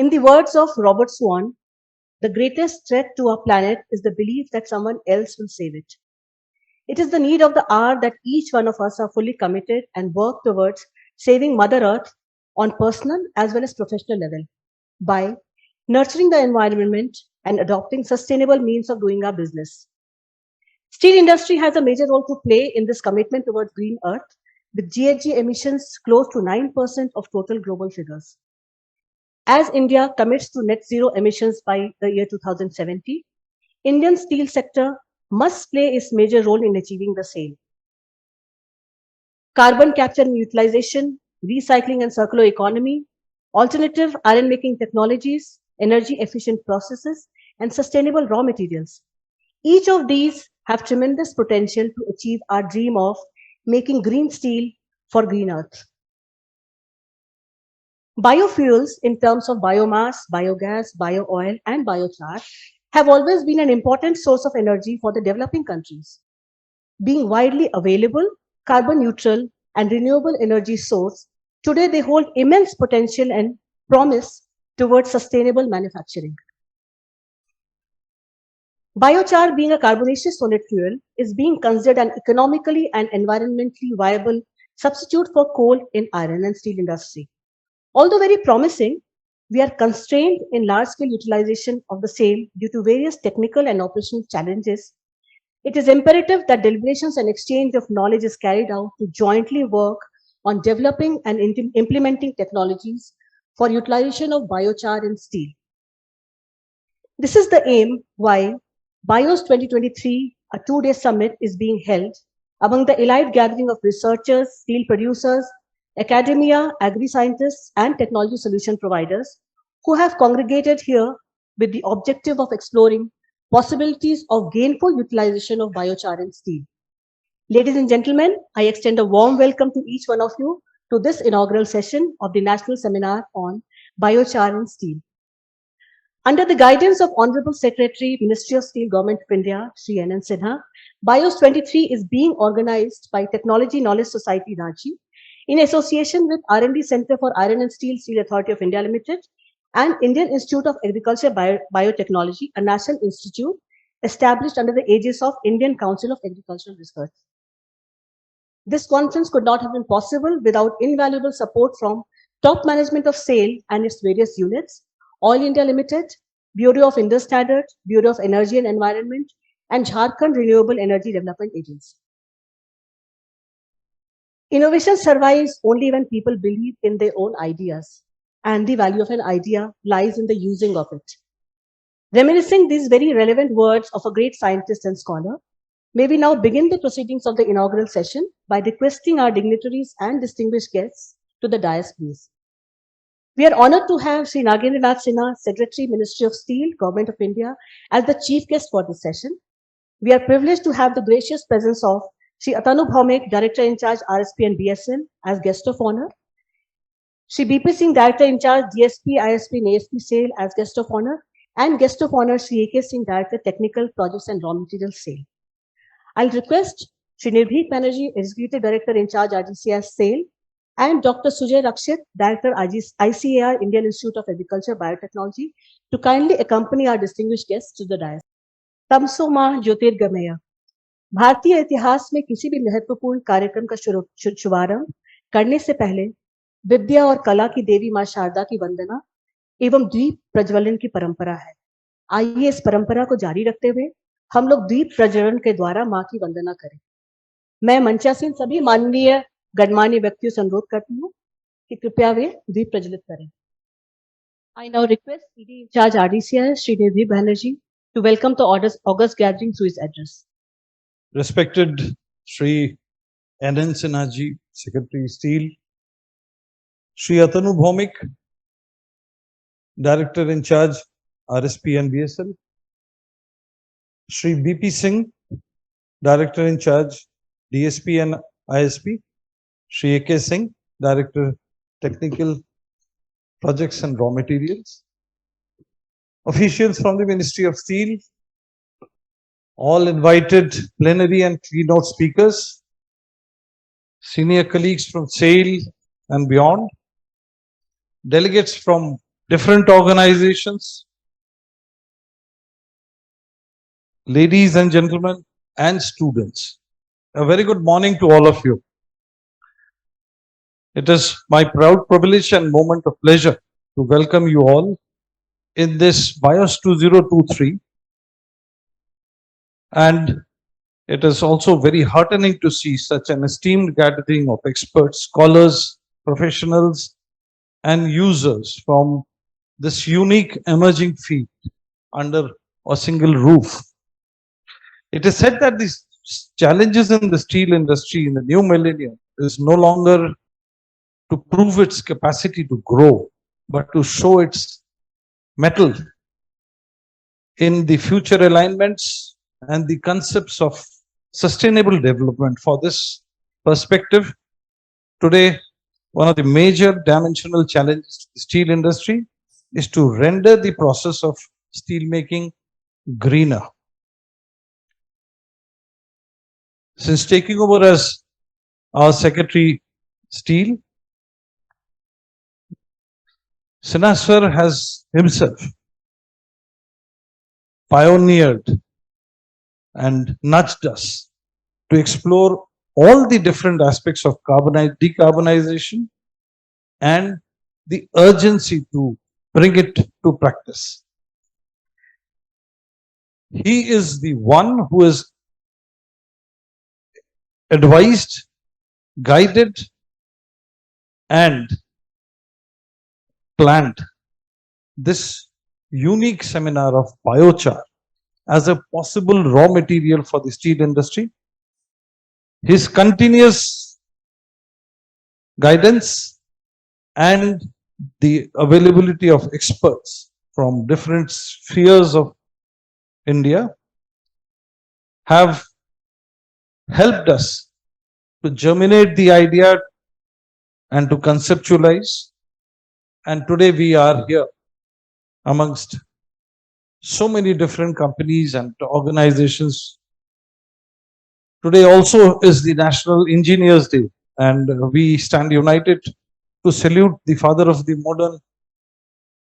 In the words of Robert Swan, the greatest threat to our planet is the belief that someone else will save it. It is the need of the hour that each one of us are fully committed and work towards saving Mother Earth on personal as well as professional level by nurturing the environment and adopting sustainable means of doing our business. Steel industry has a major role to play in this commitment towards green earth, with GHG emissions close to 9% of total global figures. As India commits to net zero emissions by the year 2070, Indian steel sector must play its major role in achieving the same. Carbon capture and utilization, recycling and circular economy, alternative iron making technologies, energy efficient processes, and sustainable raw materials. Each of these have tremendous potential to achieve our dream of making green steel for green earth. Biofuels in terms of biomass, biogas, bio-oil, and biochar have always been an important source of energy for the developing countries. Being widely available, carbon neutral, and renewable energy source, today they hold immense potential and promise towards sustainable manufacturing. Biochar, being a carbonaceous solid fuel, is being considered an economically and environmentally viable substitute for coal in iron and steel industry. Although very promising, we are constrained in large-scale utilization of the same due to various technical and operational challenges. It is imperative that deliberations and exchange of knowledge is carried out to jointly work on developing and implementing technologies for utilization of biochar in steel. This is the aim why BIOS 2023, a two-day summit, is being held among the elite gathering of researchers, steel producers, academia, agri-scientists, and technology solution providers who have congregated here with the objective of exploring possibilities of gainful utilization of biochar in steel. Ladies and gentlemen, I extend a warm welcome to each one of you to this inaugural session of the National Seminar on Biochar in Steel. Under the guidance of Honorable Secretary, Ministry of Steel, Government of India, Shri N. Sinha, BIOS 23 is being organized by Technology Knowledge Society, Ranchi, in association with R&D Center for Iron and Steel, Steel Authority of India Limited, and Indian Institute of Agriculture Biotechnology, a national institute established under the aegis of Indian Council of Agricultural Research. This conference could not have been possible without invaluable support from top management of SAIL and its various units, Oil India Limited, Bureau of Indus Standards, Bureau of Energy and Environment, and Jharkhand Renewable Energy Development Agency. Innovation survives only when people believe in their own ideas, and the value of an idea lies in the using of it. Reminiscing these very relevant words of a great scientist and scholar, may we now begin the proceedings of the inaugural session by requesting our dignitaries and distinguished guests to the dais, please. We are honored to have Sri Nagendranath Sinha, Secretary, Ministry of Steel, Government of India, as the chief guest for this session. We are privileged to have the gracious presence of Shri Atanu Bhaumik, Director in Charge, RSP and BSN, as guest of honor. Shri BP Singh, Director in Charge, DSP, ISP and ASP SAIL, as guest of honor. And guest of honor, Shri AK Singh, Director, Technical Projects and Raw Materials SAIL. I'll request Shri Nirbhik Banerjee, Executive Director in Charge, RGCS SAIL, and Dr. Sujay Rakshit, Director, ICAR, Indian Institute of Agriculture Biotechnology, to kindly accompany our distinguished guests to the dais. तमसो माह ज्योतिर्गमय। भारतीय इतिहास में किसी भी महत्वपूर्ण कार्यक्रम का शुभारंभ करने से पहले विद्या और कला की देवी मां शारदा की वंदना एवं द्वीप प्रज्वलन की परंपरा है। आइए इस परंपरा को जारी रखते हुए हम लोग द्वीप प्रज्वलन के द्वारा मां की वंदना करें। मैं मंचासीन सभी माननीय गणमान्य व्यक्तियों से अनुरोध करती हूँ कि कृपया वे द्वीप प्रज्वलित करें। I now request PD in charge RDCS Shri Nirbhik Banerjee to welcome the August gathering through his address. Respected Shri N. Sinha ji, Secretary Steel, Shri Atanu Bhaumik, Director in Charge, RSP and BSL, Shri BP Singh, Director in Charge, DSP and ISP, Shri AK Singh, Director, Technical Projects and Raw Materials, officials from the Ministry of Steel, all invited plenary and keynote speakers, senior colleagues from SAIL and beyond, delegates from different organizations, ladies and gentlemen, and students. A very good morning to all of you. It is my proud privilege and moment of pleasure to welcome you all in this BIOS 2023. And it is also very heartening to see such an esteemed gathering of experts, scholars, professionals, and users from this unique emerging field under a single roof. It is said that the challenges in the steel industry in the new millennium is no longer to prove its capacity to grow, but to show its mettle in the future alignments and the concepts of sustainable development. For this perspective, today, one of the major dimensional challenges to the steel industry is to render the process of steel making greener. Since taking over as our Secretary Steel, Sinaswar has himself pioneered and nudged us to explore all the different aspects of decarbonization and the urgency to bring it to practice. He is the one who is advised, guided, and planned this unique seminar of biochar as a possible raw material for the steel industry. His continuous guidance and the availability of experts from different spheres of India have helped us to germinate the idea and to conceptualize. And today we are here amongst so many different companies and organizations. Today also is the National Engineers Day, and we stand united to salute the father of the modern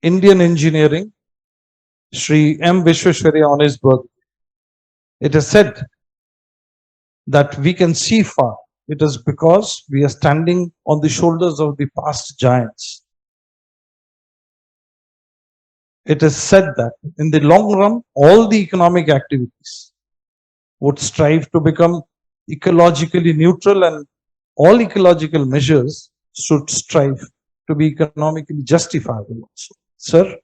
Indian engineering, Shri M. Vishweshwarya, on his birthday. It is said that we can see far. It is because we are standing on the shoulders of the past giants. It is said that in the long run, all the economic activities would strive to become ecologically neutral, and all ecological measures should strive to be economically justifiable also. Sir,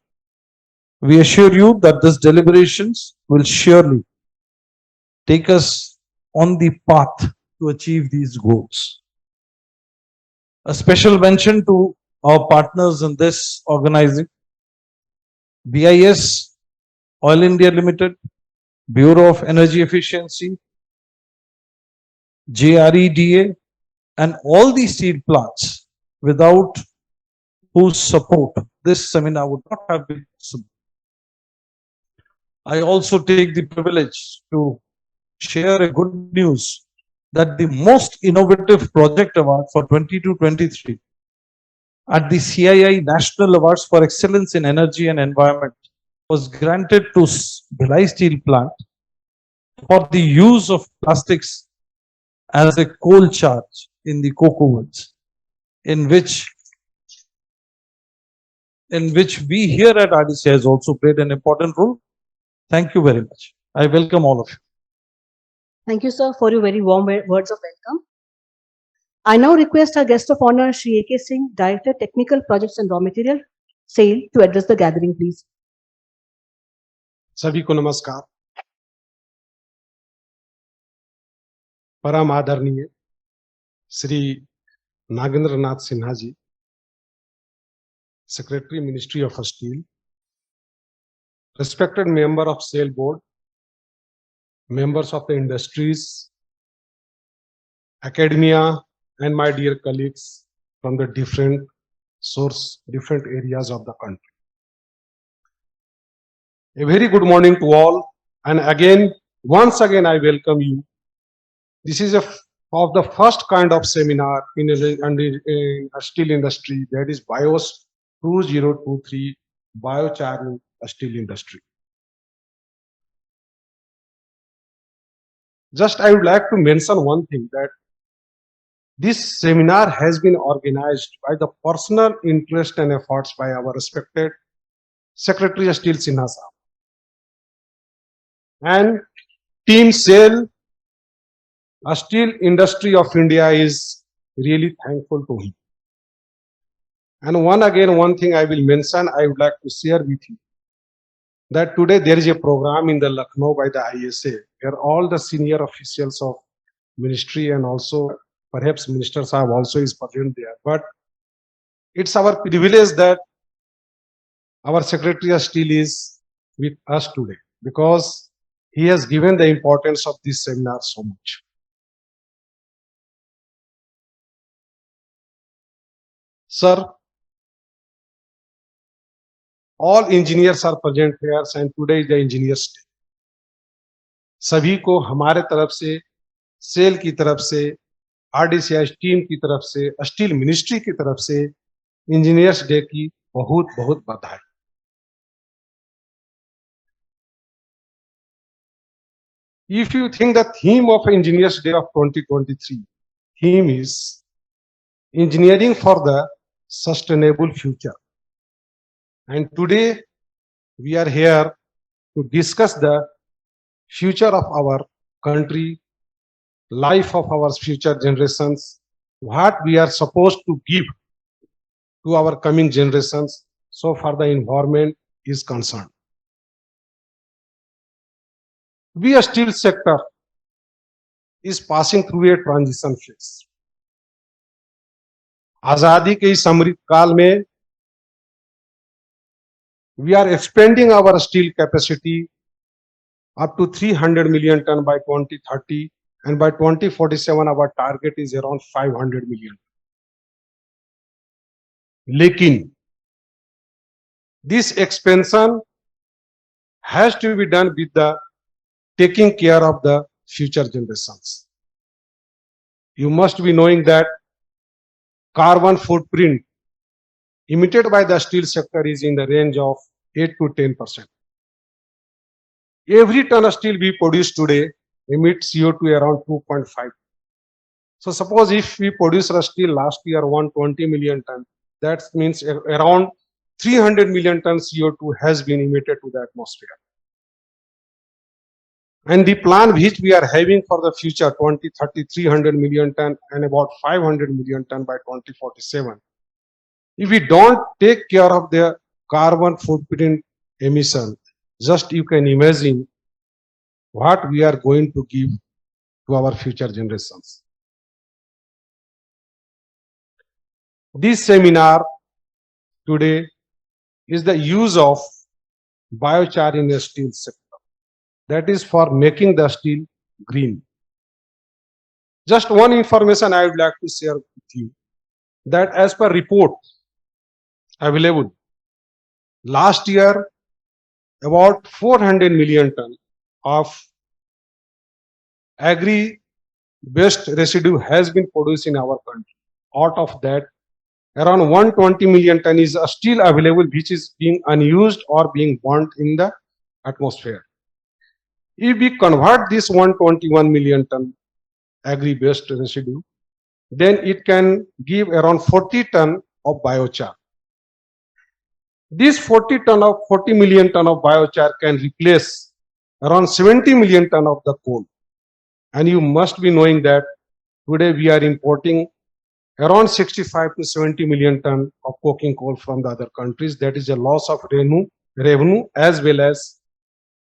we assure you that these deliberations will surely take us on the path to achieve these goals. A special mention to our partners in this organizing: BIS, Oil India Limited, Bureau of Energy Efficiency, JREDA, and all the steel plants, without whose support this seminar would not have been possible. I also take the privilege to share a good news that the most innovative project award for 22-23 at the CII National Awards for Excellence in Energy and Environment was granted to Bhilai Steel Plant for the use of plastics as a coal charge in the coke ovens, in which we here at RDC has also played an important role. Thank you very much. I welcome all of you. Thank you, sir, for your very warm words of welcome. I now request our guest of honor, Shri A.K. Singh, Director, Technical Projects and Raw Material, SAIL, to address the gathering, please. सभी को नमस्कार। परम आदरणीय Shri Nagendra Nath Sinha ji, Secretary, Ministry of Steel, respected member of SAIL board, members of the industries, academia, and my dear colleagues from the different areas of the country. A very good morning to all, and once again I welcome you. This is of the first kind of seminar in a steel industry, that is BIOS 2023 biochar in the steel industry. Just I would like to mention one thing, that this seminar has been organized by the personal interest and efforts by our respected Secretary of Steel Sinha Saab and Team SAIL. A steel industry of India is really thankful to him. And one thing I will mention, I would like to share with you, that today there is a program in the Lucknow by the ISA where all the senior officials of ministry and also perhaps ministers have also is present there. But it's our privilege that our Secretary of Steel is with us today, because he has given the importance of this seminar so much. Sir, all engineers are present here and today is the engineers day. सभी को हमारे तरफ से, cell की तरफ से, RDCI team की तरफ से, स्टील मिनिस्ट्री की तरफ से इंजीनियर्स डे की बहुत बहुत बधाई. If you think the theme of Engineers Day of 2023, theme is engineering for the sustainable future. And today we are here to discuss the future of our country, life of our future generations, what we are supposed to give to our coming generations so far the environment is concerned. We, a steel sector, is passing through a transition phase. आजादी के इस अमृत काल में we are expanding our steel capacity up to 300 million ton by 2030, and by 2047 our target is around 500 million. लेकिन this expansion has to be done with the taking care of the future generations. You must be knowing that carbon footprint emitted by the steel sector is in the range of 8 to 10%. Every ton of steel we produce today emits CO2 around 2.5. So suppose if we produce steel last year 120 million ton, that means around 300 million ton CO2 has been emitted to the atmosphere. And the plan which we are having for the future 2030, 300 million ton and about 500 million ton by 2047. If we don't take care of the carbon footprint emission, just you can imagine what we are going to give to our future generations. This seminar today is the use of biochar in the steel sector. That is for making the steel green. Just one information I would like to share with you, that as per report available, last year about 400 million ton of agri-waste residue has been produced in our country. Out of that, around 120 million ton is still available, which is being unused or being burnt in the atmosphere. If we convert this 121 million ton agri-waste residue, then it can give around 40 ton of biochar. This 40 million ton of biochar can replace around 70 million ton of the coal. And you must be knowing that today we are importing around 65 to 70 million ton of coking coal from the other countries. That is a loss of revenue as well as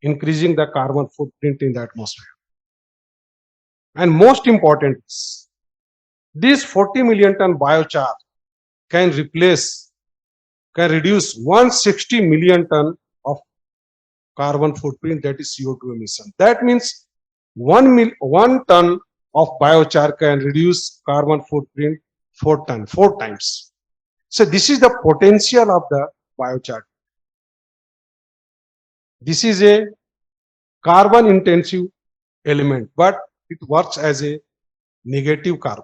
increasing the carbon footprint in the atmosphere. And most important is, this 40 million ton biochar can reduce 160 million ton of carbon footprint, that is CO2 emission. That means 1 ton of biochar can reduce carbon footprint 4 times. So this is the potential of the biochar. This is a carbon intensive element, but it works as a negative carbon.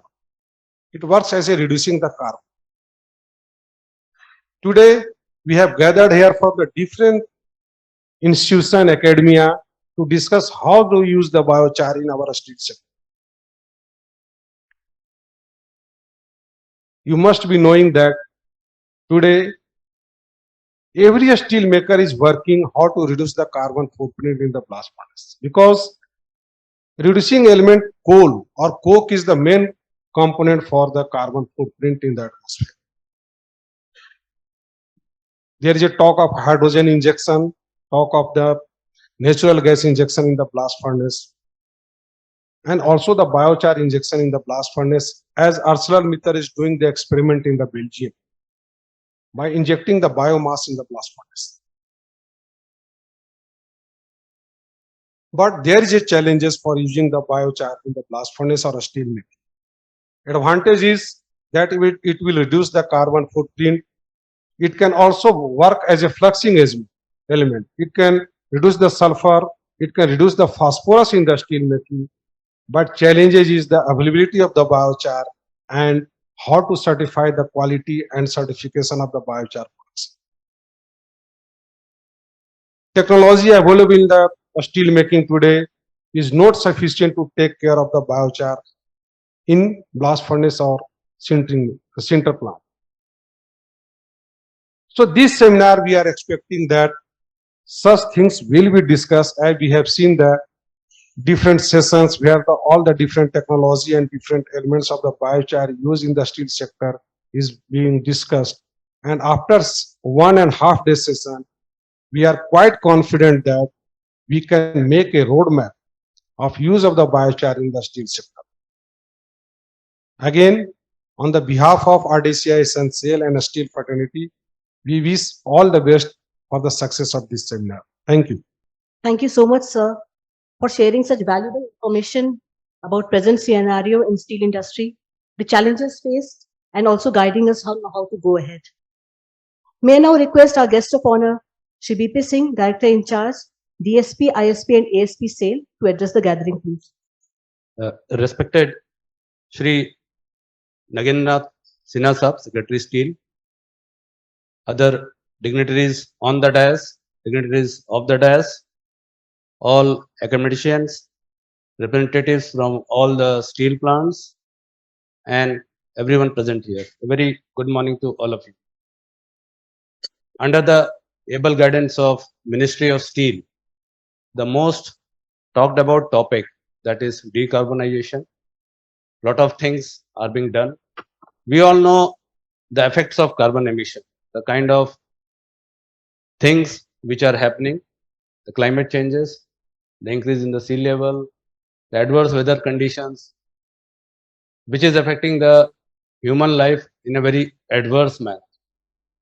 It works as a reducing the carbon. Today, we have gathered here from the different institution, academia, to discuss how to use the biochar in our steel sector. You must be knowing that today every steel maker is working how to reduce the carbon footprint in the blast furnace, because reducing element coal or coke is the main component for the carbon footprint in the atmosphere. There is a talk of hydrogen injection, talk of the natural gas injection in the blast furnace, and also the biochar injection in the blast furnace, as ArcelorMittal is doing the experiment in the Belgium by injecting the biomass in the blast furnace. But there is a challenges for using the biochar in the blast furnace or a steel making. Advantage is that it will reduce the carbon footprint. It can also work as a fluxing element. It can reduce the sulfur. It can reduce the phosphorus in the steel making. But challenges is the availability of the biochar and how to certify the quality and certification of the biochar products. Technology available in the steel making today is not sufficient to take care of the biochar in blast furnace or sinter plant. So this seminar, we are expecting that such things will be discussed, as we have seen the different sessions where all the different technology and different elements of the biochar used in the steel sector is being discussed. And after 1.5 day session, we are quite confident that we can make a roadmap of use of the biochar in the steel sector. Again, on the behalf of RDCI Essential and Steel Fraternity, we wish all the best for the success of this seminar. Thank you. Thank you so much, sir, for sharing such valuable information about present scenario in steel industry, the challenges faced, and also guiding us how to go ahead. May I now request our guest of honor, Shri BP Singh, Director in Charge, DSP, ISP, and ASP SAIL, to address the gathering, please. Respected Shri Nagendranath Sinha Sahab, Secretary Steel, other dignitaries on the dais, dignitaries of the dais, all academicians, representatives from all the steel plants, and everyone present here. A very good morning to all of you. Under the able guidance of Ministry of Steel, the most talked about topic, that is decarbonization. Lot of things are being done. We all know the effects of carbon emission, the kind of things which are happening, the climate changes, the increase in the sea level, the adverse weather conditions, which is affecting the human life in a very adverse manner.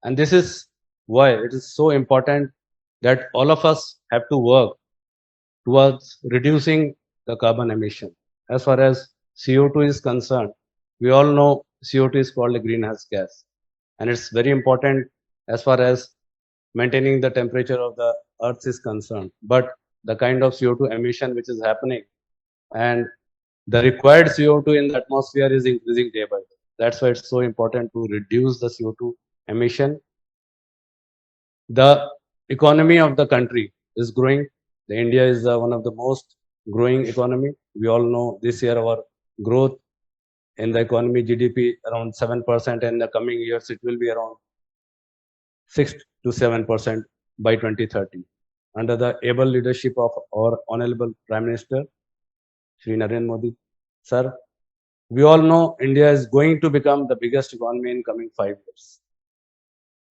And this is why it is so important that all of us have to work towards reducing the carbon emission. As far as CO2 is concerned, we all know CO2 is called a greenhouse gas, and it's very important as far as maintaining the temperature of the earth is concerned. But the kind of CO2 emission which is happening, and the required CO2 in the atmosphere is increasing day by day. That's why it's so important to reduce the CO2 emission. The economy of the country is growing. The India is one of the most growing economy. We all know this year our growth in the economy, GDP, around 7%. In the coming years, it will be around 6 to 7% by 2030. Under the able leadership of our Honorable Prime Minister, Shri Narendra Modi, sir, we all know India is going to become the biggest economy in coming 5 years.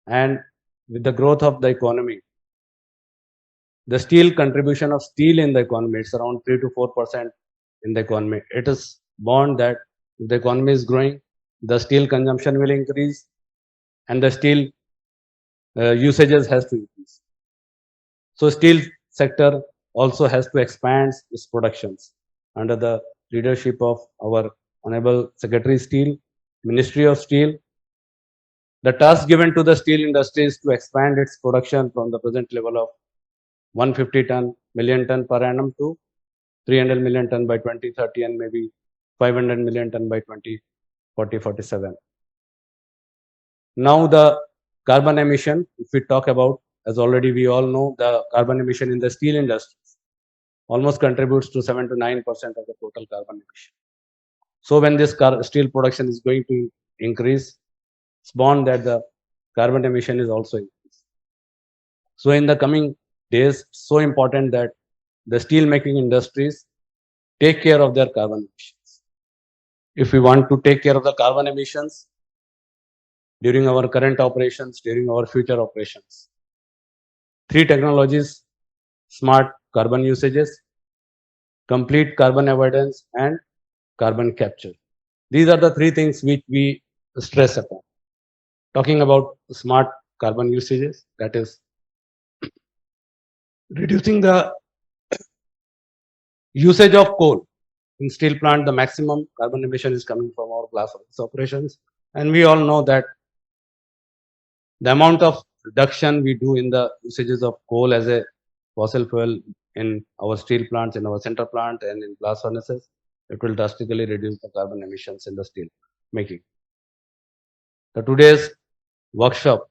And with the growth of the economy, the steel contribution of steel in the economy, it's around 3 to 4% in the economy. It is born that if the economy is growing, the steel consumption will increase, and the steel usages has to increase. So steel sector also has to expand its productions under the leadership of our Honorable Secretary Steel, Ministry of Steel. The task given to the steel industry is to expand its production from the present level of 150 million ton per annum to 300 million ton by 2030, and maybe 500 million ton by 2040-47. Now the carbon emission, if we talk about, as already we all know, the carbon emission in the steel industry almost contributes to 7 to 9% of the total carbon emission. So when this steel production is going to increase, it's born that the carbon emission is also increased. So in the coming days, so important that the steel making industries take care of their carbon emissions. If we want to take care of the carbon emissions during our current operations, during our future operations, three technologies: smart carbon usages, complete carbon avoidance, and carbon capture. These are the three things which we stress upon. Talking about smart carbon usages, that is reducing the usage of coal. In steel plant, the maximum carbon emission is coming from our blast furnace operations, and we all know that the amount of reduction we do in the usages of coal as a fossil fuel in our steel plants, in our center plant, and in blast furnaces, it will drastically reduce the carbon emissions in the steel making. So today's workshop,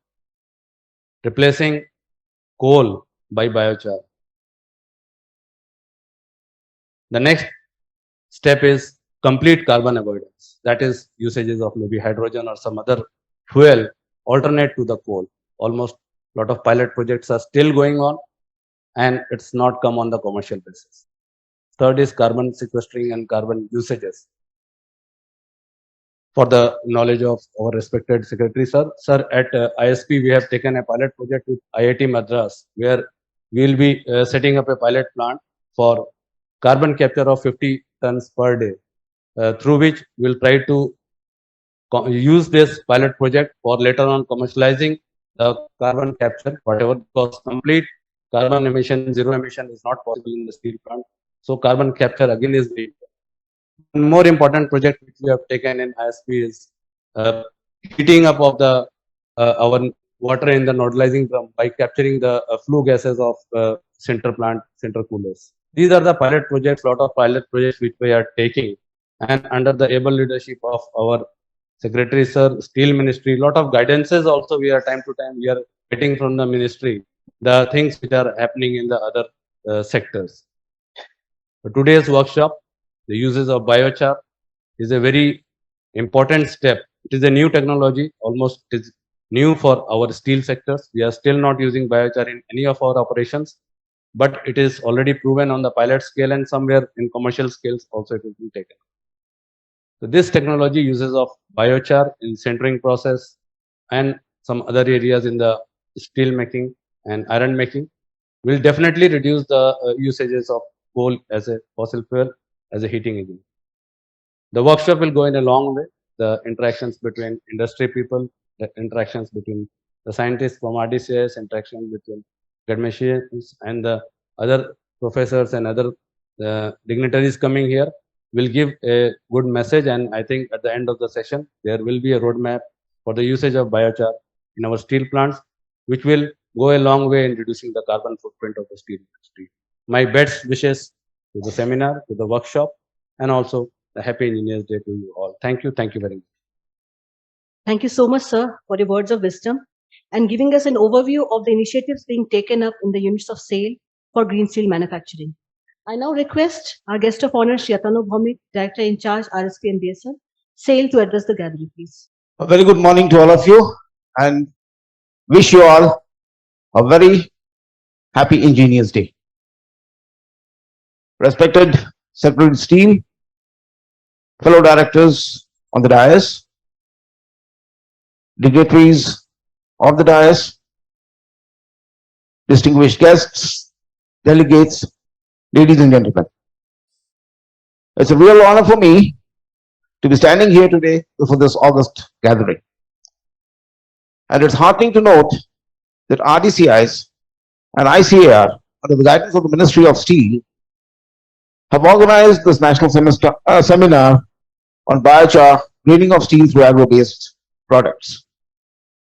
replacing coal by biochar. The next step is complete carbon avoidance. That is usages of maybe hydrogen or some other fuel alternate to the coal. Almost a lot of pilot projects are still going on, and it's not come on the commercial basis. Third is carbon sequestering and carbon usages. For the knowledge of our respected secretary, sir, at ISP we have taken a pilot project with IIT Madras, where we will be setting up a pilot plant for carbon capture of 50 tons per day, through which we will try to use this pilot project for later on commercializing the carbon capture, whatever, because complete carbon emission, zero emission is not possible in the steel plant. So carbon capture again is the one more important project which we have taken in ISP is heating up of the our water in the nodalizing drum by capturing the flue gases of center plant, center coolers. These are the pilot projects, lot of pilot projects which we are taking, and under the able leadership of our secretary, sir, steel ministry, lot of guidances also we are time to time we are getting from the ministry, the things which are happening in the other sectors. So today's workshop, the uses of biochar, is a very important step. It is a new technology, almost it is new for our steel sectors. We are still not using biochar in any of our operations, but it is already proven on the pilot scale, and somewhere in commercial scales also it will be taken. So this technology uses of biochar in sintering process and some other areas in the steel making and iron making will definitely reduce the usages of coal as a fossil fuel, as a heating agent. The workshop will go in a long way. The interactions between industry people, the interactions between the scientists from RDCS, interactions between academicians and the other professors and other dignitaries coming here will give a good message. And I think at the end of the session, there will be a roadmap for the usage of biochar in our steel plants, which will go a long way in reducing the carbon footprint of the steel industry. My best wishes to the seminar, to the workshop, and also a happy Engineers Day to you all. Thank you. Thank you very much. Thank you so much, sir, for your words of wisdom and giving us an overview of the initiatives being taken up in the units of SAIL for green steel manufacturing. I now request our guest of honor, Shri Atanu Bhaumik, Director in Charge, RSP and BSL, SAIL, to address the gathering, please. A very good morning to all of you, and wish you all a very happy Engineers Day. Respected Secretary Steel, fellow directors on the dais, dignitaries of the dais, distinguished guests, delegates, ladies and gentlemen. It's a real honor for me to be standing here today before this August gathering. And it's heartening to note that RDCIs and ICAR, under the guidance of the Ministry of Steel, have organized this national seminar on biochar, greening of steel through agro-based products.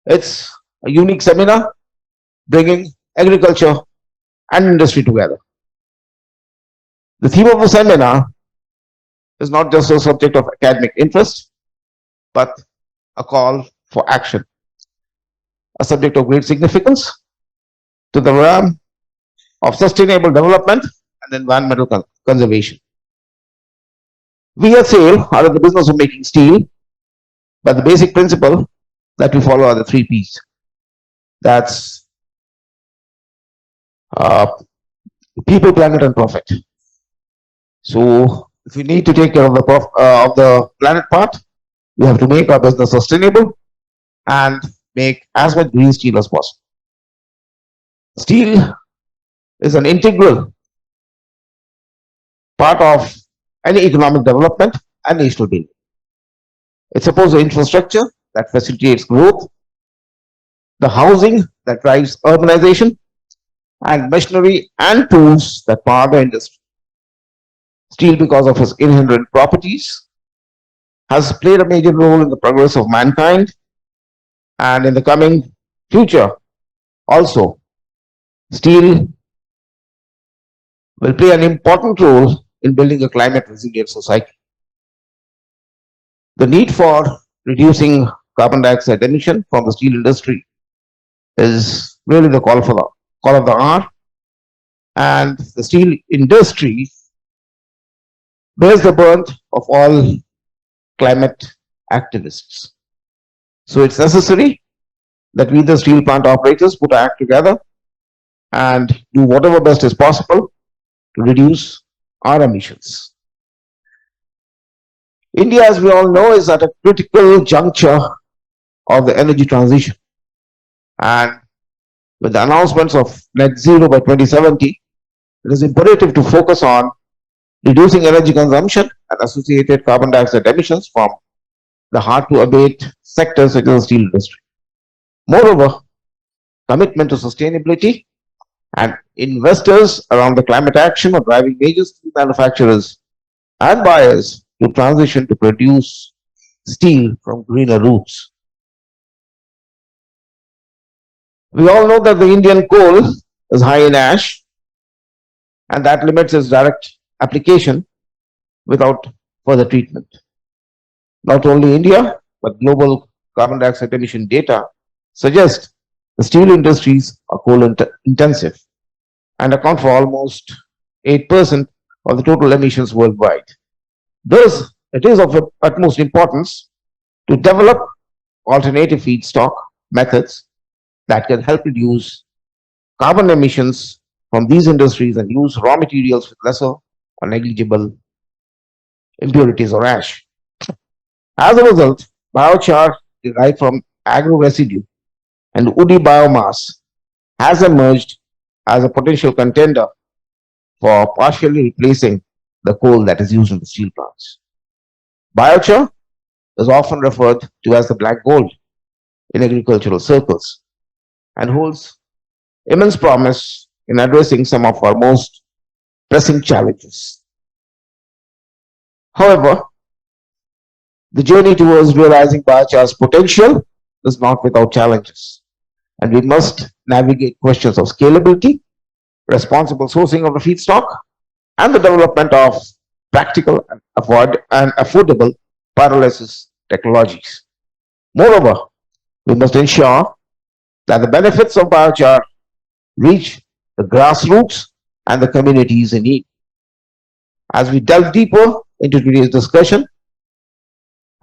It's a unique seminar bringing agriculture and industry together. The theme of the seminar is not just a subject of academic interest, but a call for action. a subject of great significance to the realm of sustainable development and environmental conservation. We at SAIL are in the business of making steel, but the basic principle that we follow are the 3 P's. That's people, planet, and profit. So, if we need to take care of the planet part, we have to make our business sustainable and make as much green steel as possible. Steel is an integral part of any economic development and national building. It supports the infrastructure that facilitates growth, the housing that drives urbanization, and machinery and tools that power the industry. Steel, because of its inherent properties, has played a major role in the progress of mankind, and in the coming future also, steel will play an important role in building a climate resilient society. The need for reducing carbon dioxide emission from the steel industry is really the call of the hour, and the steel industry bears the burden of all climate activists. So it's necessary that we, the steel plant operators, put our act together and do whatever best is possible to reduce our emissions. India, as we all know, is at a critical juncture of the energy transition. And with the announcements of net zero by 2070, it is imperative to focus on reducing energy consumption and associated carbon dioxide emissions from the hard to abate sectors such as the steel industry. Moreover, commitment to sustainability and investors around the climate action are driving major steel manufacturers and buyers to transition to produce steel from greener roots. We all know that the Indian coal is high in ash, and that limits its direct application without further treatment. Not only India, but global carbon dioxide emission data suggest the steel industries are coal intensive and account for almost 8% of the total emissions worldwide. Thus, it is of utmost importance to develop alternative feedstock methods that can help reduce carbon emissions from these industries and use raw materials with lesser or negligible impurities or ash. As a result, biochar derived from agro residue and woody biomass has emerged as a potential contender for partially replacing the coal that is used in the steel plants. Biochar is often referred to as the black gold in agricultural circles and holds immense promise in addressing some of our most pressing challenges. However, the journey towards realizing biochar's potential is not without challenges, and we must navigate questions of scalability, responsible sourcing of the feedstock, and the development of practical and affordable pyrolysis technologies. Moreover, we must ensure that the benefits of biochar reach the grassroots and the communities in need. As we delve deeper into today's discussion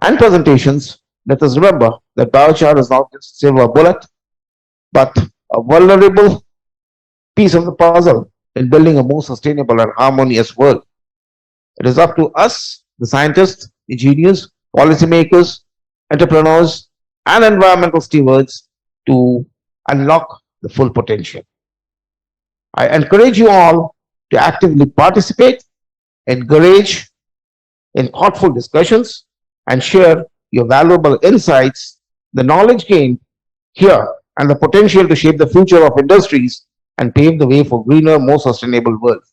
and presentations, let us remember that biochar is not just a silver bullet, but a vulnerable piece of the puzzle in building a more sustainable and harmonious world. It is up to us, the scientists, engineers, policymakers, entrepreneurs, and environmental stewards to unlock the full potential. I encourage you all to actively participate, encourage in thoughtful discussions, and share your valuable insights, the knowledge gained here, and the potential to shape the future of industries and pave the way for greener, more sustainable world.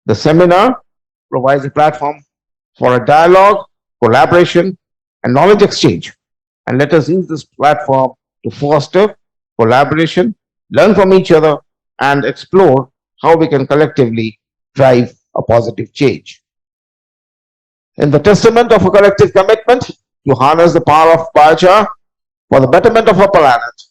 The seminar provides a platform for a dialogue, collaboration, and knowledge exchange. And let us use this platform to foster collaboration, learn from each other, and explore how we can collectively drive a positive change. In the testament of a collective commitment to harness the power of biochar for the betterment of our planet,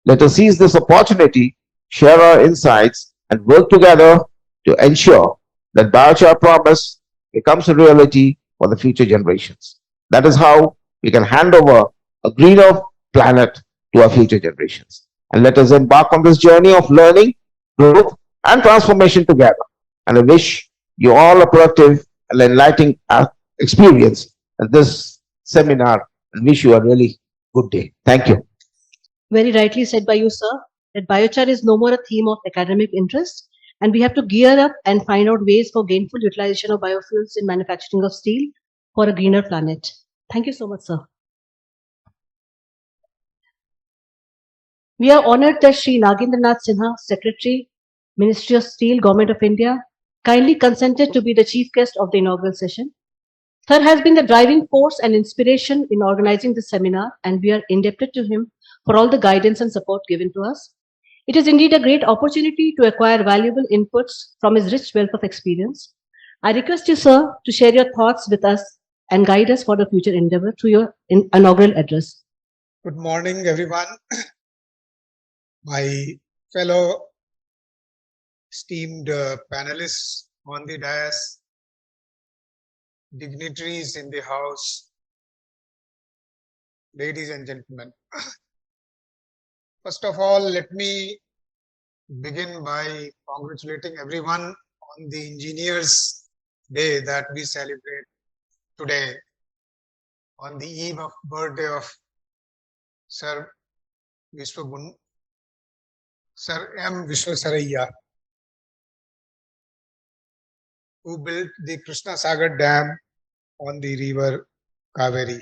Let us seize this opportunity, share our insights, and work together to ensure that biochar promise becomes a reality for the future generations. That is how we can hand over a greener planet to our future generations. And let us embark on this journey of learning, growth, and transformation together. And I wish you all a productive and enlightening experience at this seminar and wish you a really good day. Thank you. Very rightly said by you, sir, that biochar is no more a theme of academic interest, and we have to gear up and find out ways for gainful utilization of biofuels in manufacturing of steel for a greener planet. Thank you so much, sir. We are honored that Sri Nagendranath Sinha, Secretary, Ministry of Steel, Government of India, kindly consented to be the chief guest of the inaugural session. Sir has been the driving force and inspiration in organizing this seminar, and we are indebted to him for all the guidance and support given to us. It is indeed a great opportunity to acquire valuable inputs from his rich wealth of experience. I request you, sir, to share your thoughts with us and guide us for the future endeavor through your inaugural address. Good morning, everyone. My fellow esteemed panelists on the dais, dignitaries in the house, ladies and gentlemen. First of all, let me begin by congratulating everyone on the Engineers Day that we celebrate today on the eve of birthday of Sir M. Vishwasaraya, who built the Krishna Sagar Dam on the river Kaveri.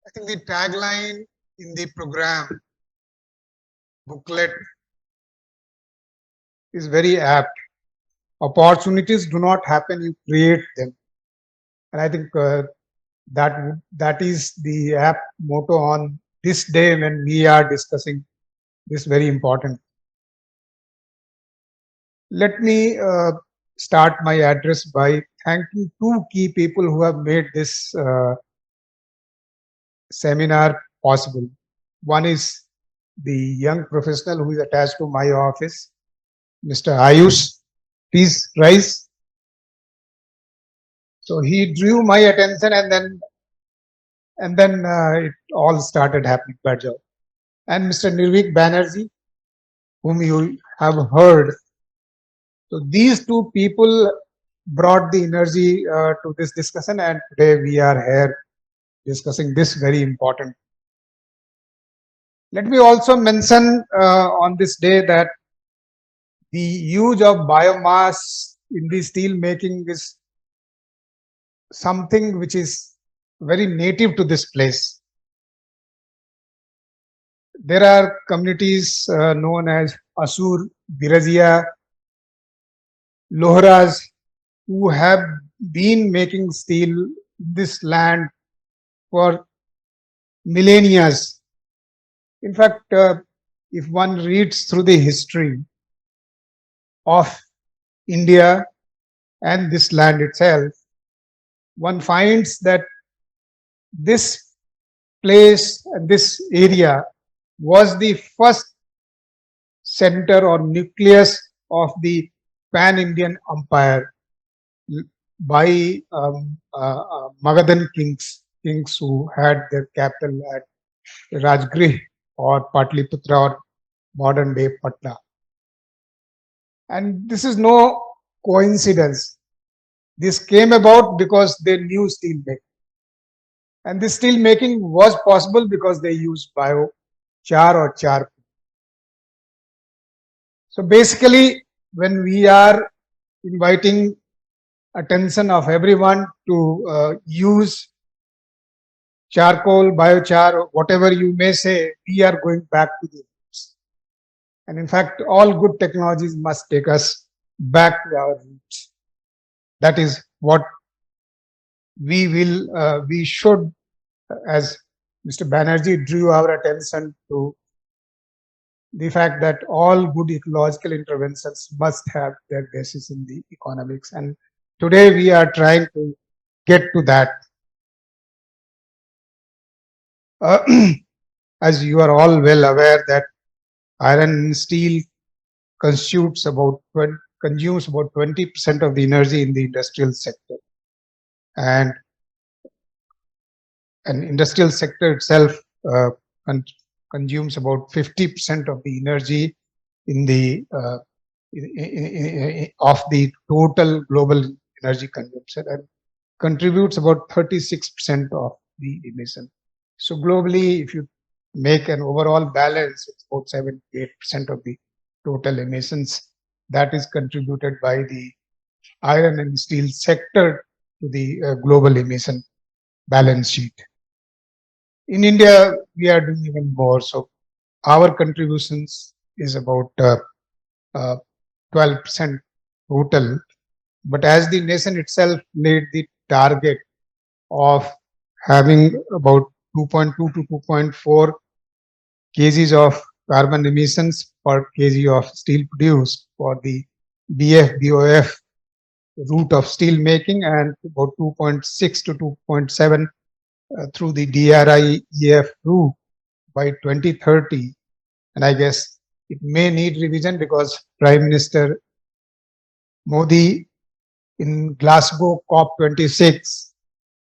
I think the tagline in the program booklet is very apt. Opportunities do not happen, you create them. And I think that is the apt motto on this day when we are discussing this very important. Let me start my address by thanking two key people who have made this seminar possible. One is the young professional who is attached to my office, Mr. Ayush. Please rise. So he drew my attention, and then it all started happening. Bad job. And Mr. Nirvik Banerjee, whom you have heard. So these two people brought the energy to this discussion, and today we are here discussing this very important. Let me also mention on this day that the use of biomass in the steel making is something which is very native to this place. There are communities known as Asur, Birajia, Lohras, who have been making steel in this land for millennia. In fact, if one reads through the history of India and this land itself, one finds that this place, this area, was the first center or nucleus of the Pan-Indian Empire by Magadhan kings who had their capital at Rajgriha or Patliputra or modern day Patna. And this is no coincidence. This came about because they knew steel making. And this steel making was possible because they used biochar or charcoal. So basically, when we are inviting attention of everyone to use charcoal, biochar, whatever you may say, we are going back to the roots. And in fact, all good technologies must take us back to our roots. That is what we should, as Mr. Banerjee drew our attention to the fact that all good ecological interventions must have their basis in the economics. And today we are trying to get to that. as you are all well aware that iron and steel consumes about 20% of the energy in the industrial sector, and an industrial sector itself consumes about 50% of the energy in the of the total global energy consumption, and contributes about 36% of the emission. So globally, if you make an overall balance, it's about 78% of the total emissions that is contributed by the iron and steel sector to the global emission balance sheet. In India, we are doing even more. So our contributions is about 12% total. But as the nation itself laid the target of having about 2.2 to 2.4 kgs of carbon emissions per kg of steel produced for the BOF route of steel making, and about 2.6 to 2.7 through the DRI-EF route by 2030. And I guess it may need revision because Prime Minister Modi in Glasgow COP26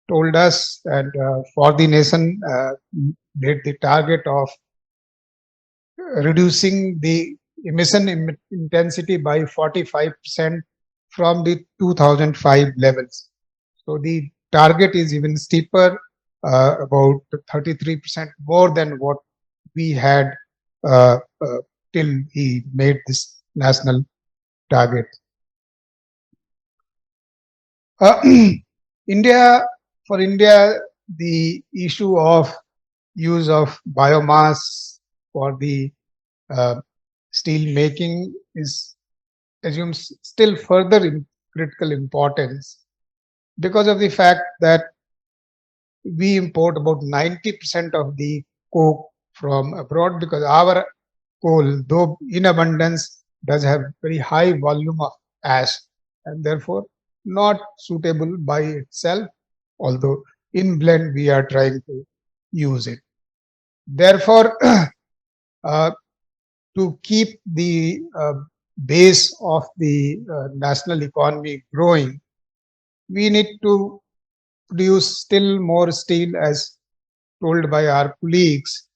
told us, and for the nation made the target of reducing the emission intensity by 45% from the 2005 levels. So the target is even steeper, about 33% more than what we had till he made this national target. For India, the issue of use of biomass for the steel making assumes still further critical importance because of the fact that we import about 90% of the coke from abroad, because our coal, though in abundance, does have very high volume of ash and therefore not suitable by itself, although in blend we are trying to use it. Therefore, to keep the base of the national economy growing, we need to produce still more steel, as told by our colleagues.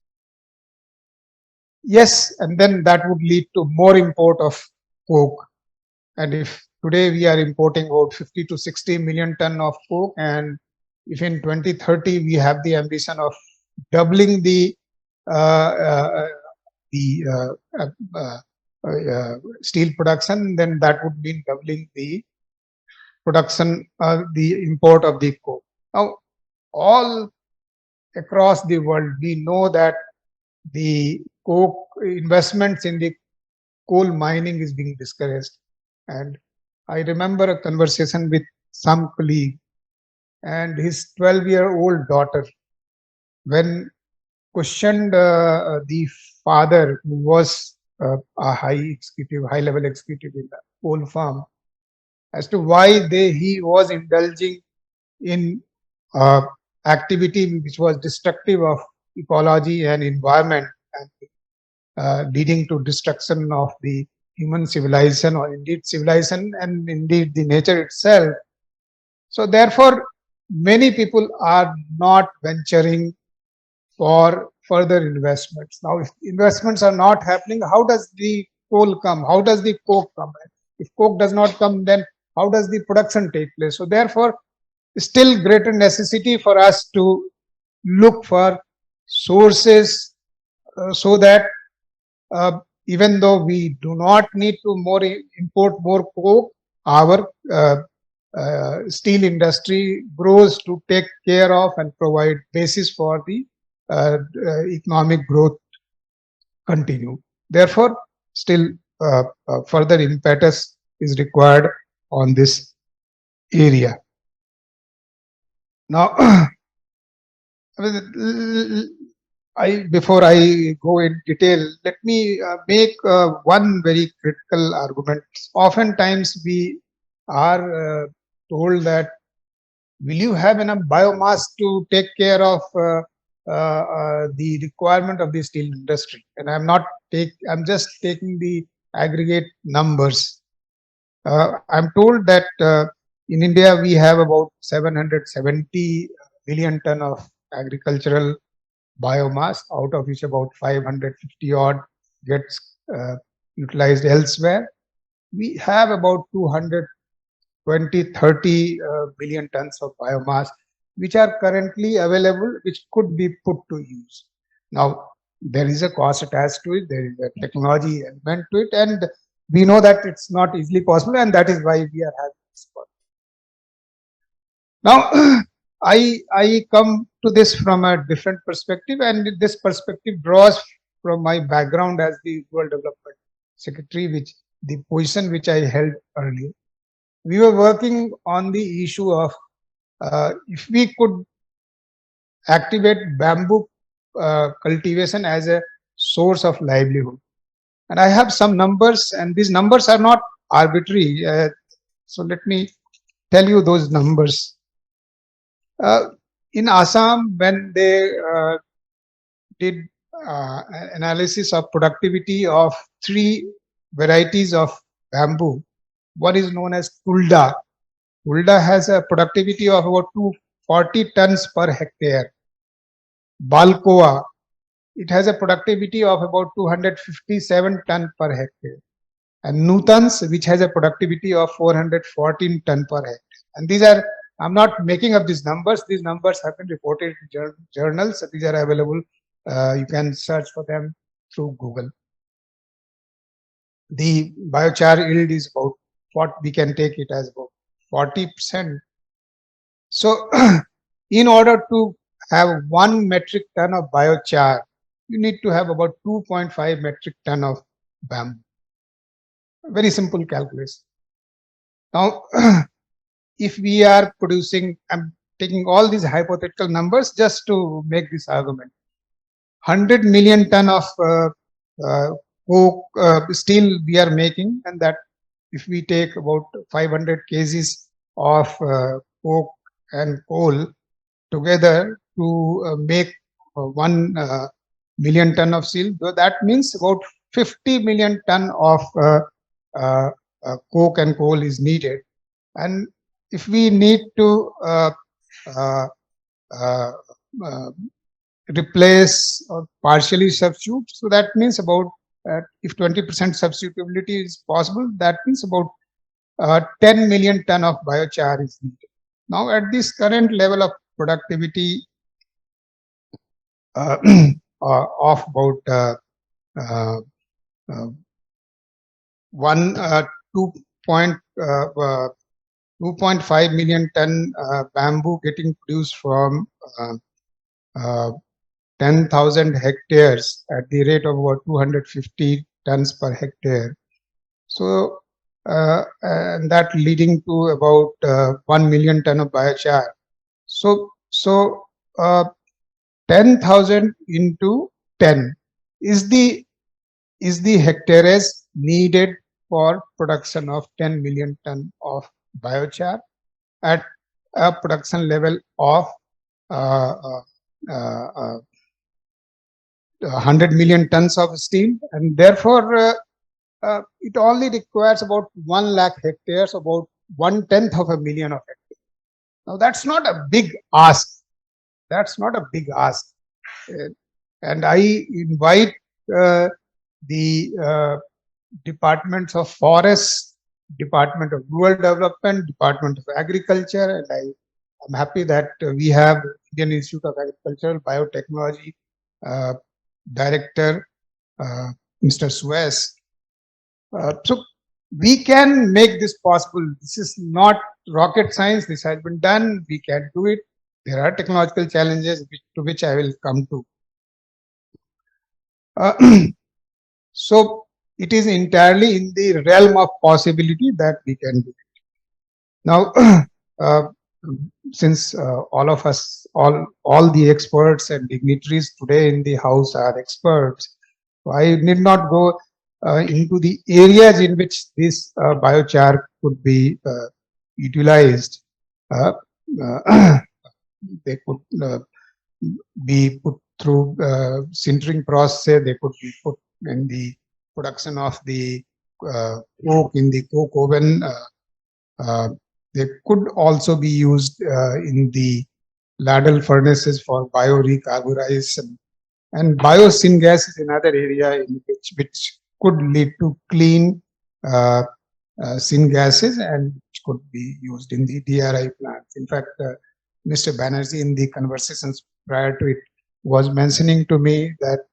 Yes, and then that would lead to more import of coke. And if today we are importing about 50 to 60 million ton of coke, and if in 2030 we have the ambition of doubling the steel production, then that would mean doubling the production, the import of the coke. Now, all across the world, we know that the coke investments in the coal mining is being discouraged. And I remember a conversation with some colleague and his 12-year-old daughter, when questioned the father, who was a high-level executive in the coal firm, as to why he was indulging in activity which was destructive of ecology and environment, and leading to destruction of the human civilization, or indeed civilization and indeed the nature itself. So therefore, many people are not venturing for further investments. Now, if investments are not happening, how does the coal come? How does the coke come? If coke does not come, then how does the production take place? So therefore, still greater necessity for us to look for sources so that even though we do not need to import more coke, our steel industry grows to take care of and provide basis for the economic growth continue. Therefore, still further impetus is required on this area. Now, before I go in detail, let me make one very critical argument. Oftentimes we are told that, will you have enough biomass to take care of the requirement of the steel industry. And I'm just taking the aggregate numbers. I'm told that in India we have about 770 million ton of agricultural biomass, out of which about 550 odd gets utilized elsewhere. We have about 230 billion tons of biomass which are currently available, which could be put to use. Now, there is a cost attached to it, there is a technology element to it, and we know that it's not easily possible, and that is why we are having this problem. Now, I come to this from a different perspective, and this perspective draws from my background as the World Development Secretary, which the position which I held earlier. We were working on the issue of if we could activate bamboo cultivation as a source of livelihood. And I have some numbers, and these numbers are not arbitrary. So let me tell you those numbers. In Assam, when they did analysis of productivity of 3 varieties of bamboo, one is known as tulda. Tulda has a productivity of about 240 tons per hectare. Balcoa, it has a productivity of about 257 ton per hectare. And Nutans, which has a productivity of 414 ton per hectare. And these are, I'm not making up these numbers have been reported in journals. These are available. You can search for them through Google. The biochar yield is about what we can take it as about 40%. So in order to have 1 metric ton of biochar, you need to have about 2.5 metric ton of bamboo. Very simple calculation. Now, if we are producing, I'm taking all these hypothetical numbers just to make this argument. 100 million ton of coke, steel we are making, and that if we take about 500 kgs of coke and coal together to make 1 million ton of steel, so that means about 50 million ton of coke and coal is needed. And if we need to replace or partially substitute, so that means about if 20% substitutability is possible, that means about 10 million ton of biochar is needed. Now, at this current level of productivity of about 2.5 million ton bamboo getting produced from 10,000 hectares at the rate of about 250 tons per hectare. So, and that leading to about 1 million ton of biochar. So 10,000 into 10 is the hectares needed for production of 10 million ton of biochar at a production level of 100 million tons of steel, and therefore it only requires about 1 lakh hectares, about 1/10 of a million of hectares. Now that's not a big ask. That's not a big ask. And I invite the departments of forests, Department of Rural Development, Department of Agriculture, and I am happy that we have Indian Institute of Agricultural Biotechnology Director, Mr. Suez. So we can make this possible. This is not rocket science. This has been done. We can do it. There are technological challenges to which I will come to. So it is entirely in the realm of possibility that we can do it. Now, since all of us, all the experts and dignitaries today in the house are experts, so I need not go into the areas in which this biochar could be utilized. They could be put through sintering process. They could be put in the production of the coke in the coke oven. They could also be used in the ladle furnaces for biorecarburization. And biosyn gas is another area in which could lead to clean syngases and which could be used in the DRI plants. In fact, Mr. Banerjee in the conversations prior to it was mentioning to me that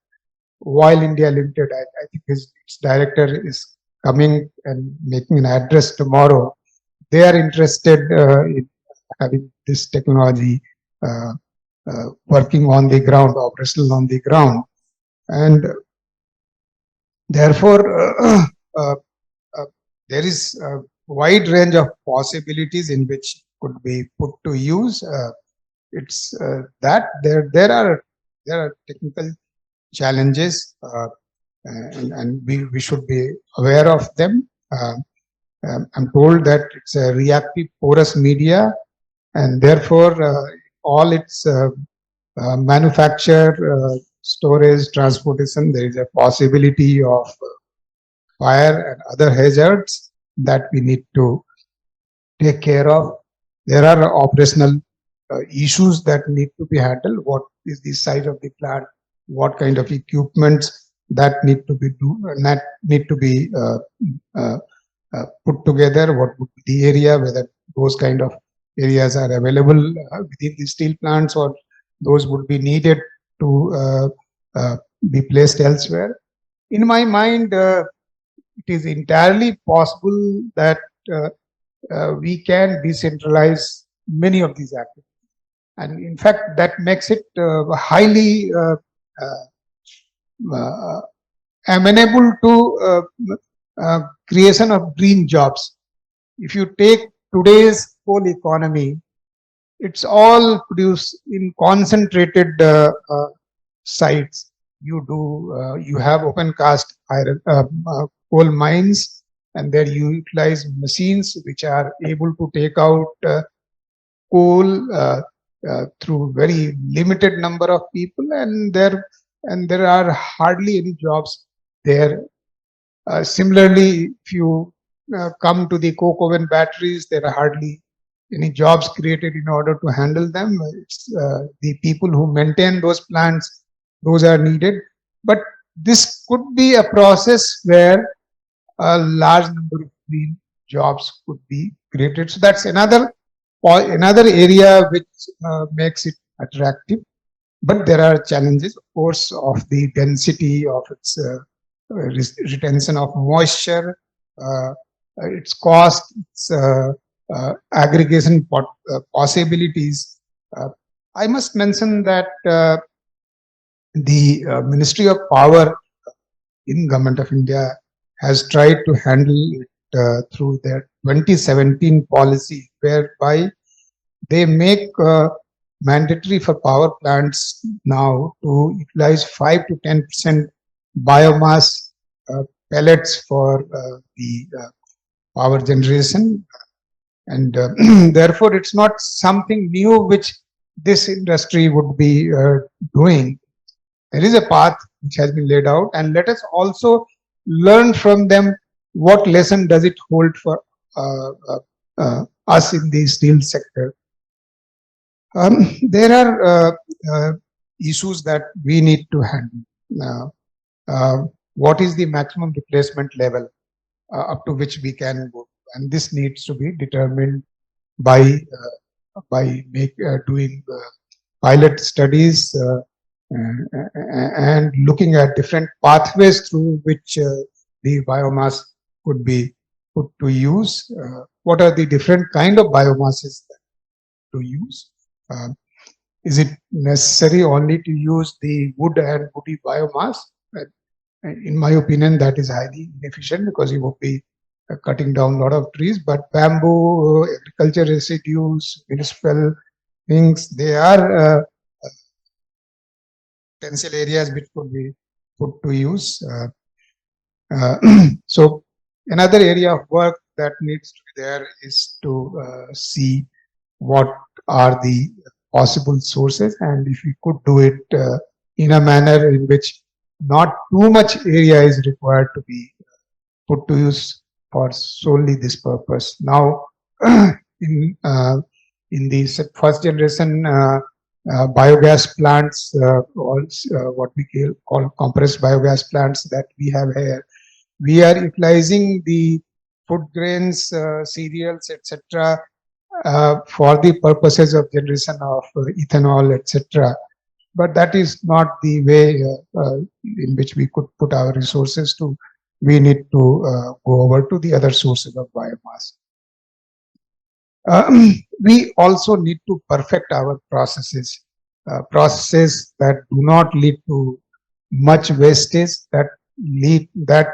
while India Limited, I think its director is coming and making an address tomorrow. They are interested in having this technology working on the ground, operational on the ground, and therefore there is a wide range of possibilities in which could be put to use. It's that there are technical challenges, and we should be aware of them. I'm told that it's a reactive porous media, and therefore all its manufacture, storage, transportation, there is a possibility of fire and other hazards that we need to take care of. There are operational issues that need to be handled. What is the size of the plant? What kind of equipments that need to be put together? What would be the area? Whether those kind of areas are available within the steel plants, or those would be needed to be placed elsewhere. In my mind, it is entirely possible that we can decentralize many of these activities. And in fact, that makes it highly amenable to creation of green jobs. If you take today's coal economy, it's all produced in concentrated sites. You have open cast iron coal mines, and there you utilize machines which are able to take out coal through very limited number of people, and there are hardly any jobs there. Similarly, if you come to the coke oven batteries, there are hardly any jobs created in order to handle them. It's the people who maintain those plants, those are needed. But this could be a process where a large number of green jobs could be created. So that's another area which makes it attractive. But there are challenges, of course, of the density of its retention of moisture, its cost, its aggregation possibilities. I must mention that the Ministry of Power in Government of India has tried to handle it through their 2017 policy, whereby they make mandatory for power plants now to utilize 5 to 10% biomass pellets for the power generation, and therefore it's not something new which this industry would be doing. There is a path which has been laid out, and let us also learn from them what lesson does it hold for us in the steel sector. There are issues that we need to handle. What is the maximum replacement level up to which we can go? And this needs to be determined by doing pilot studies and looking at different pathways through which the biomass could be put to use. What are the different kind of biomasses to use? Is it necessary only to use the wood and woody biomass? In my opinion, that is highly inefficient because you will be cutting down a lot of trees. But bamboo, agriculture residues, municipal things, they are potential areas which could be put to use. So another area of work that needs to be there is to see what are the possible sources, and if we could do it in a manner in which not too much area is required to be put to use for solely this purpose. Now, in the first generation biogas plants, what we call compressed biogas plants that we have here, we are utilizing the food grains, cereals, etc., for the purposes of generation of ethanol, etc. But that is not the way in which we could put our resources to. We need to go over to the other sources of biomass. We also need to perfect our processes, processes that do not lead to much wastage, that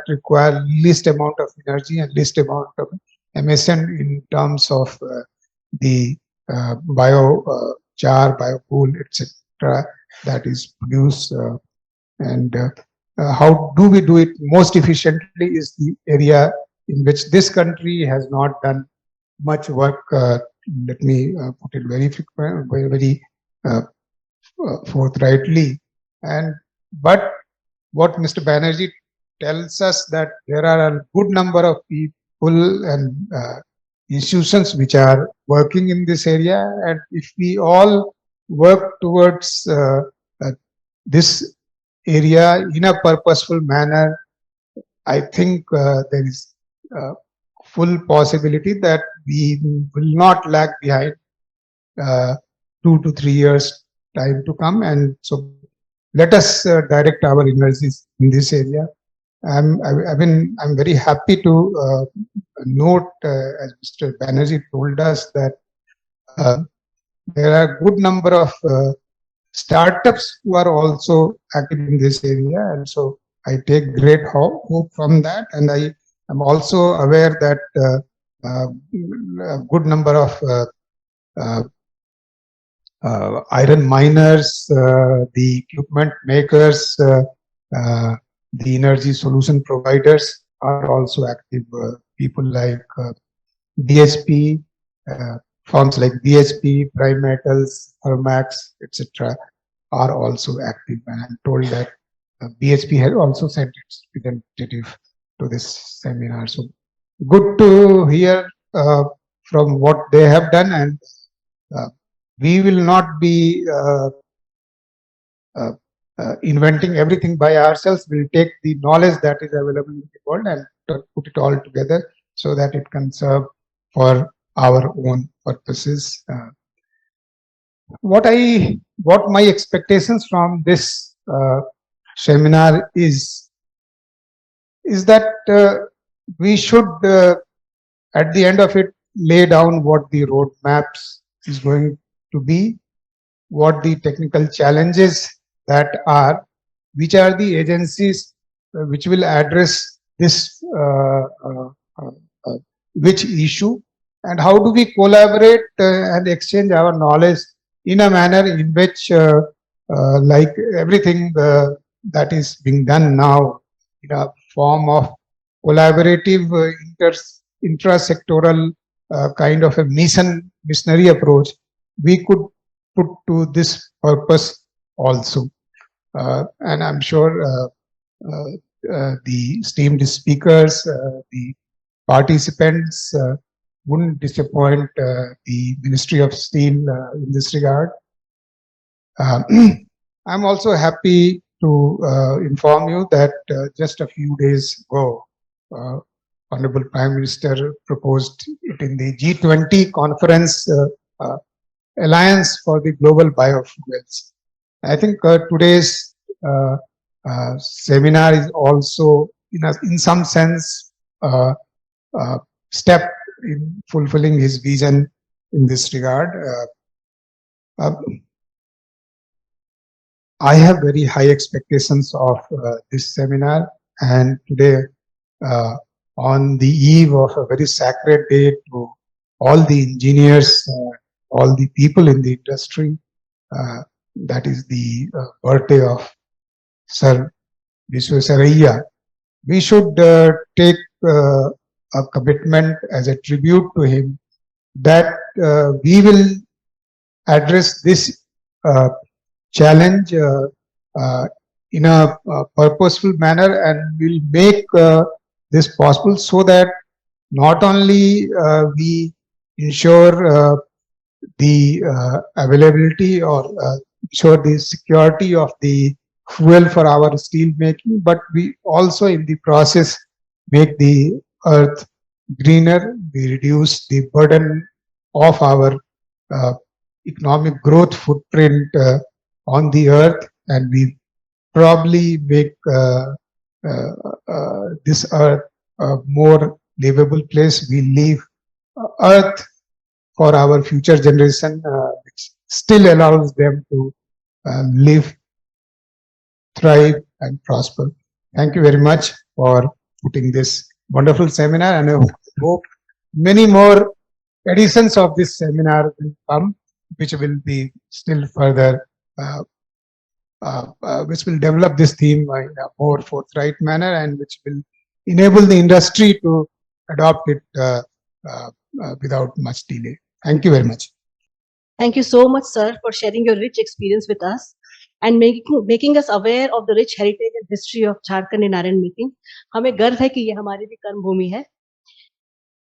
require least amount of energy and least amount of emission in terms of the biochar, biocoal, etc. that is produced, and how do we do it most efficiently is the area in which this country has not done much work. Let me put it very forthrightly. But what Mr. Banerjee tells us that there are a good number of people and institutions which are working in this area, and if we all work towards this area in a purposeful manner, I think there is full possibility that we will not lag behind 2 to 3 years time to come. And so let us direct our energies in this area. I'm very happy to note, as Mr. Banerjee told us, that there are a good number of startups who are also active in this area, and so I take great hope from that. And I am also aware that a good number of iron miners, the equipment makers, the energy solution providers are also active. People like BSP, firms like BSP, Prime Metals, Hermax, etc. are also active. And I'm told that BSP has also sent its representative to this seminar. So good to hear from what they have done, and we will not be inventing everything by ourselves. We'll take the knowledge that is available in the world and put it all together so that it can serve for our own purposes. What my expectations from this seminar is that we should, at the end of it, lay down what the roadmaps is going to be, what the technical challenges that are, which are the agencies which will address this which issue, and how do we collaborate and exchange our knowledge in a manner in which, like everything that is being done now, in a form of collaborative intra-sectoral kind of a missionary approach, we could put to this purpose also. And I'm sure the esteemed speakers, the participants wouldn't disappoint the Ministry of Steel in this regard. I'm also happy to inform you that just a few days ago, Honorable Prime Minister proposed it in the G20 conference, Alliance for the Global Biofuels. I think today's seminar is also, in some sense, step in fulfilling his vision in this regard. I have very high expectations of this seminar, and today, on the eve of a very sacred day to all the engineers, all the people in the industry, that is the birthday of Sir Visvesvaraya, we should take a commitment as a tribute to him that we will address this challenge in a purposeful manner, and will make this possible, so that not only we ensure the availability or ensure the security of the fuel for our steel making, but we also in the process make the earth greener. We reduce the burden of our economic growth footprint on the earth, and we probably make this earth a more livable place. We leave earth for our future generation, which still allows them to live, thrive, and prosper. Thank you very much for putting this wonderful seminar, and I hope many more editions of this seminar will come, which will be still further, which will develop this theme in a more forthright manner, and which will enable the industry to adopt it without much delay. Thank you very much. Thank you so much, sir, for sharing your rich experience with us and making us aware of the rich heritage and history of Jharkhand in iron making. हमें गर्व है कि ये हमारी भी कर्म भूमि है.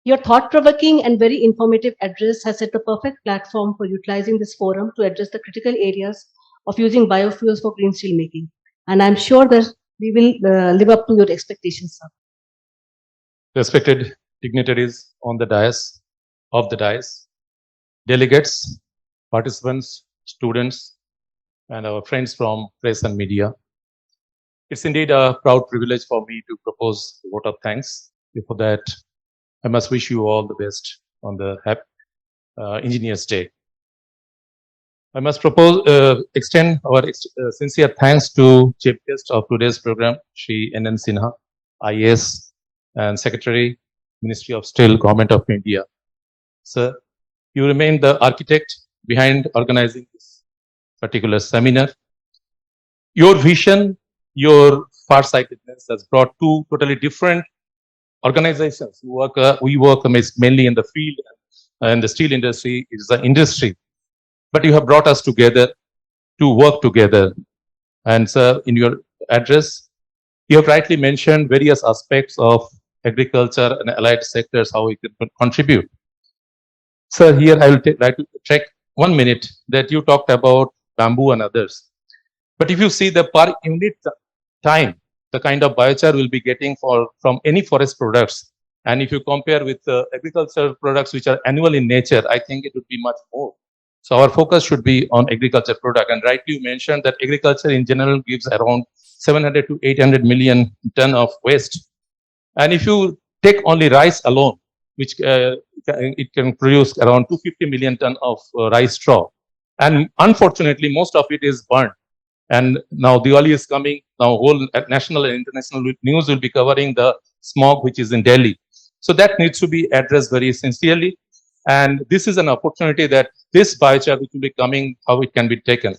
Your thought-provoking and very informative address has set the perfect platform for utilizing this forum to address the critical areas of using biofuels for green steel making. And I'm sure that we will live up to your expectations, sir. Respected dignitaries on the dais, delegates, participants, students, and our friends from press and media. It's indeed a proud privilege for me to propose a vote of thanks. Before that, I must wish you all the best on the Engineers Day. I must extend our sincere thanks to Chief Guest of today's program, Shri N.N. Sinha, IAS and Secretary, Ministry of Steel, Government of India. Sir, you remain the architect behind organizing this particular seminar. Your vision, your farsightedness has brought two totally different organizations. We work mainly in the field and the steel industry is the industry. But you have brought us together to work together. And sir, in your address, you have rightly mentioned various aspects of agriculture and allied sectors, how we can contribute. Sir, here I will like to check 1 minute that you talked about bamboo and others. But if you see the per unit time, the kind of biochar we'll be getting from any forest products, and if you compare with agricultural products which are annual in nature, I think it would be much more. So our focus should be on agriculture product. And rightly you mentioned that agriculture in general gives around 700 to 800 million ton of waste. And if you take only rice alone, which it can produce around 250 million ton of rice straw. And unfortunately, most of it is burnt. And now Diwali is coming. Now whole national and international news will be covering the smog which is in Delhi. So that needs to be addressed very sincerely. And this is an opportunity that this biochar which will be coming, how it can be taken.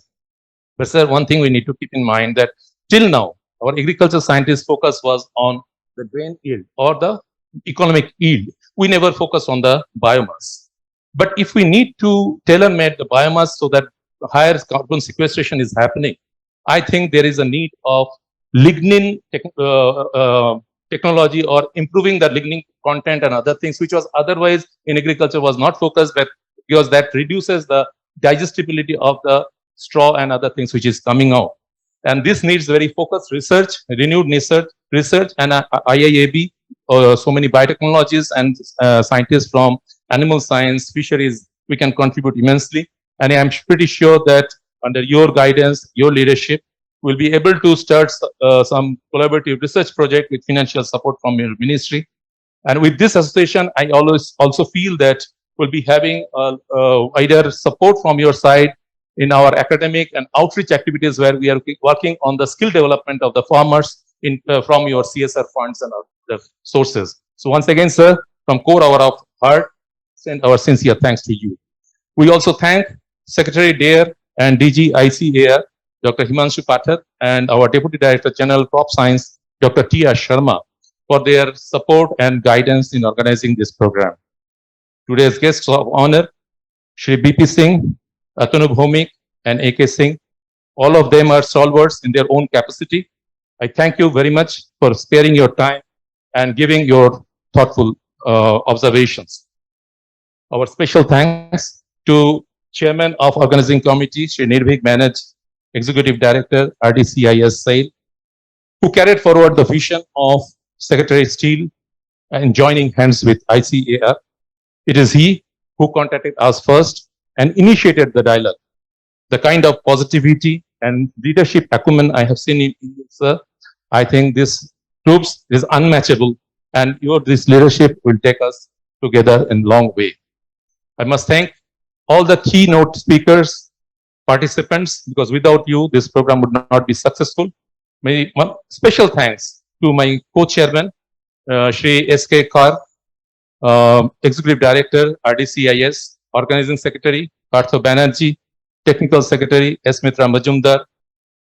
But sir, one thing we need to keep in mind that till now, our agriculture scientists' focus was on the grain yield or the economic yield. We never focus on the biomass. But if we need to tailor-make the biomass so that higher carbon sequestration is happening, I think there is a need of lignin technology or improving the lignin content and other things, which was otherwise in agriculture was not focused, but because that reduces the digestibility of the straw and other things which is coming out. And this needs very focused research, renewed research, and IIAB, so many biotechnologies and scientists from animal science, fisheries, we can contribute immensely. And I'm pretty sure that under your guidance, your leadership, we'll be able to start some collaborative research project with financial support from your ministry. And with this association, I always also feel that we'll be having wider support from your side in our academic and outreach activities where we are working on the skill development of the farmers from your CSR funds and other sources. So once again, sir, from core of heart, send our sincere thanks to you. We also thank Secretary DARE and DG ICAR, Dr. Himanshu Pathak, and our Deputy Director General Crop Science, Dr. T.R. Sharma, for their support and guidance in organizing this program. Today's guests of honor, Shri B.P. Singh, Atanu Bhomik, and AK Singh. All of them are stalwarts in their own capacity. I thank you very much for sparing your time and giving your thoughtful observations. Our special thanks to Chairman of Organizing Committee, Shri Nirbhik Manaj, Executive Director, RDCIS SAIL, who carried forward the vision of Secretary Steele and joining hands with ICAR. It is he who contacted us first and initiated the dialogue. The kind of positivity and leadership acumen I have seen in you, sir, I think this proves is unmatchable, and this leadership will take us together in long way. I must thank all the keynote speakers, participants, because without you, this program would not be successful. One special thanks to my co-chairman, Shri S.K. Kar, Executive Director, RDCIS, Organizing Secretary, Partho Banerjee, Technical Secretary, S. Mitra Majumdar,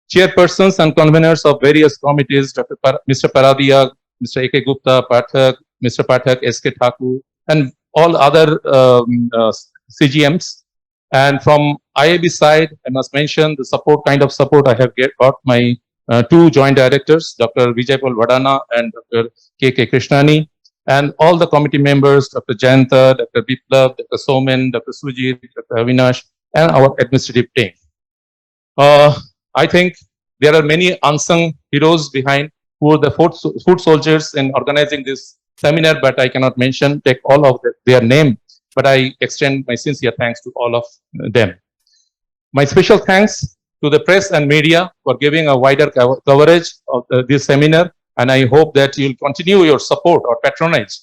chairpersons and conveners of various committees, Mr. Paradia, Mr. A.K. Gupta, Pathak, Mr. Pathak, S.K. Thakur, and all other CGMs. And from IAB side, I must mention the kind of support I have got my two joint directors, Dr. Vijaypal Vadana and Dr. K.K. Krishnani, and all the committee members, Dr. Jayanta, Dr. Biplav, Dr. Somen, Dr. Sujit, Dr. Avinash, and our administrative team. I think there are many unsung heroes behind who are the foot soldiers in organizing this seminar, but I cannot take all of their name, but I extend my sincere thanks to all of them. My special thanks to the press and media for giving a wider coverage of this seminar, and I hope that you'll continue your support or patronage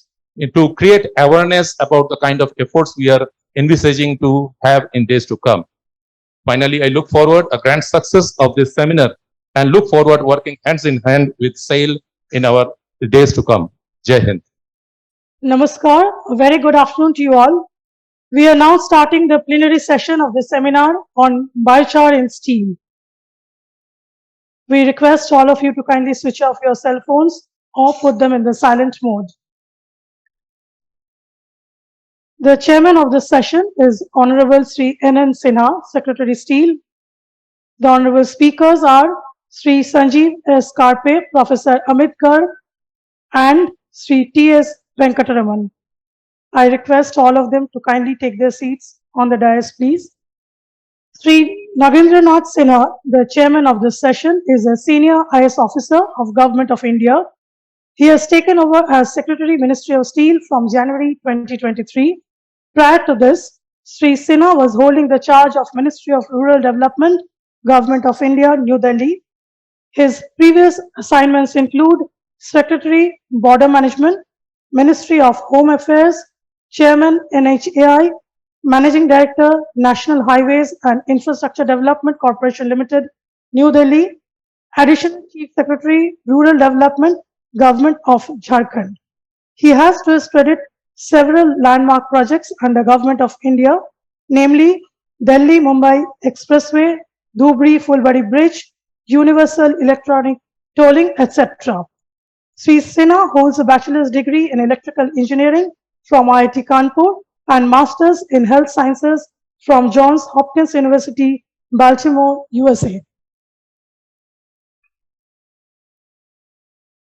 to create awareness about the kind of efforts we are envisaging to have in days to come. Finally, I look forward a grand success of this seminar and look forward working hands in hand with SAIL in our days to come. Jai Hind. Namaskar, a very good afternoon to you all. We are now starting the plenary session of the seminar on biochar in steel. We request all of you to kindly switch off your cell phones or put them in the silent mode. The chairman of this session is Honorable Sri N.N. Sinha, Secretary Steel. The honorable speakers are Sri Sanjeev S. Karpe, Professor Amit Garg, and Sri T.S. Venkataraman. I request all of them to kindly take their seats on the dais, please. Sri Nagendranath Sinha, the chairman of this session, is a senior IS officer of Government of India. He has taken over as Secretary Ministry of Steel from January 2023. Prior to this, Sri Sinha was holding the charge of Ministry of Rural Development, Government of India, New Delhi. His previous assignments include Secretary, Border Management, Ministry of Home Affairs, Chairman, NHAI, Managing Director, National Highways and Infrastructure Development Corporation Limited, New Delhi, Additional Chief Secretary, Rural Development, Government of Jharkhand. He has to his credit several landmark projects under Government of India, namely Delhi-Mumbai Expressway, Dhubri-Fulbari Bridge, Universal Electronic Tolling, etc. Sri Sinha holds a bachelor's degree in electrical engineering from IIT Kanpur and master's in health sciences from Johns Hopkins University, Baltimore, USA.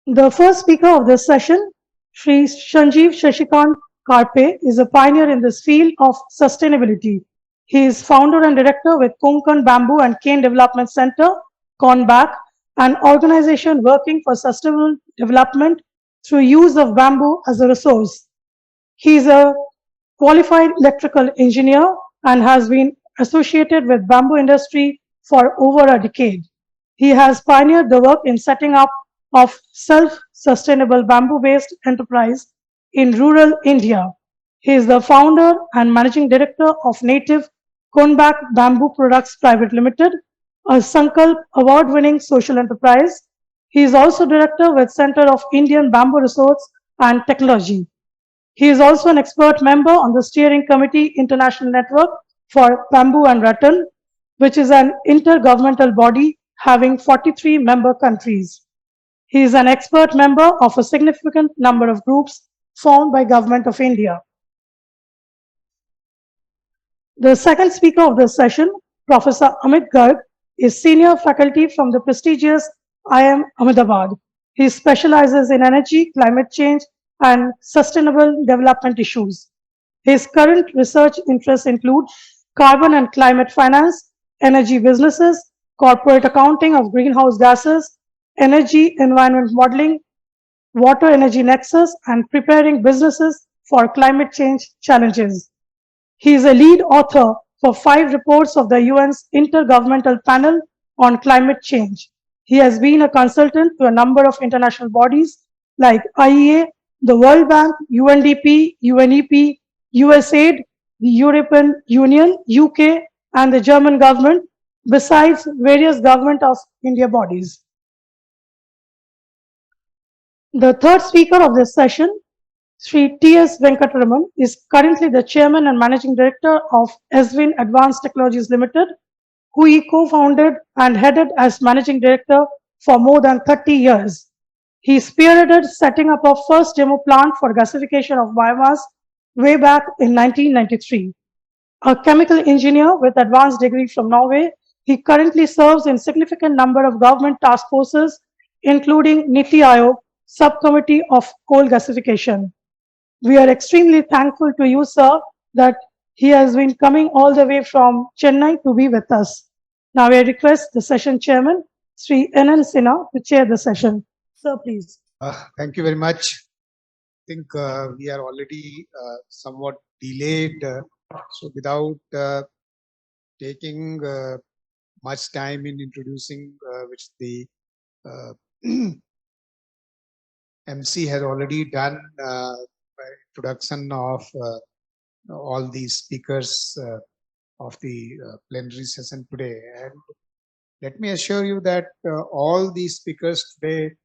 The first speaker of this session, Sri Sanjeev Shashikant Karpe, is a pioneer in this field of sustainability. He is founder and director with Konkan Bamboo and Cane Development Center, KONBAC, an organization working for sustainable development through use of bamboo as a resource. He is a qualified electrical engineer and has been associated with bamboo industry for over a decade. He has pioneered the work in setting up of self-sustainable bamboo-based enterprise in rural India. He is the founder and managing director of Native Konbak Bamboo Products Private Limited, a Sankalp award-winning social enterprise. He is also director with Center of Indian Bamboo Resource and Technology. He is also an expert member on the Steering Committee International Network for Bamboo and Rattan, which is an intergovernmental body having 43 member countries. He is an expert member of a significant number of groups formed by Government of India. The second speaker of this session, Professor Amit Garg, is senior faculty from the prestigious IIM Ahmedabad. He specializes in energy, climate change, and sustainable development issues. His current research interests include carbon and climate finance, energy businesses, corporate accounting of greenhouse gases, energy environment modeling, water energy nexus, and preparing businesses for climate change challenges. He is a lead author for 5 reports of the UN's Intergovernmental Panel on Climate Change. He has been a consultant to a number of international bodies like IEA, the World Bank, UNDP, UNEP, USAID, the European Union, UK, and the German government, besides various government of India bodies. The third speaker of this session, Sri T.S. Venkataraman, is currently the Chairman and Managing Director of SWIN Advanced Technologies Limited, who he co-founded and headed as Managing Director for more than 30 years. He spearheaded setting up a first demo plant for gasification of biomass way back in 1993. A chemical engineer with advanced degree from Norway, he currently serves in significant number of government task forces, including Niti Aayog Subcommittee of Coal Gasification. We are extremely thankful to you, sir, that he has been coming all the way from Chennai to be with us. Now I request the session chairman, Sri N.N. Sinha, to chair the session. Sir, please. Thank you very much. I think we are already somewhat delayed. So without taking much time in introducing which the MC has already done introduction of all these speakers of the plenary session today. And let me assure you that all these speakers today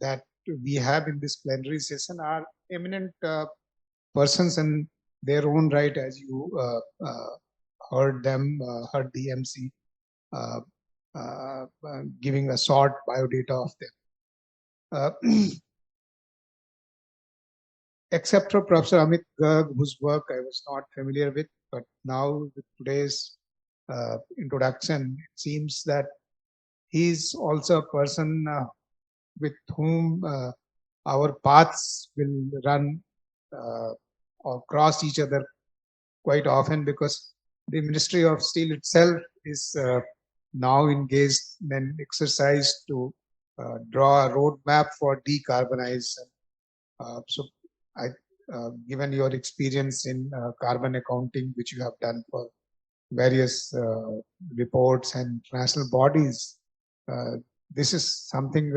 that we have in this plenary session are eminent persons in their own right, as you heard the MC giving a short biodata of them. Except for Professor Amit Garg, whose work I was not familiar with, but now with today's introduction, it seems that he is also a person with whom our paths will run or cross each other quite often, because the Ministry of Steel itself is now engaged in an exercise to draw a roadmap for decarbonization. So, given your experience in carbon accounting, which you have done for various reports and international bodies, this is something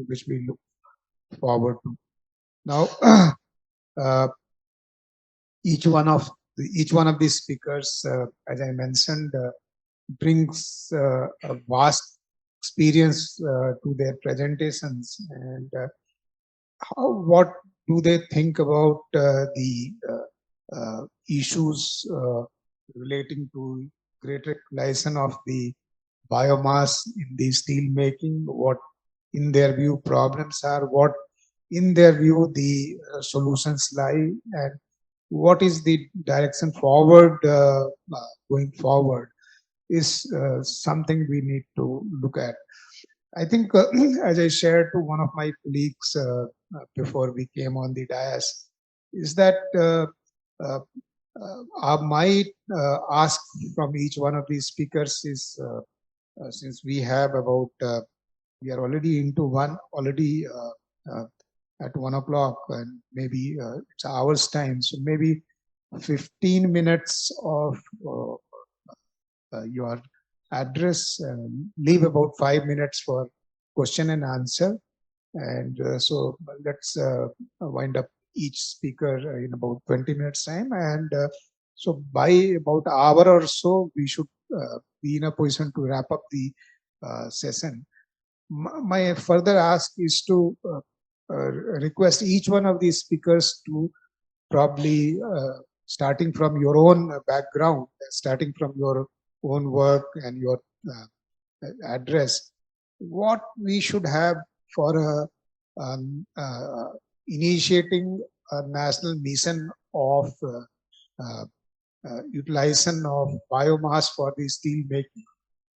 which we look forward to. Now, each one of these speakers, as I mentioned, brings a vast experience to their presentations, and what do they think about the issues relating to greater utilization of the biomass in the steel making, what in their view problems are, what in their view the solutions lie, and what is the direction forward going forward is something we need to look at. I think as I shared to one of my colleagues before we came on the dais, is that I might ask from each one of these speakers is, since we have about, we are already into already at 1 o'clock, and maybe it's hours time, so maybe 15 minutes of your address, leave about 5 minutes for question and answer, and so let's wind up each speaker in about 20 minutes time, and so by about an hour or so we should be in a position to wrap up the session. My further ask is to request each one of these speakers to probably starting from your own background, starting from your own work and your address, what we should have for initiating a national mission of utilization of biomass for the steel making.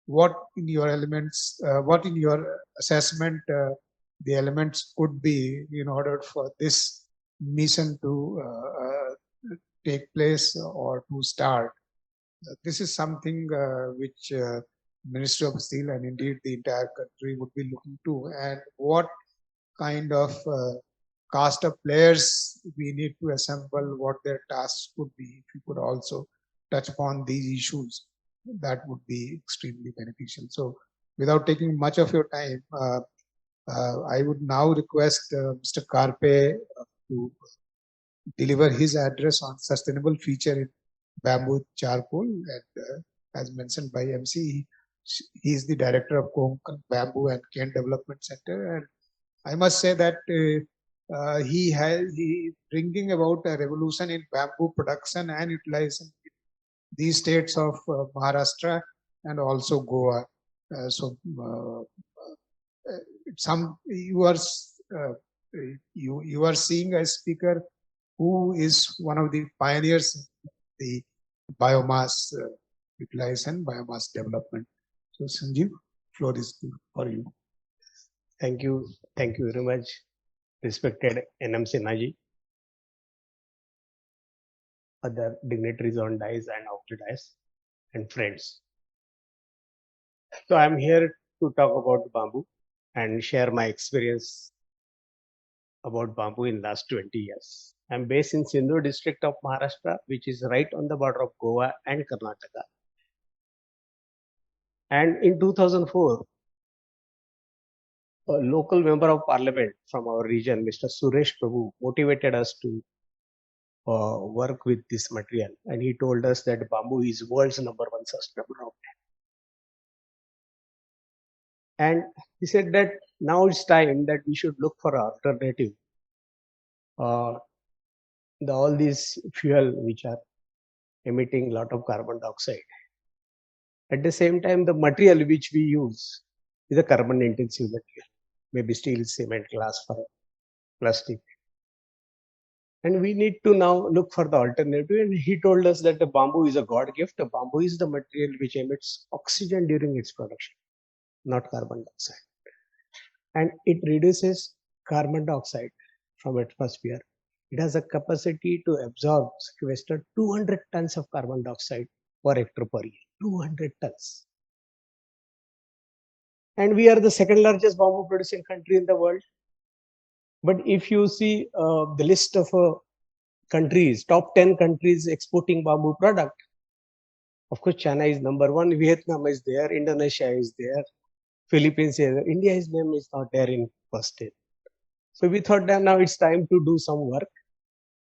What in your elements, what in your assessment the elements could be in order for this mission to take place or to start? This is something which Ministry of Steel and indeed the entire country would be looking to, and what kind of cast of players we need to assemble, what their tasks could be. If you could also touch upon these issues, that would be extremely beneficial. So without taking much of your time, I would now request Mr. Karpe to deliver his address on sustainable feature in bamboo charcoal. And as mentioned by MC, he is the director of Konkan Bamboo and Cane Development Center. And I must say that he bringing about a revolution in bamboo production and utilization in these states of Maharashtra and also Goa. Some you are seeing a speaker who is one of the pioneers in the biomass utilization, biomass development. So Sanjeev, floor is for you. Thank you very much, respected NMC Naji, other dignitaries on dais and off the dais, and friends. So I'm here to talk about bamboo and share my experience about bamboo in last 20 years. I'm based in Sindoor district of Maharashtra, which is right on the border of Goa and Karnataka. And in 2004, a local member of parliament from our region, Mr. Suresh Prabhu, motivated us to work with this material. And he told us that bamboo is world's #1 sustainable raw material. And he said that now it's time that we should look for an alternative. All these fuel which are emitting a lot of carbon dioxide. At the same time, the material which we use is a carbon intensive material, maybe steel, cement, glass, fiber, plastic. And we need to now look for the alternative. And he told us that the bamboo is a God gift. The bamboo is the material which emits oxygen during its production, not carbon dioxide. And it reduces carbon dioxide from atmosphere. It has a capacity to absorb, sequester 200 tons of carbon dioxide per hectare per year. 200 tons. And we are the second largest bamboo producing country in the world. But if you see the list of countries, top 10 countries exporting bamboo product, of course, China is #1, Vietnam is there, Indonesia is there, Philippines is there. India's name is not there in first 10. So we thought that now it's time to do some work.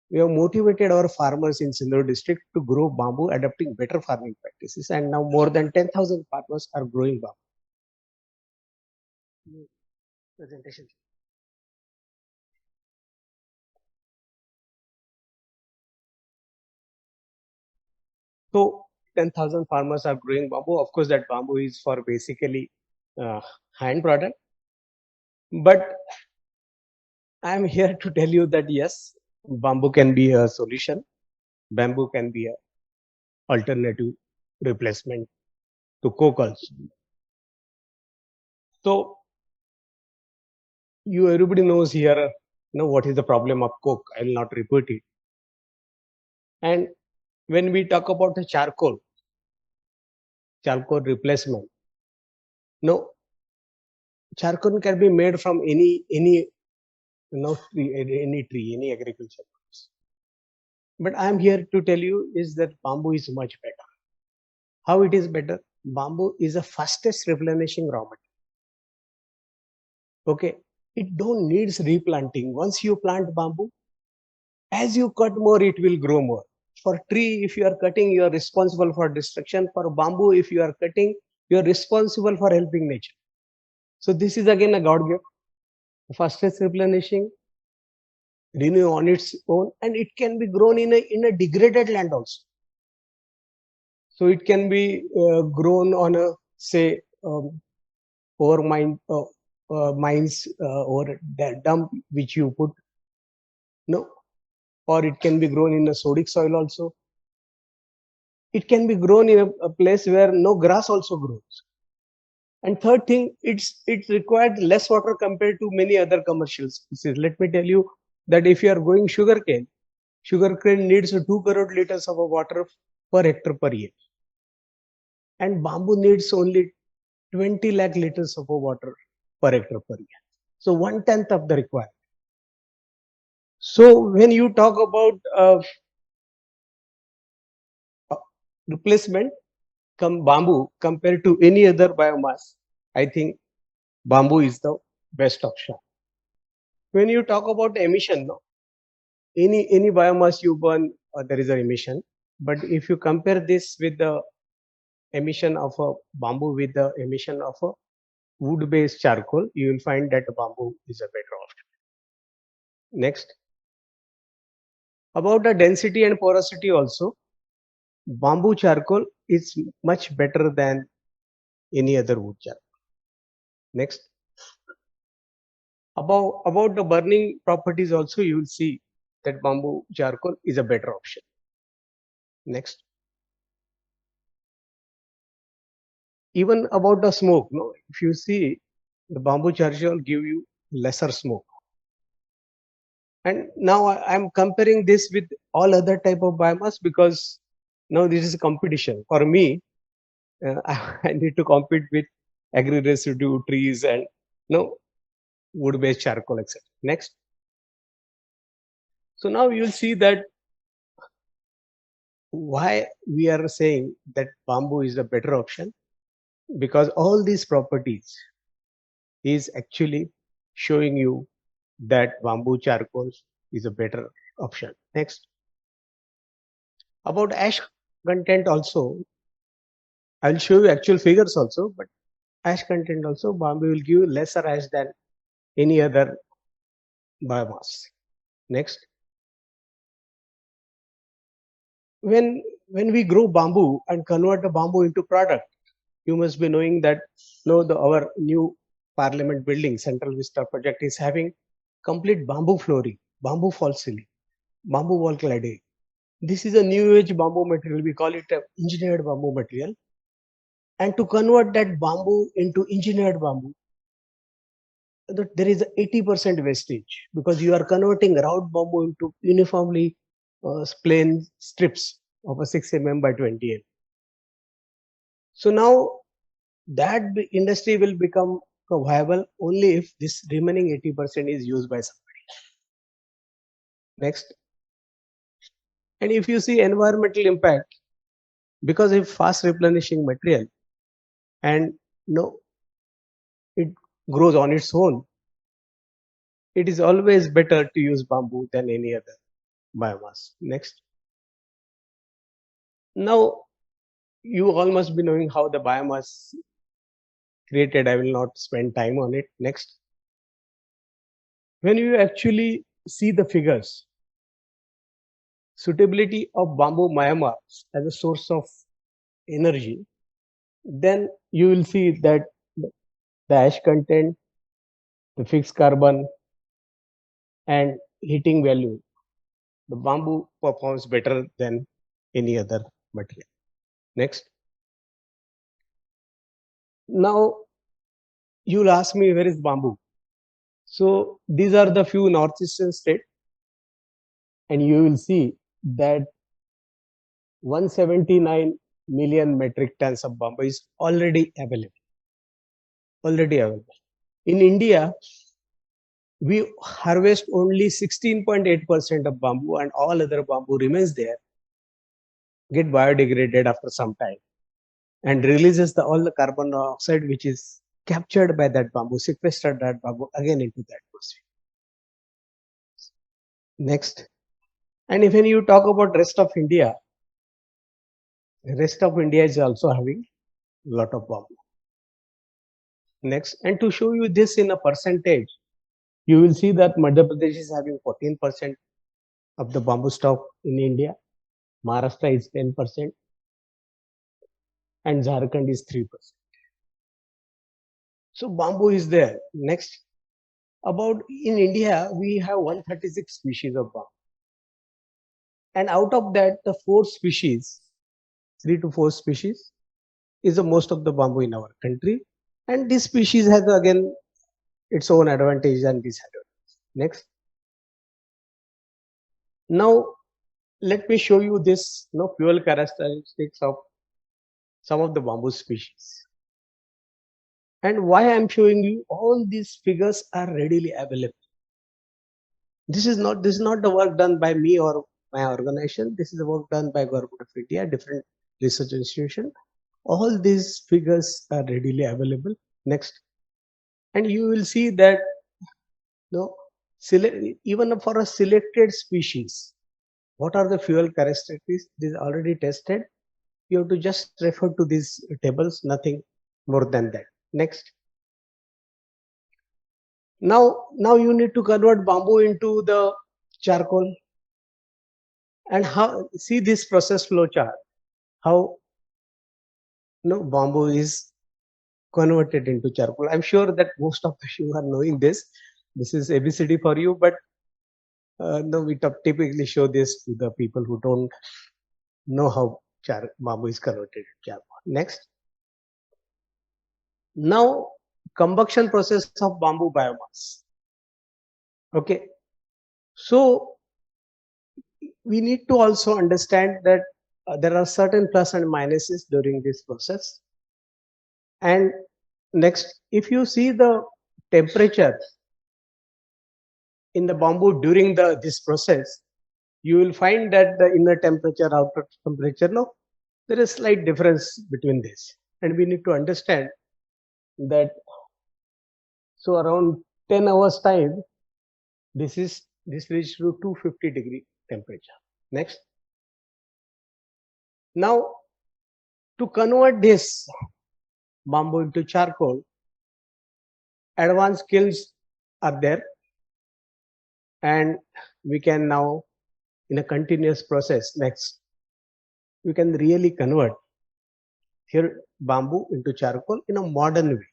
We have motivated our farmers in Sindoor district to grow bamboo, adopting better farming practices. And now more than 10,000 farmers are growing bamboo. Presentation. So 10,000 farmers are growing bamboo. Of course, that bamboo is for basically hand product. But I'm here to tell you that yes, bamboo can be a solution. Bamboo can be an alternative replacement to coke also. So everybody knows here, what is the problem of coke. I will not repeat it. And when we talk about the charcoal replacement, charcoal can be made from any tree, any agriculture. But I am here to tell you is that bamboo is much better. How it is better? Bamboo is the fastest replenishing raw material. Okay, it don't needs replanting. Once you plant bamboo, as you cut more, it will grow more. For tree, if you are cutting, you are responsible for destruction. For bamboo, if you are cutting, you are responsible for helping nature. So this is again a God gift. Fastest replenishing, renew on its own, and it can be grown in a degraded land also. So it can be grown on a say over mines or that dump which you put, or it can be grown in a sodic soil also. it can be grown in a place where no grass also grows. And third thing, it's required less water compared to many other commercial species. Let me tell you that if you are growing sugarcane needs 2 crore liters of water per hectare per year. And bamboo needs only 20 lakh liters of water per hectare per year. So 1/10 of the requirement. So when you talk about replacement, bamboo compared to any other biomass, I think bamboo is the best option. When you talk about emission, no, any biomass you burn, there is an emission. But if you compare this with the emission of a bamboo with the emission of a wood-based charcoal, you will find that bamboo is a better option. Next, about the density and porosity also, bamboo charcoal is much better than any other wood charcoal. Next, about the burning properties also, you will see that bamboo charcoal is a better option. Next, even about the smoke, no, if you see, the bamboo charcoal give you lesser smoke. And now I am comparing this with all other type of biomass because now this is a competition for me. I need to compete with agri residue trees and wood based charcoal, etc. Next. So now you'll see that why we are saying that bamboo is a better option, because all these properties is actually showing you that bamboo charcoal is a better option. Next. About ash content also, I'll show you actual figures also, but ash content also, bamboo will give you lesser ash than any other biomass. Next. When we grow bamboo and convert the bamboo into product, you must be knowing that our new Parliament building, Central Vista project, is having complete bamboo flooring, bamboo false ceiling, bamboo wall cladding. This is a new age bamboo material. We call it a engineered bamboo material. And to convert that bamboo into engineered bamboo, there is 80% wastage because you are converting round bamboo into uniformly plain strips of a 6 mm by 20 mm. So now that industry will become viable only if this remaining 80% is used by somebody. Next. And if you see environmental impact, because it's fast replenishing material and it grows on its own, it is always better to use bamboo than any other biomass. Next. Now you all must be knowing how the biomass created. I will not spend time on it. Next. When you actually see the figures, suitability of bamboo biomass as a source of energy, then you will see that the ash content, the fixed carbon, and heating value, the bamboo performs better than any other material. Next. Now you'll ask me, where is bamboo? So these are the few northeastern states, and you will see that 179 million metric tons of bamboo is already available. In India, we harvest only 16.8% of bamboo, and all other bamboo remains there, get biodegraded after some time, and releases all the carbon dioxide which is captured by that bamboo, sequestered that bamboo again into the atmosphere. Next. And when you talk about rest of India, the rest of India is also having a lot of bamboo. Next. And to show you this in a percentage, you will see that Madhya Pradesh is having 14% of the bamboo stock in India, Maharashtra is 10%, and Jharkhand is 3%. So bamboo is there. Next. About in India, we have 136 species of bamboo. And out of that, the 4 species 3 to 4 species is the most of the bamboo in our country, and this species has again its own advantage and disadvantage. Next. Now let me show you this fuel characteristics of some of the bamboo species. And why I am showing you all these figures are readily available. This is not the work done by me or my organization. This is the work done by Government of India, different research institution. All these figures are readily available. Next. And you will see that even for a selected species, what are the fuel characteristics? This is already tested. You have to just refer to these tables, nothing more than that. Next. Now you need to convert bamboo into the charcoal, and how see this process flow chart, how bamboo is converted into charcoal. I'm sure that most of you are knowing this. This is ABCD for you, but no, we typically show this to the people who don't know how bamboo is converted into charcoal. Next. Now, combustion process of bamboo biomass. Okay. So we need to also understand that there are certain plus and minuses during this process. And next, if you see the temperature in the bamboo during this process, you will find that the inner temperature, outer temperature, there is slight difference between this, and we need to understand that. So around 10 hours time, this reaches to 250-degree temperature. Next. Now, to convert this bamboo into charcoal, advanced kilns are there, and we can now, in a continuous process, next, we can really convert here bamboo into charcoal in a modern way.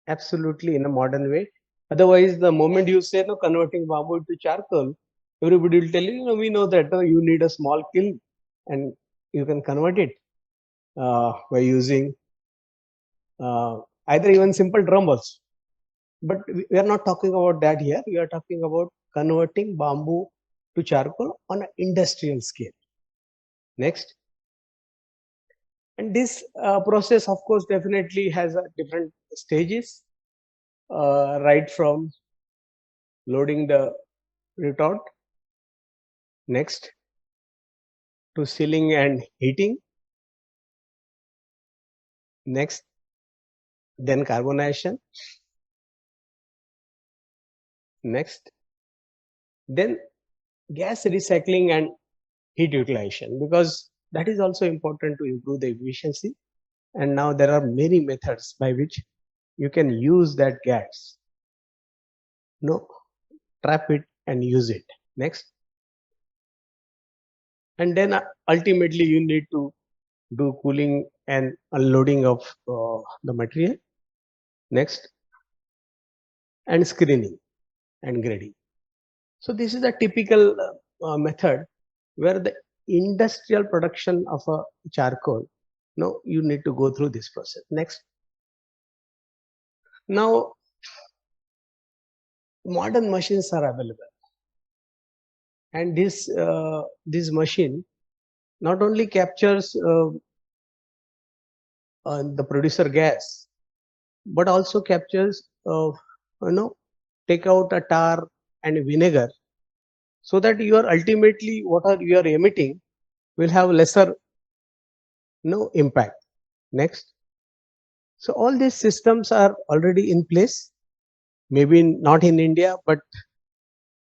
Absolutely in a modern way. Otherwise, the moment you say converting bamboo into charcoal, everybody will tell you, we know that you need a small kiln and you can convert it by using either even simple drum also. But we are not talking about that here. We are talking about converting bamboo to charcoal on an industrial scale. Next. And this process, of course, definitely has different stages, right from loading the retort, next, to sealing and heating, next, then carbonization, next, then gas recycling and heat utilization, because that is also important to improve the efficiency. And now there are many methods by which you can use that gas, trap it and use it. Next. And then ultimately you need to do cooling and unloading of the material. Next. And screening and grading. So this is a typical method where the industrial production of a charcoal, you need to go through this process. Next. Now, modern machines are available, and this machine not only captures the producer gas, but also captures take out a tar and vinegar, so that you are ultimately you are emitting will have lesser impact. Next. So all these systems are already in place, maybe not in India but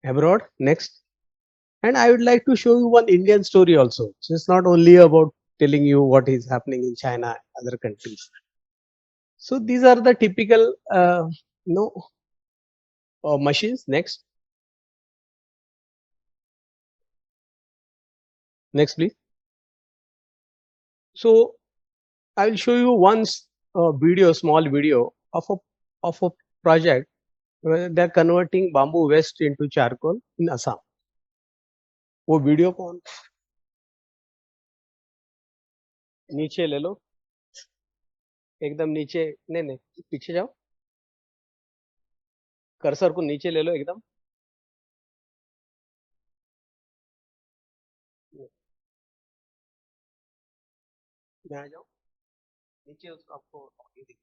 abroad. Next. And I would like to show you one Indian story also. So it's not only about telling you what is happening in China, other countries. So these are the typical machines. Next. Next, please. So I will show you one small video of a project where they are converting bamboo waste into charcoal in Assam. वो video कौन नीचे ले लो, एकदम नीचे, नहीं पीछे जाओ, cursor को नीचे ले लो एकदम, में आ जाओ नीचे, उसको आपको ये दिख-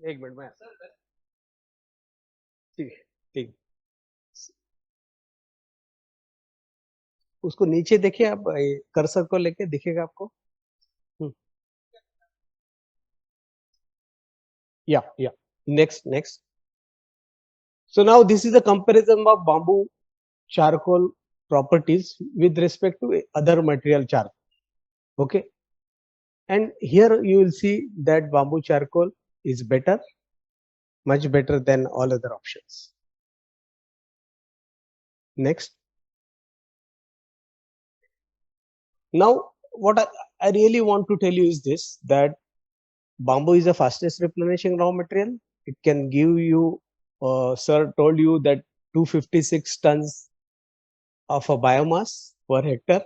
एक मिनट में, ठीक है, ठीक, उसको नीचे देखिए आप, कर्सर को लेके दिखेगा आपको। Yeah, next. So now this is a comparison of bamboo charcoal properties with respect to other material charcoal. Okay, and here you will see that bamboo charcoal is better, much better than all other options. Next. Now what I really want to tell you is this, that bamboo is the fastest replenishing raw material. It can give you, sir told you that 256 tons of a biomass per hectare,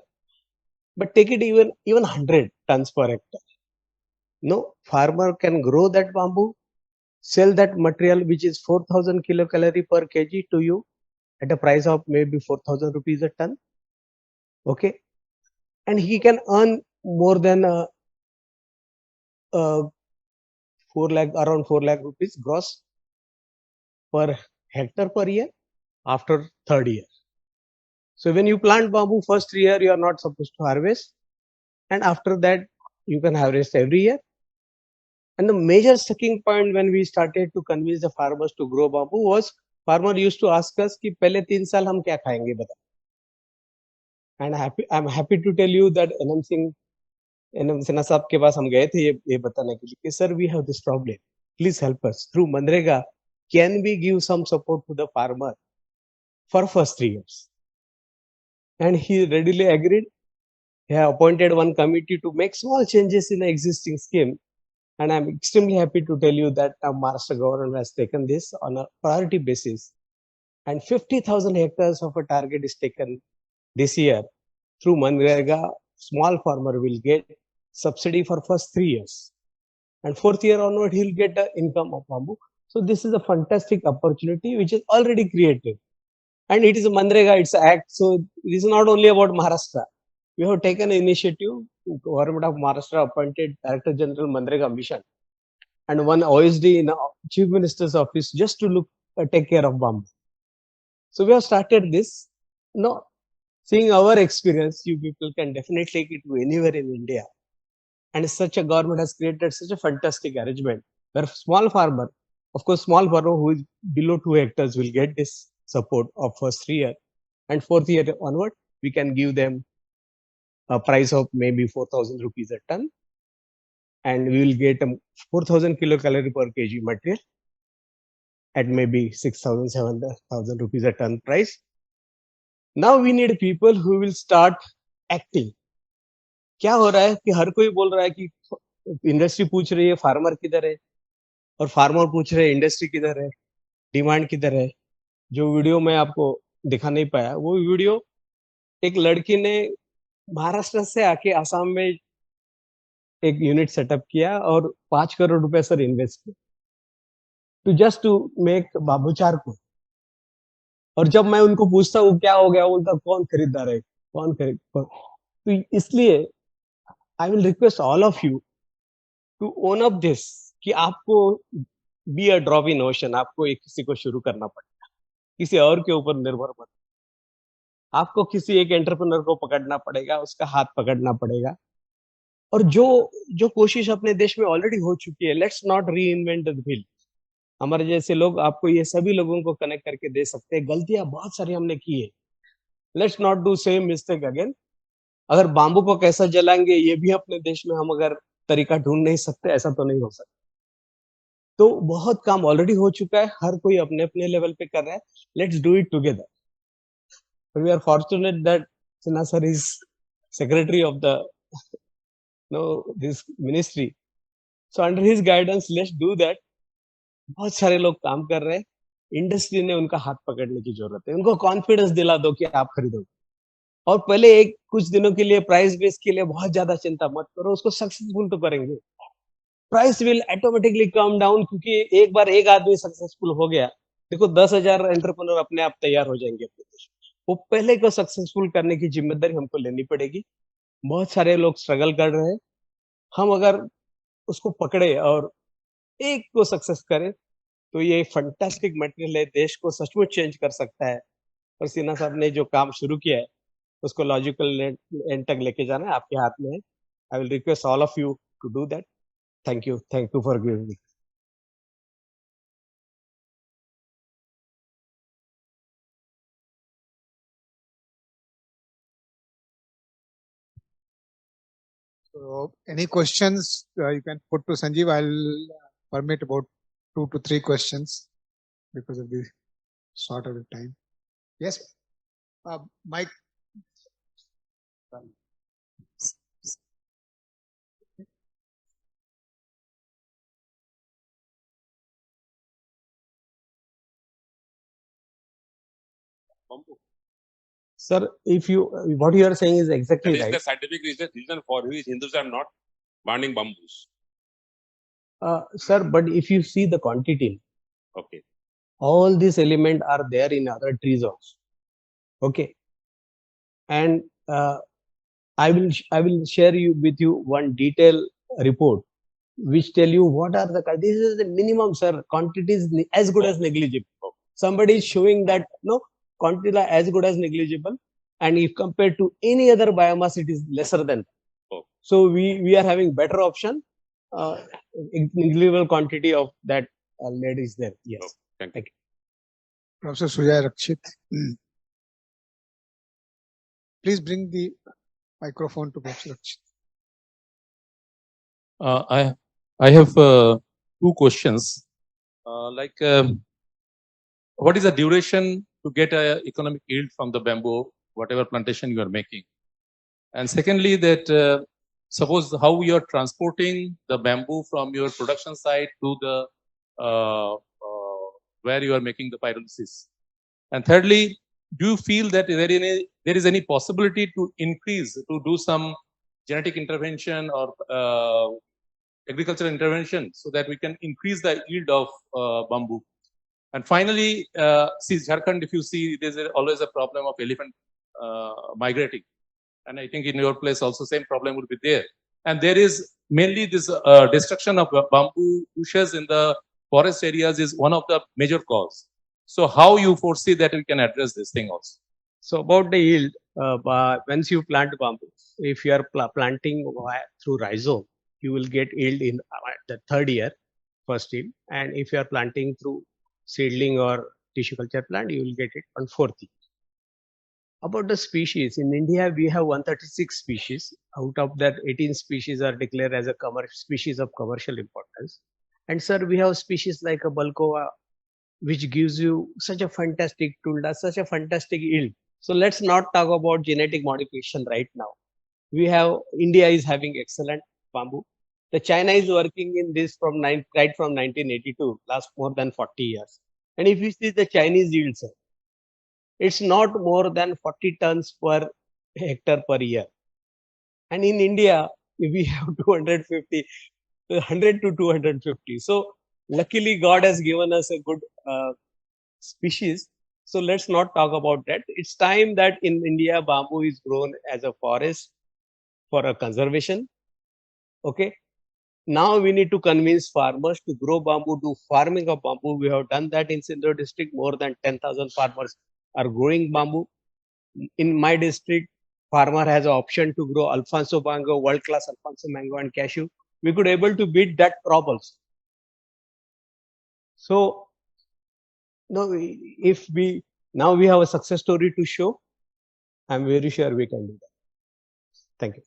but take it even 100 tons per hectare. No, farmer can grow that bamboo, sell that material which is 4,000 kilocalorie per kg to you at a price of maybe 4,000 rupees a ton. Okay, and he can earn more than 4 lakh, around 4 lakh rupees gross per hectare per year after third year. So when you plant bamboo, first year you are not supposed to harvest, and after that you can harvest every year. And the major sticking point when we started to convince the farmers to grow bamboo was, farmer used to ask us कि पहले 3 साल हम क्या खाएंगे बता. And I'm happy to tell you that NM Sinha साहब के पास हम गए थे ये बताने के लिए कि sir, we have this problem, please help us through MNREGA, can we give some support to the farmer for first 3 years? And he readily agreed. He appointed one committee to make small changes in the existing scheme. And I'm extremely happy to tell you that Maharashtra government has taken this on a priority basis. And 50,000 hectares of a target is taken this year through Manrega. Small farmer will get subsidy for first 3 years. And fourth year onward, he'll get the income of bamboo. So this is a fantastic opportunity which is already created. And it is a Manrega, it's an act. So it is not only about Maharashtra. We have taken an initiative. Government of Maharashtra appointed Director General Manrega Mission and one OSD in the Chief Minister's office just to take care of bamboo. So we have started this. No, seeing our experience, you people can definitely take it to anywhere in India. And such a government has created such a fantastic arrangement where small farmer, of course, small farmer who is below 2 hectares will get this support of first 3 year, and fourth year onward, we can give them a price of maybe 4,000 rupees a ton, and we will get 4,000 kilocalorie per kg material at maybe 6,000, 7,000 rupees a ton price. Now we need people who will start acting. क्या हो रहा है कि हर कोई बोल रहा है कि इंडस्ट्री पूछ रही है फार्मर किधर है, और फार्मर पूछ रहे हैं इंडस्ट्री किधर है, डिमांड किधर है. जो वीडियो मैं आपको दिखा नहीं पाया, वो वीडियो एक लड़की ने महाराष्ट्र से आके आसाम में एक यूनिट सेटअप किया और 5 करोड़ रुपए सर इन्वेस्ट किया जस्ट टू मेक बाबू चारकोल. और जब मैं उनको पूछता हूँ क्या हो गया, बोलता कौन खरीददार है, कौन खरीद. तो इसलिए I will request all of you to own up this कि आपको be a drop in ocean. आपको एक किसी को शुरू करना पड़ेगा, किसी और के ऊपर निर्भर मत. आपको किसी एक एंटरप्रेन्योर को पकड़ना पड़ेगा, उसका हाथ पकड़ना पड़ेगा. और जो कोशिश अपने देश में ऑलरेडी हो चुकी है, लेट्स नॉट री इन्वेंट द व्हील. हमारे जैसे लोग आपको ये सभी लोगों को कनेक्ट करके दे सकते हैं. गलतियां बहुत सारी हमने की है, let's not do same mistake again. अगर बाम्बू को कैसा जलाएंगे ये भी अपने देश में हम अगर तरीका ढूंढ नहीं सकते, ऐसा तो नहीं हो सकता. तो बहुत काम ऑलरेडी हो चुका है, हर कोई अपने अपने लेवल पे कर रहा है. Let's do it together. We are fortunate that Sinha sir is secretary of the this ministry. So under his guidance let's do that. बहुत सारे लोग काम कर रहे हैं. इंडस्ट्री ने उनका हाथ पकड़ने की जरूरत है, उनको कॉन्फिडेंस दिला दो कि आप खरीदो। और पहले एक कुछ दिनों के लिए प्राइस बेस के लिए बहुत ज्यादा चिंता मत करो, उसको सक्सेसफुल तो करेंगे। Price will automatically come down, क्योंकि एक बार एक आदमी सक्सेसफुल हो गया, देखो 10,000 एंटरप्रेन्योर अपने आप तैयार हो जाएंगे अपने देश में। वो पहले को सक्सेसफुल करने की जिम्मेदारी हमको लेनी पड़ेगी। बहुत सारे लोग स्ट्रगल कर रहे हैं, हम अगर उसको पकड़े और एक को सक्सेस करें तो ये फंटास्टिक मटेरियल है, देश को सचमुच चेंज कर सकता है। और सिन्हा साहब ने जो काम शुरू किया है उसको लॉजिकल एंड तक लेके जाना है, आपके हाथ में है। I will request all of you to do that. Thank you for giving me. So, any questions you can put to Sanjeev? I'll permit about 2 to 3 questions because of the short of the time. Yes, Mike. Sir, if you what you are saying is That exactly is the right. scientific reason for which Hindus are not burning bamboos. Sir, but if you see the quantity, Okay. all these elements are there in other trees also. Okay, and I will share you with you one detailed report which tell you what are the, this is the minimum, sir. Quantity is as good as negligible. Somebody is showing that no quantity are as good as negligible, and if compared to any other biomass, it is lesser than. Oh. So we are having better option. Negligible quantity of that lead is there. Yes. Oh, thank you. Professor Sujay Rakshit. Please bring the microphone to Professor Rakshit. I have two questions. What is the duration to get a economic yield from the bamboo, whatever plantation you are making? And secondly, that suppose how you are transporting the bamboo from your production site to the where you are making the pyrolysis. And thirdly, do you feel that there is any possibility to increase, to do some genetic intervention or agricultural intervention so that we can increase the yield of bamboo? And finally, see Jharkhand, if you see, there's always a problem of elephant migrating. And I think in your place also same problem would be there. And there is mainly this destruction of bamboo bushes in the forest areas is one of the major cause. So how you foresee that we can address this thing also? So about the yield, once you plant bamboo, if you are planting through rhizome, you will get yield in the third year, first yield. And if you are planting through seedling or tissue culture plant, you will get it on fourth year. About the species, in India, we have 136 species. Out of that, 18 species are declared as a species of commercial importance. And sir, we have species like a Balkova, which gives you such a fantastic tulda, such a fantastic yield. So let's not talk about genetic modification right now. We have, India is having excellent bamboo. The China is working in this from right from 1982, last more than 40 years. And if you see the Chinese yields, sir, it's not more than 40 tons per hectare per year. And in India, we have 250, 100 to 250. So luckily, God has given us a good species. So let's not talk about that. It's time that in India, bamboo is grown as a forest for a conservation. Okay. Now we need to convince farmers to grow bamboo, do farming of bamboo. We have done that in Sindhu district. More than 10,000 farmers are growing bamboo. In my district, farmer has an option to grow Alfonso mango, world-class Alfonso mango and cashew. We could able to beat that crop also. So no, if we now we have a success story to show, I'm very sure we can do that. Thank you.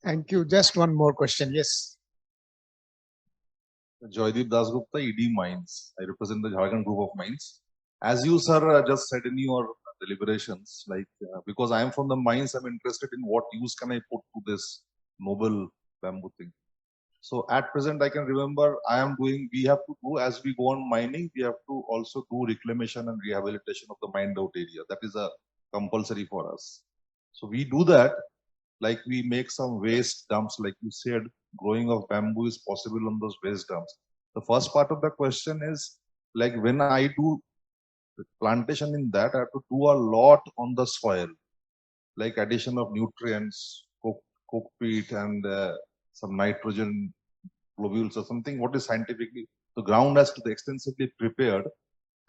Thank you. Just one more question. Yes. Joydeep Dasgupta, ED Mines. I represent the Jharkhand group of mines. As you, sir, just said in your deliberations, like because I am from the mines, I'm interested in what use can I put to this noble bamboo thing. So at present, I can remember we have to do, as we go on mining, we have to also do reclamation and rehabilitation of the mined out area. That is a compulsory for us. So we do that, like we make some waste dumps, like you said, growing of bamboo is possible on those waste dumps. The first part of the question is, like when I do plantation in that, I have to do a lot on the soil, like addition of nutrients, coke peat, and some nitrogen globules or something. What is scientifically, the ground has to be extensively prepared,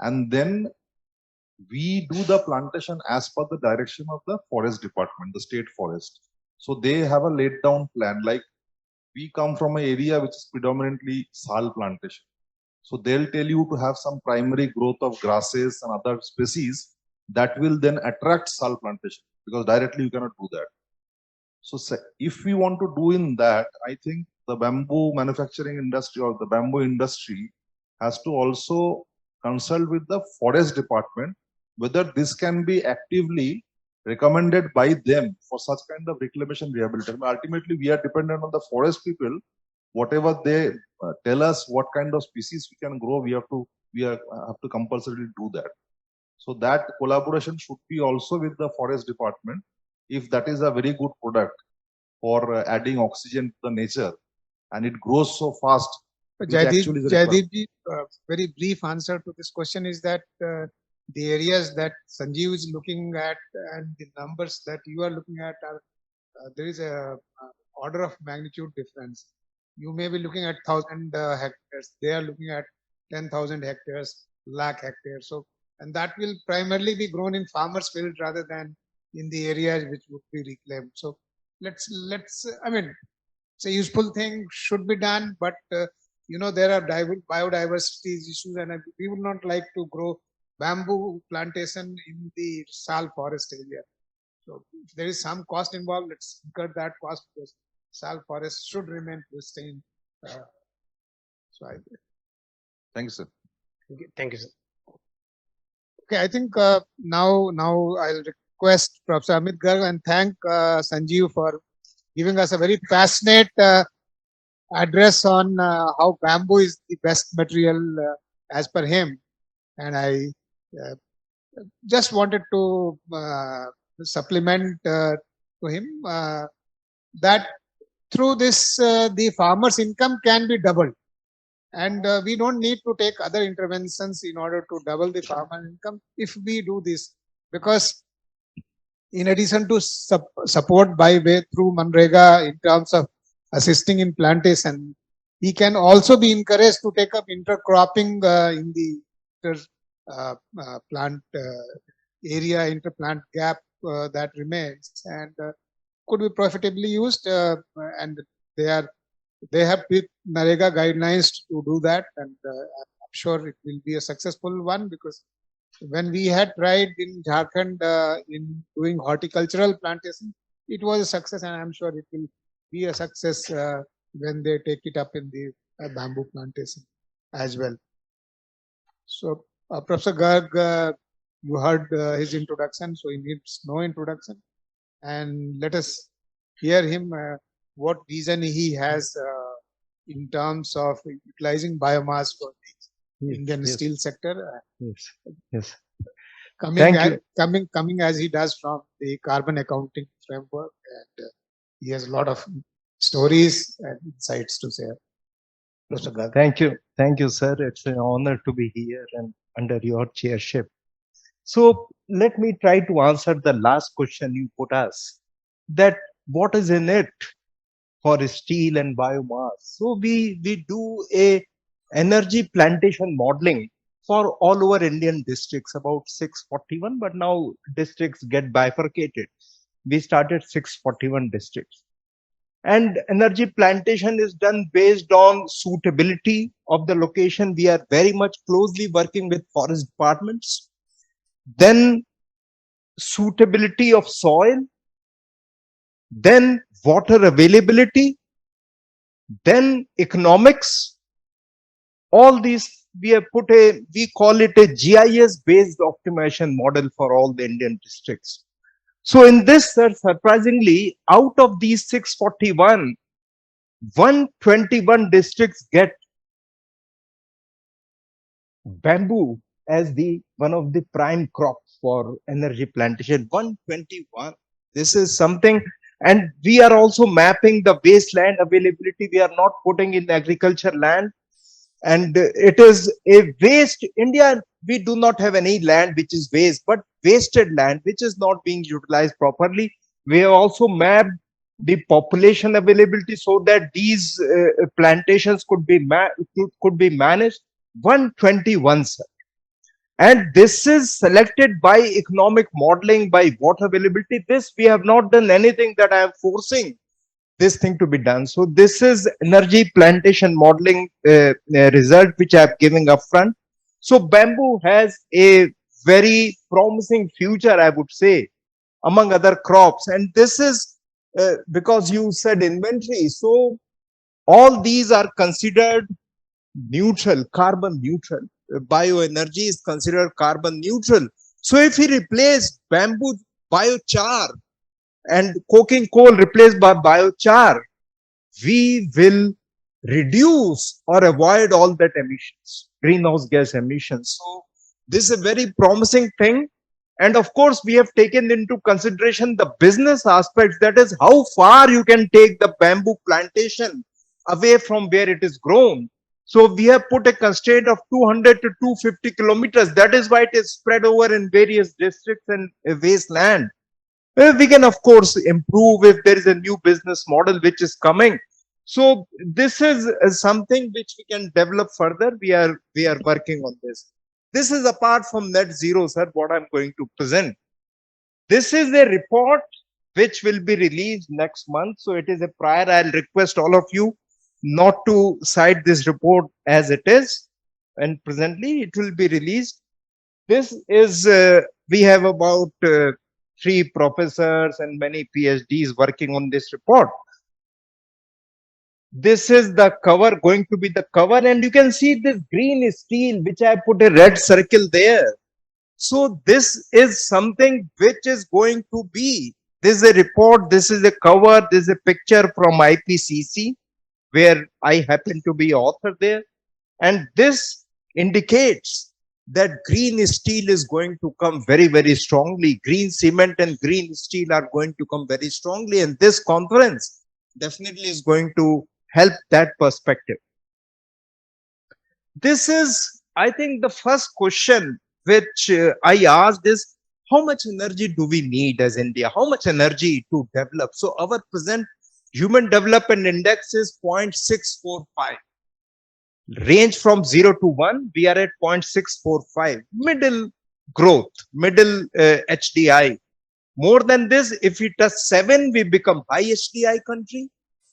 and then we do the plantation as per the direction of the forest department, the state forest. So they have a laid down plan. Like we come from an area which is predominantly sal plantation. So they'll tell you to have some primary growth of grasses and other species that will then attract sal plantation, because directly you cannot do that. So if we want to do in that, I think the bamboo manufacturing industry or the bamboo industry has to also consult with the forest department whether this can be actively recommended by them for such kind of reclamation rehabilitation. Ultimately, we are dependent on the forest people. Whatever they tell us what kind of species we can grow, we have to compulsorily do that. So that collaboration should be also with the forest department. If that is a very good product for adding oxygen to the nature and it grows so fast. Jaideep ji, very brief answer to this question is that the areas that Sanjeev is looking at and the numbers that you are looking at are there is a order of magnitude difference. You may be looking at 1,000 hectares. They are looking at 10,000 hectares, lakh hectares. So, and that will primarily be grown in farmers' field rather than in the areas which would be reclaimed. So let's I mean, it's a useful thing, should be done, but you know, there are biodiversity issues, and we would not like to grow bamboo plantation in the sal forest area. So if there is some cost involved, let's incur that cost, because sal forest should remain pristine. So Thank you, sir. Thank you, sir. Okay, I think now I'll request Professor Amit Garg and thank Sanjeev for giving us a very passionate address on how bamboo is the best material as per him. And I just wanted to supplement to him that through this the farmer's income can be doubled, and we don't need to take other interventions in order to double the farmer income if we do this, because in addition to support by way through Manrega in terms of assisting in plantation, he can also be encouraged to take up intercropping in the plant area, interplant gap that remains, and could be profitably used, and they have Narega guidelines to do that, and I'm sure it will be a successful one, because when we had tried in Jharkhand in doing horticultural plantation, it was a success, and I'm sure it will be a success when they take it up in the bamboo plantation as well. So Professor Garg, you heard his introduction, so he needs no introduction, and let us hear him what vision he has in terms of utilizing biomass for the Indian steel sector. Yes. Coming as he does from the carbon accounting framework, and he has a lot of stories and insights to share. Professor Garg. Thank you, sir. It's an honor to be here and under your chairship. So let me try to answer the last question you put us, that what is in it for steel and biomass. So we do a energy plantation modeling for all over Indian districts, about 641, but now districts get bifurcated. We started 641 districts. And energy plantation is done based on suitability of the location. We are very much closely working with forest departments. Then suitability of soil, then water availability, then economics. All these we have put we call it a GIS based optimization model for all the Indian districts. So in this, sir, surprisingly, out of these 641, 121 districts get bamboo as the one of the prime crops for energy plantation. 121. This is something, and we are also mapping the wasteland availability. We are not putting in agriculture land, and it is a waste. India, we do not have any land which is waste, but wasted land which is not being utilized properly. We have also mapped the population availability so that these plantations could be managed. 121, sir. And this is selected by economic modeling, by water availability. This we have not done anything that I am forcing this thing to be done. So this is energy plantation modeling result which I am giving upfront. So bamboo has a very promising future, I would say, among other crops. And this is because you said inventory. So all these are considered neutral, carbon neutral. Bioenergy is considered carbon neutral. So if we replace bamboo biochar and coking coal replaced by biochar, we will reduce or avoid all that emissions, greenhouse gas emissions. So this is a very promising thing. And of course, we have taken into consideration the business aspects, that is how far you can take the bamboo plantation away from where it is grown. So we have put a constraint of 200 to 250 kilometers. That is why it is spread over in various districts and wasteland. We can of course improve if there is a new business model which is coming. So this is something which we can develop further. We are working on this. This is apart from net zero, sir, what I'm going to present. This is a report which will be released next month. So it is a prior. I'll request all of you not to cite this report as it is, and presently it will be released. This is, we have about 3 professors and many PhDs working on this report. This is the cover, going to be the cover, and you can see this green steel, which I put a red circle there. So this is something which is going to be, this is a report, this is a cover, this is a picture from IPCC, where I happen to be author there. And this indicates that green steel is going to come very, very strongly. Green cement and green steel are going to come very strongly. And this conference definitely is going to help that perspective. This is, I think, the first question which I asked is, how much energy do we need as India? How much energy to develop? So our present Human Development Index is 0.645. Range from 0 to 1, we are at 0.645. Middle growth, middle HDI. More than this, if we touch 7, we become high HDI country.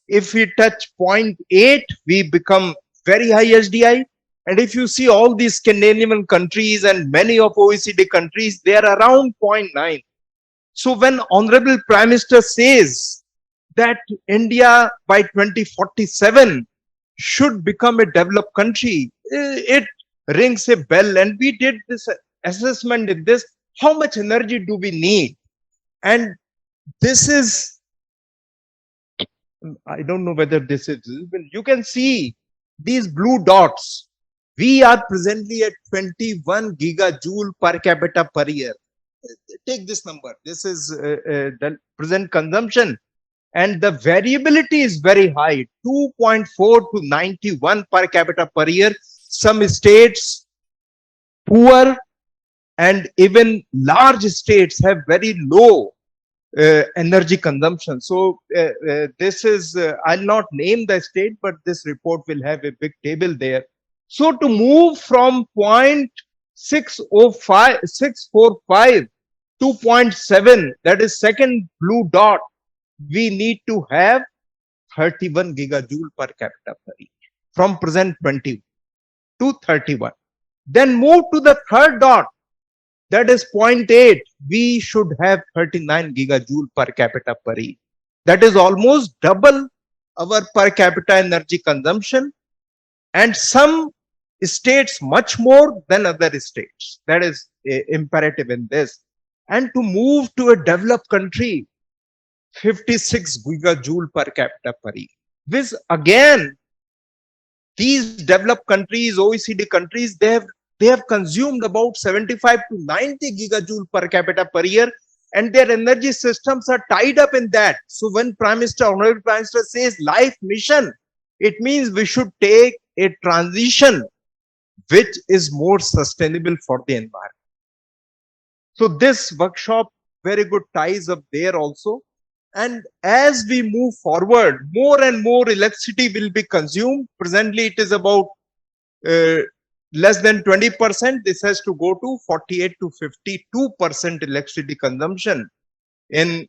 If we touch 0.8, we become very high HDI. And if you see all these Scandinavian countries and many of OECD countries, they are around 0.9. So when Honorable Prime Minister says that India by 2047 should become a developed country, it rings a bell. And we did this assessment in this, how much energy do we need? And this is, I don't know whether this is, you can see these blue dots. We are presently at 21 gigajoule per capita per year. Take this number. This is the present consumption. And the variability is very high, 2.4 to 91 per capita per year. Some states, poor and even large states, have very low energy consumption. So this is, I'll not name the state, but this report will have a big table there. So to move from 0.645 to 0.7, that is second blue dot, we need to have 31 gigajoule per capita per year from present 20 to 31. Then move to the third dot, that is 0.8, we should have 39 gigajoule per capita per year. That is almost double our per capita energy consumption, and some states much more than other states. That is imperative in this. And to move to a developed country, 56 gigajoule per capita per year. Which again, these developed countries, OECD countries, they have consumed about 75 to 90 gigajoule per capita per year, and their energy systems are tied up in that. So when Honorable Prime Minister says life mission, it means we should take a transition which is more sustainable for the environment. So this workshop very good ties up there also. And as we move forward, more and more electricity will be consumed. Presently, it is about less than 20%. This has to go to 48 to 52% electricity consumption,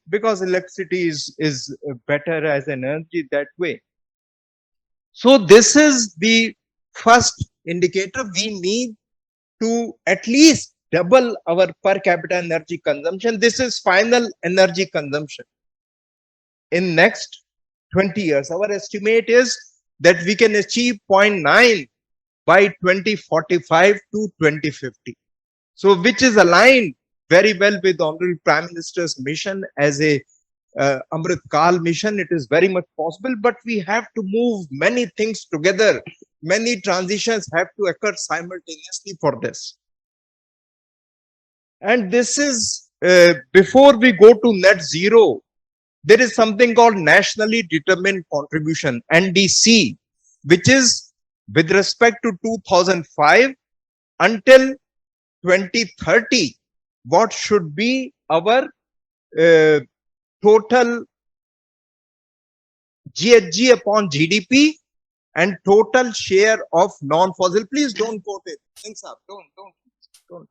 because electricity is better as energy that way. So this is the first indicator. We need to at least double our per capita energy consumption. This is final energy consumption. In next 20 years, our estimate is that we can achieve 0.9 by 2045 to 2050. So which is aligned very well with Honorable Prime Minister's mission as a Amrit Kal mission. It is very much possible, but we have to move many things together. Many transitions have to occur simultaneously for this. And this is, before we go to net zero, there is something called nationally determined contribution, NDC, which is with respect to 2005 until 2030, what should be our total GHG upon GDP and total share of non-fossil. Please don't quote it. Thanks, sir.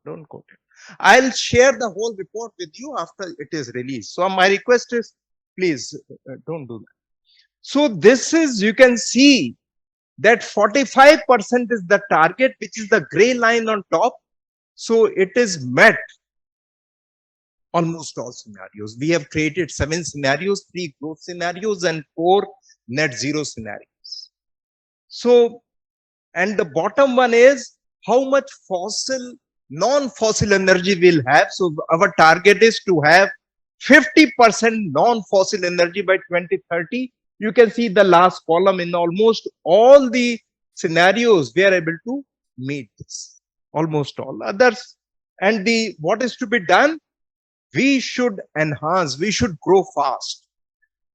Don't quote it. I'll share the whole report with you after it is released. So my request is, please don't do that. So this is, you can see that 45% is the target, which is the gray line on top. So it is met almost all scenarios. We have created 7 scenarios, 3 growth scenarios and 4 net zero scenarios. So, and the bottom one is how much non-fossil energy we'll have. So our target is to have 50% non-fossil energy by 2030. You can see the last column. In almost all the scenarios, we are able to meet this. Almost all others. And what is to be done? We should enhance, we should grow fast.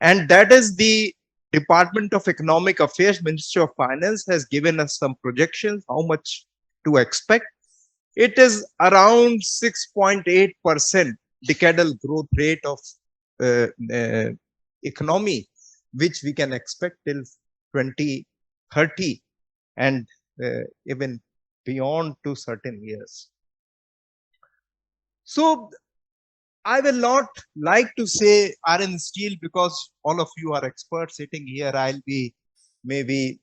And that is the Department of Economic Affairs, Ministry of Finance has given us some projections, how much to expect. It is around 6.8% decadal growth rate of economy, which we can expect till 2030 and even beyond to certain years. So I will not like to say iron steel because all of you are experts sitting here. I'll be maybe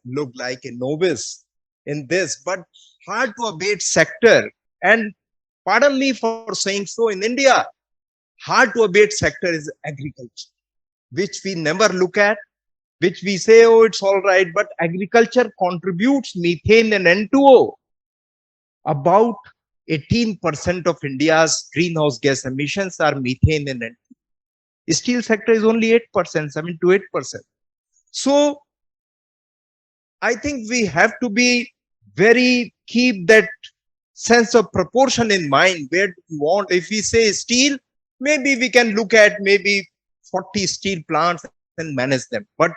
look like a novice in this, but hard to abate sector. And pardon me for saying so, in India, hard to abate sector is agriculture, which we never look at, which we say, oh, it's all right, but agriculture contributes methane and N2O. About 18% of India's greenhouse gas emissions are methane and N2O. Steel sector is only 8%, 7 to 8%. So I think we have to be keep that sense of proportion in mind. Where do we want? If we say steel, maybe we can look at maybe 40 steel plants and manage them. But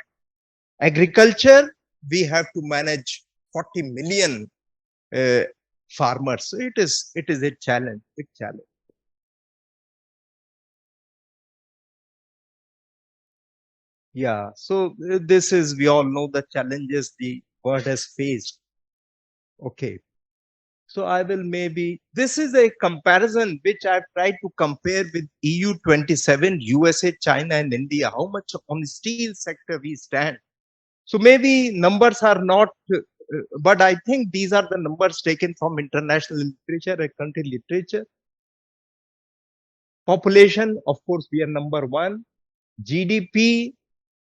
agriculture, we have to manage 40 million farmers. So it is a challenge, big challenge. Yeah, so this is, we all know the challenges the world has faced. Okay. So I will this is a comparison which I've tried to compare with EU 27, USA, China and India, how much on the steel sector we stand. So maybe numbers are not, but I think these are the numbers taken from international literature, country literature. Population, of course, we are number 1. GDP,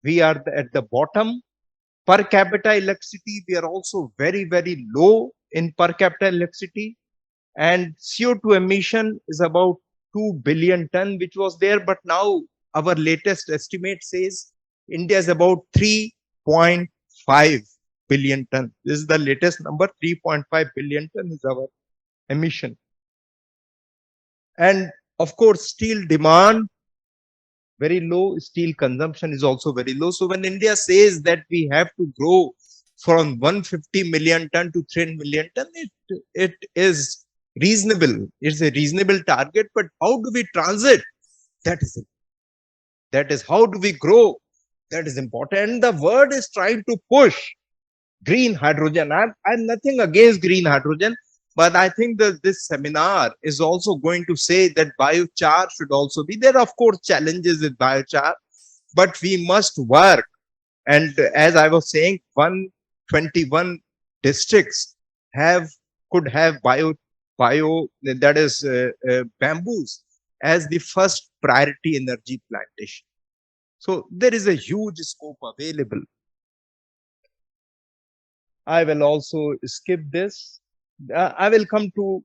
we are at the bottom. Per capita electricity, we are also very low in per capita electricity. And CO2 emission is about 2 billion ton, which was there. But now our latest estimate says India is about 3 3.5 billion ton. This is the latest number. 3.5 billion ton is our emission. And of course, steel demand very low, steel consumption is also very low. So when India says that we have to grow from 150 million ton to 300 million ton, it is reasonable. It's a reasonable target, but how do we transit? That is it. That is how do we grow? That is important. And the world is trying to push green hydrogen. I'm nothing against green hydrogen, but I think that this seminar is also going to say that biochar should also be there. Of course, challenges with biochar, but we must work. And as I was saying, 121 districts could have bio that is bamboos as the first priority energy plantation. So there is a huge scope available. I will also skip this. I will come to,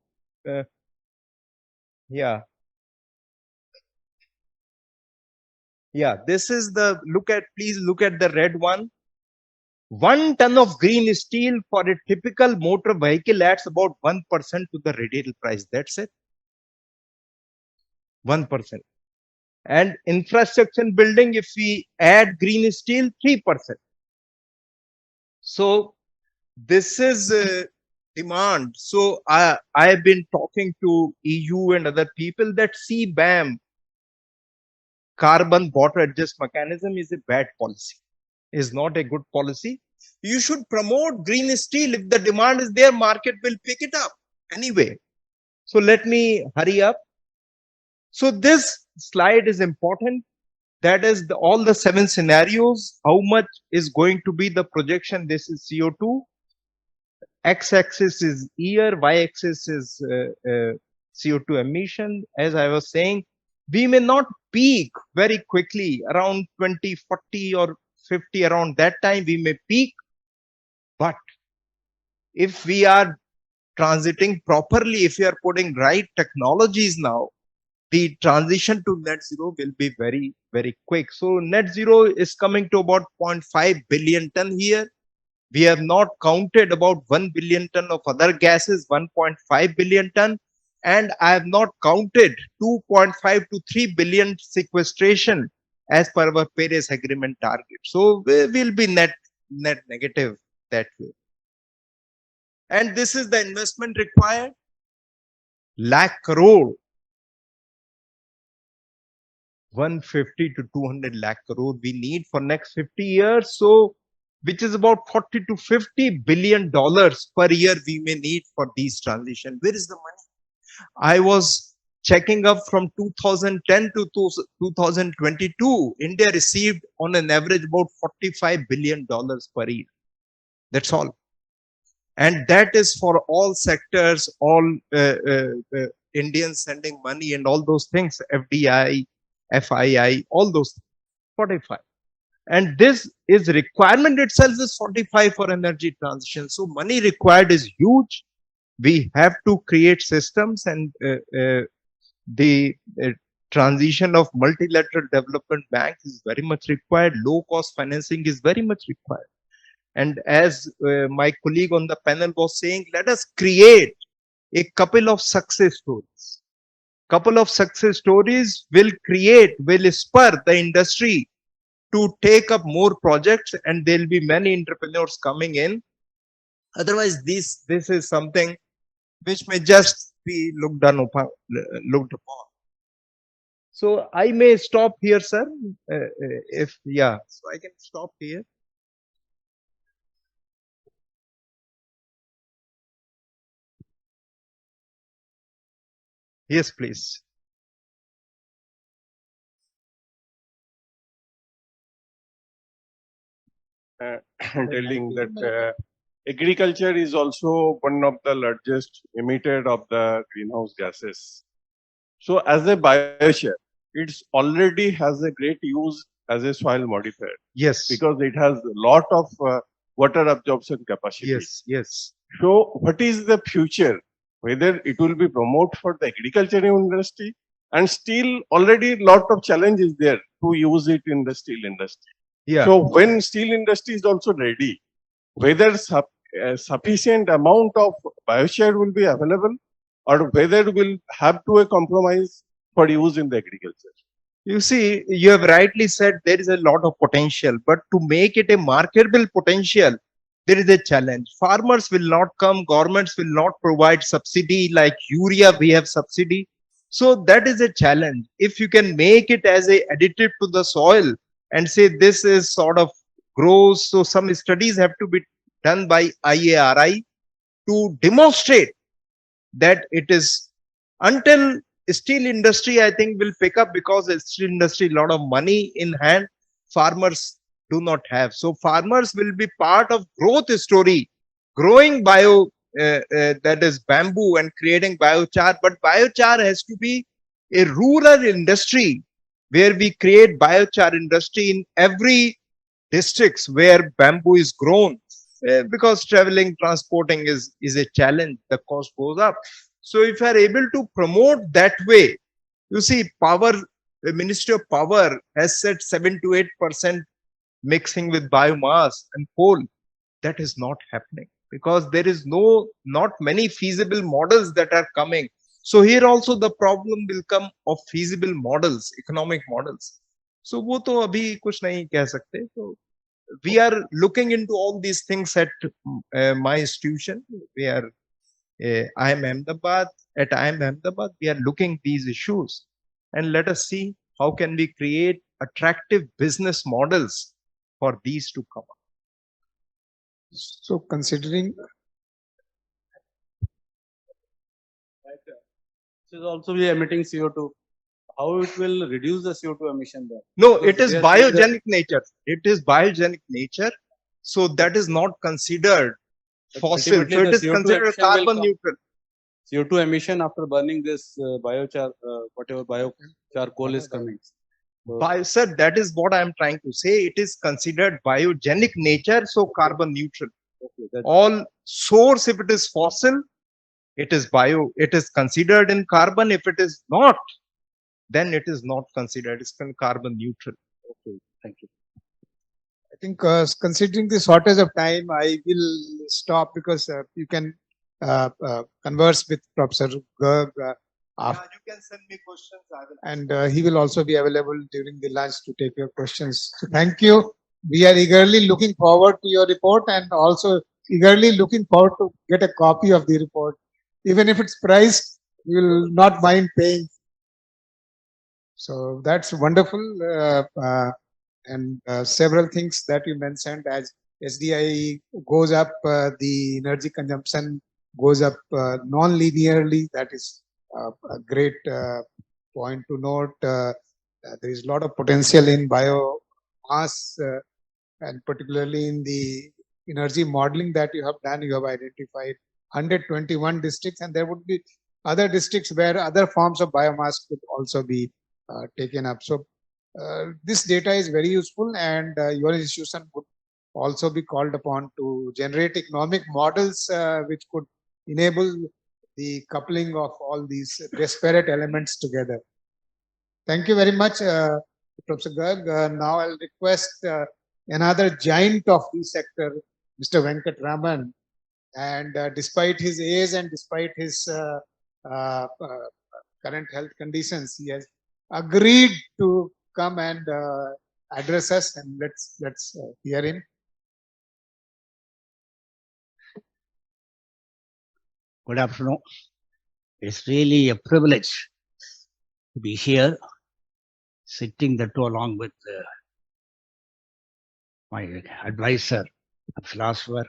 yeah. Yeah, this is the, please look at the red one. 1 ton of green steel for a typical motor vehicle adds about 1% to the retail price. That's it. 1%. And infrastructure building, if we add green steel, 3%. So this is demand. So I have been talking to EU and other people that CBAM, carbon border adjust mechanism, is a bad policy, is not a good policy. You should promote green steel. If the demand is there, market will pick it up anyway. So let me hurry up. So this slide is important. That is all the 7 scenarios. How much is going to be the projection? This is CO2. X-axis is year, Y-axis is CO2 emission. As I was saying, we may not peak very quickly around 2040 or 50, around that time we may peak. But if we are transiting properly, if we are putting right technologies now, the transition to net zero will be very, very quick. So net zero is coming to about 0.5 billion ton here. We have not counted about 1 billion ton of other gases, 1.5 billion ton. And I have not counted 2.5 to 3 billion sequestration as per our Paris Agreement target. So we will be net negative that way. And this is the investment required. Lakh crore. 150 to 200 lakh crore we need for next 50 years. So, which is about 40 to 50 billion dollars per year we may need for these transition. Where is the money? I was checking up from 2010 to 2022. India received on an average about $45 billion per year. That's all. And that is for all sectors, all Indians sending money and all those things, FDI, FII, all those 45. And this is requirement itself is 45 for energy transition. So money required is huge. We have to create systems, and the transition of multilateral development banks is very much required. Low cost financing is very much required. And as my colleague on the panel was saying, let us create a couple of success stories. Couple of success stories will spur the industry to take up more projects, and there will be many entrepreneurs coming in. Otherwise, this is something which may just be looked upon. So I may stop here, sir. So I can stop here. Yes, please. Telling that agriculture is also one of the largest emitter of the greenhouse gases. So as a biochar, it already has a great use as a soil modifier. Yes. Because it has a lot of water absorption capacity. Yes, yes. So what is the future? Whether it will be promoted for the agriculture industry, and still already lot of challenges there to use it in the steel industry. Yeah. So when steel industry is also ready, whether sufficient amount of bioshare will be available or whether we'll have to a compromise for use in the agriculture. You see, you have rightly said there is a lot of potential, but to make it a marketable potential, there is a challenge. Farmers will not come, governments will not provide subsidy like urea, we have subsidy. So that is a challenge. If you can make it as a additive to the soil and say this is sort of grows, so some studies have to be done by IARI to demonstrate that it is, until steel industry I think will pick up, because the steel industry lot of money in hand, farmers do not have. So farmers will be part of growth story, growing that is bamboo and creating biochar, but biochar has to be a rural industry where we create biochar industry in every districts where bamboo is grown, because traveling, transporting is a challenge, the cost goes up. So if you are able to promote that way, you see, power, the Ministry of Power has said 7 to 8% mixing with biomass and coal. That is not happening because there is not many feasible models that are coming. So here also the problem will come of feasible models, economic models. So वो तो अभी कुछ नहीं कह सकते. So we are looking into all these things at my institution. We are IIM Ahmedabad. At IIM Ahmedabad, we are looking these issues, and let us see how can we create attractive business models for these to come up. So considering This is also be emitting CO2. How it will reduce the CO2 emission there? No, Because it is they are saying that- biogenic nature. It is biogenic nature. So that is not considered But fossil. ultimately So it the is CO2 considered emission will carbon come. neutral. CO2 emission after burning this biochar, whatever biochar coal is coming. So, Sir, that is what I am trying to say. It is considered biogenic nature, so carbon neutral. okay, that, All source, if it is fossil, it is it is considered in carbon. If it is not, then it is not considered. It's carbon neutral. okay, thank you. I think considering the shortage of time, I will stop because you can converse with Professor Garg after. You can send me questions. I will. And he will also be available during the lunch to take your questions. So thank you. We are eagerly looking forward to your report and also eagerly looking forward to get a copy of the report. Even if it's priced, we will not mind paying. So that's wonderful. And several things that you mentioned, as SDI goes up, the energy consumption goes up non-linearly. That is a great point to note. There is a lot of potential in biomass, and particularly in the energy modeling that you have done. You have identified 121 districts, and there would be other districts where other forms of biomass could also be taken up. So this data is very useful, and your institution would also be called upon to generate economic models which could enable the coupling of all these disparate elements together. Thank you very much, Professor Garg. Now I'll request another giant of the sector, Mr. Venkat Raman. And despite his age and despite his current health conditions, he has agreed to come and address us, and let's hear him. Good afternoon. It's really a privilege to be here, sitting the two along with my advisor, a philosopher,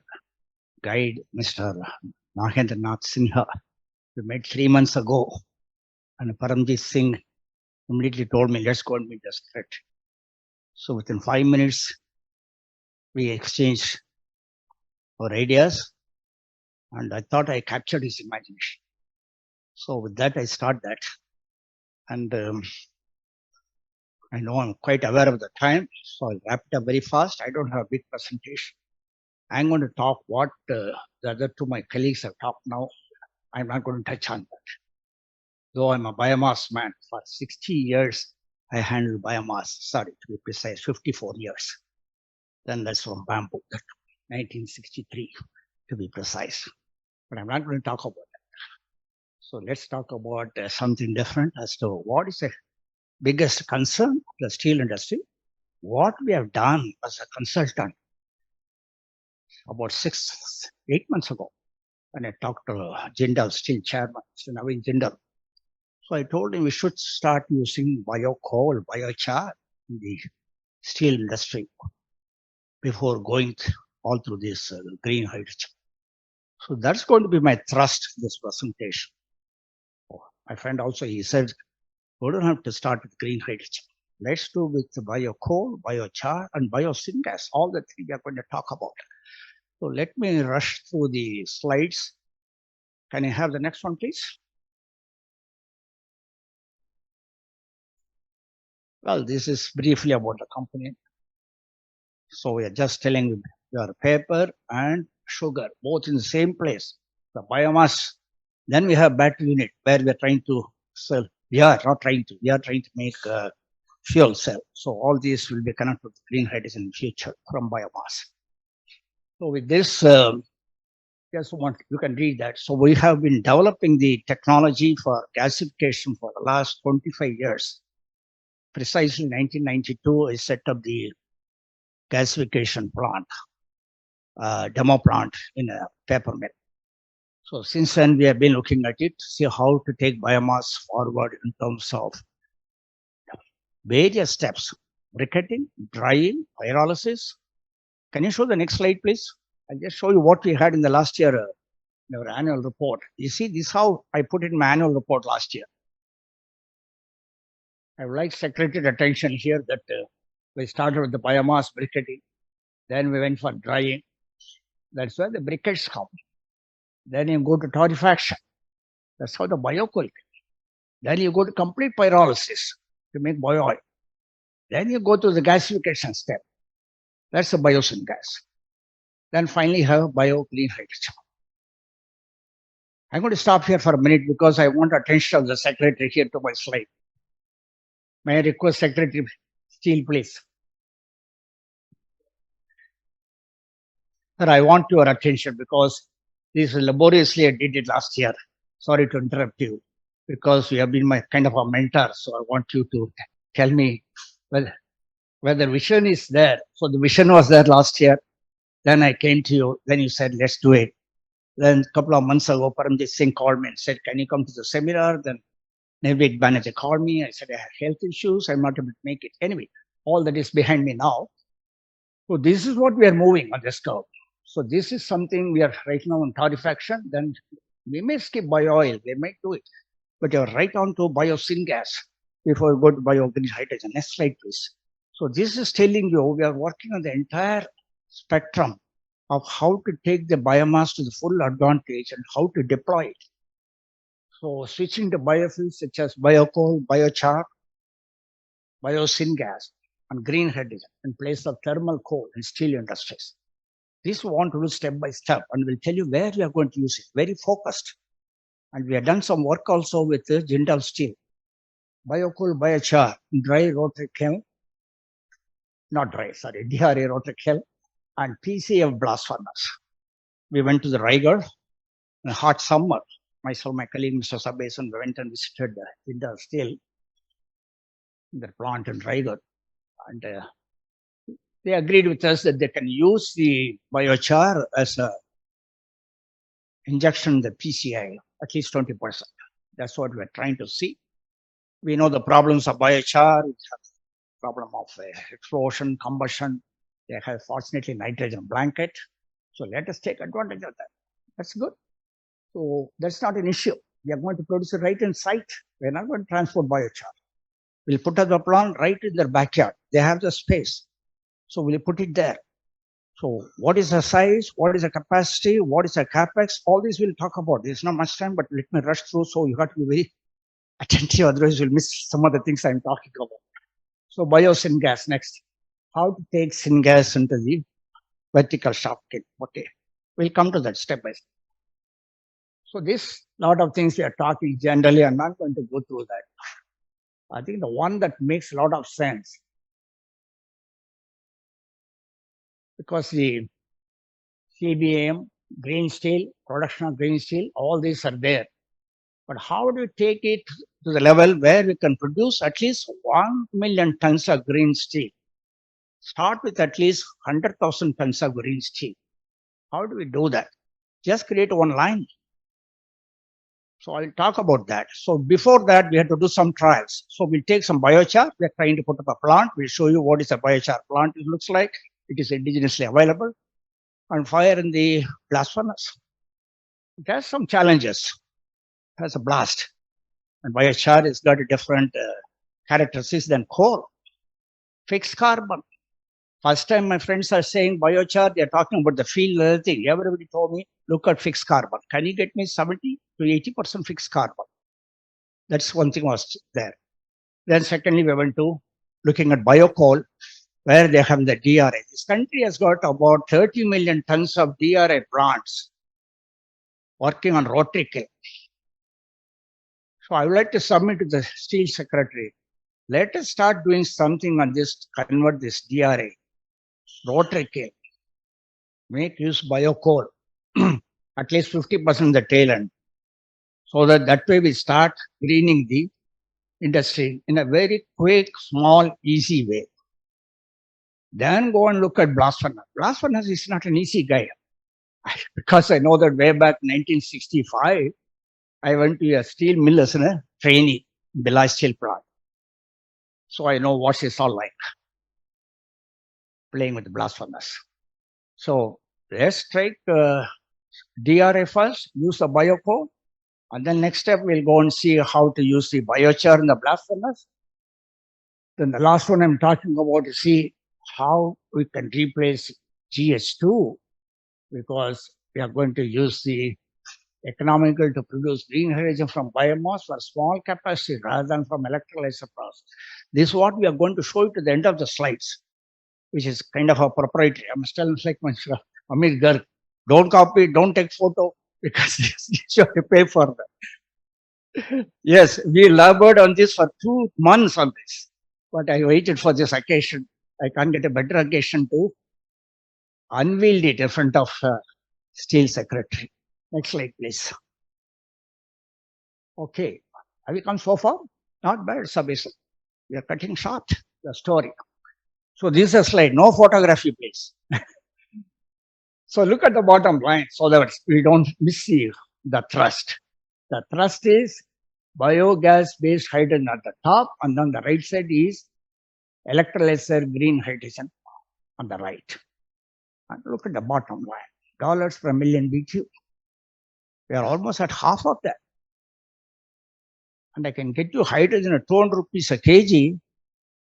guide, Mr. Mahendranath Sinha. We met 3 months ago, and Paramjit Singh immediately told me, let's go and meet the secretary. So within 5 minutes, we exchanged our ideas, and I thought I captured his imagination. So with that, I start that. And I know I'm quite aware of the time, so I'll wrap it up very fast. I don't have a big presentation. I'm going to talk what the other two my colleagues have talked now. I'm not going to touch on that. Though I'm a biomass man, for 60 years, I handled biomass, sorry to be precise, 54 years. Then that's from bamboo, 1963 to be precise. But I'm not going to talk about that. So let's talk about something different as to what is the biggest concern of the steel industry. What we have done as a consultant about 8 months ago, when I talked to Jindal Steel chairman, Mr. Naveen Jindal. So I told him we should start using bio-coal, biochar in the steel industry before going all through this green hydrogen. So that's going to be my thrust in this presentation. My friend also, he said, we don't have to start with green hydrogen. Let's do with bio-coal, biochar, and biosyngas. All the three we are going to talk about. So let me rush through the slides. Can I have the next one, please? Well, this is briefly about the company. So we are just telling you, your paper and sugar, both in the same place. The biomass. Then we have battery unit where we are trying to sell. We are trying to make fuel cell. So all these will be connected to green hydrogen in future from biomass. So with this, just want you can read that. So we have been developing the technology for gasification for the last 25 years. Precisely 1992, I set up the gasification plant, demo plant in a paper mill. So since then, we have been looking at it, see how to take biomass forward in terms of various steps: briquetting, drying, pyrolysis. Can you show the next slide, please? I'll just show you what we had in the last year, in our annual report. You see, this is how I put it in my annual report last year. I would like Secretary attention here that we started with the biomass briquetting, then we went for drying. That's where the briquettes come. Then you go to torrefaction. That's how the biocoal comes. Then you go to complete pyrolysis to make bio oil. Then you go to the gasification step. That's the biosyn gas. Then finally you have bio clean hydrogen. I'm going to stop here for a minute because I want attention of the Secretary here to my slide. May I request Secretary Steel, please? Sir, I want your attention because this laboriously I did it last year. Sorry to interrupt you because you have been my kind of a mentor. So I want you to tell me whether vision is there. So the vision was there last year. Then I came to you. Then you said, let's do it. Then a couple of months ago, Paramjit Singh called me and said, can you come to the seminar? Then Navy manager called me. I said, I have health issues. I'm not able to make it. Anyway, all that is behind me now. So this is what we are moving on this curve. So this is something we are right now on torrefaction. Then we may skip bio oil. We may do it. But you're right on to biosyn gas before we go to bio-green hydrogen. Next slide, please. So this is telling you we are working on the entire spectrum of how to take the biomass to the full advantage and how to deploy it. So switching to biofuels such as biocoal, biochar, biosyn gas, and green hydrogen in place of thermal coal in steel industries. This we want to do step by step, and we'll tell you where we are going to use it, very focused. And we have done some work also with Jindal Steel. Biocoal, biochar, dry rotary kiln, not dry, sorry, DRA rotary kiln, and PCF blast furnace. We went to the Raigad in a hot summer. Myself, my colleague, Mr. Sabesan, we went and visited Jindal Steel, their plant in Raigad. And they agreed with us that they can use the biochar as a injection in the PCI, at least 20%. That's what we're trying to see. We know the problems of biochar, problem of explosion, combustion. They have fortunately nitrogen blanket. So let us take advantage of that. That's good. So that's not an issue. We are going to produce it right in site. We're not going to transport biochar. We'll put up the plant right in their backyard. They have the space. So we'll put it there. So what is the size? What is the capacity? What is the capex? All this we'll talk about. There's not much time, but let me rush through. So you have to be very attentive. Otherwise you'll miss some of the things I'm talking about. So biosyn gas next. How to take syngas into the vertical shaft kit. Okay. We'll come to that step by step. So this lot of things we are talking generally. I'm not going to go through that. I think the one that makes a lot of sense because the CBAM, green steel, production of green steel, all these are there. But how do you take it to the level where we can produce at least 1 million tons of green steel? Start with at least 100,000 tons of green steel. How do we do that? Just create one line. So I'll talk about that. So before that, we had to do some trials. So we'll take some biochar. We're trying to put up a plant. We'll show you what is a biochar plant it looks like. It is indigenously available. And fire in the blast furnace. It has some challenges. It has a blast. And biochar has got a different characteristics than coal. Fixed carbon. First time my friends are saying biochar, they're talking about the field and other thing. Everybody told me, look at fixed carbon. Can you get me 70 to 80% fixed carbon? That's one thing was there. Then secondly, we went to looking at biocoal, where they have the DRI. This country has got about 30 million tons of DRI plants working on rotary kiln. So I would like to submit to the Steel Secretary. Let us start doing something on this, convert this DRI, rotary kiln, make use biocoal, at least 50% the tail end, so that way we start greening the industry in a very quick, small, easy way. Then go and look at blast furnace. Blast furnace is not an easy guy. Because I know that way back 1965, I went to a steel mill as a trainee in the BIOS steel plant. So I know what it's all like, playing with the blast furnace. So let's take DRI first, use the biocoal, and then next step we'll go and see how to use the biochar in the blast furnace. Then the last one I'm talking about is see how we can replace GH2, because we are going to use the economical to produce green hydrogen from biomass for small capacity rather than from electrolyzer process. This is what we are going to show you to the end of the slides, which is kind of a proprietary. I must tell you, like my Amit Garg, don't copy, don't take photo, because you have to pay for that. Yes, we labored on this for 2 months on this, but I waited for this occasion. I can't get a better occasion to unveil it in front of Steel Secretary. Next slide, please. Okay, have you come so far? Not bad, Sabisa. We are cutting short the story. So this is a slide, no photography, please. So look at the bottom line so that we don't miss the thrust. The thrust is biogas-based hydrogen at the top, and on the right side is electrolyzer green hydrogen on the right. And look at the bottom line, dollars per million BTU. We are almost at half of that. And I can get you hydrogen at 200 rupees a kg,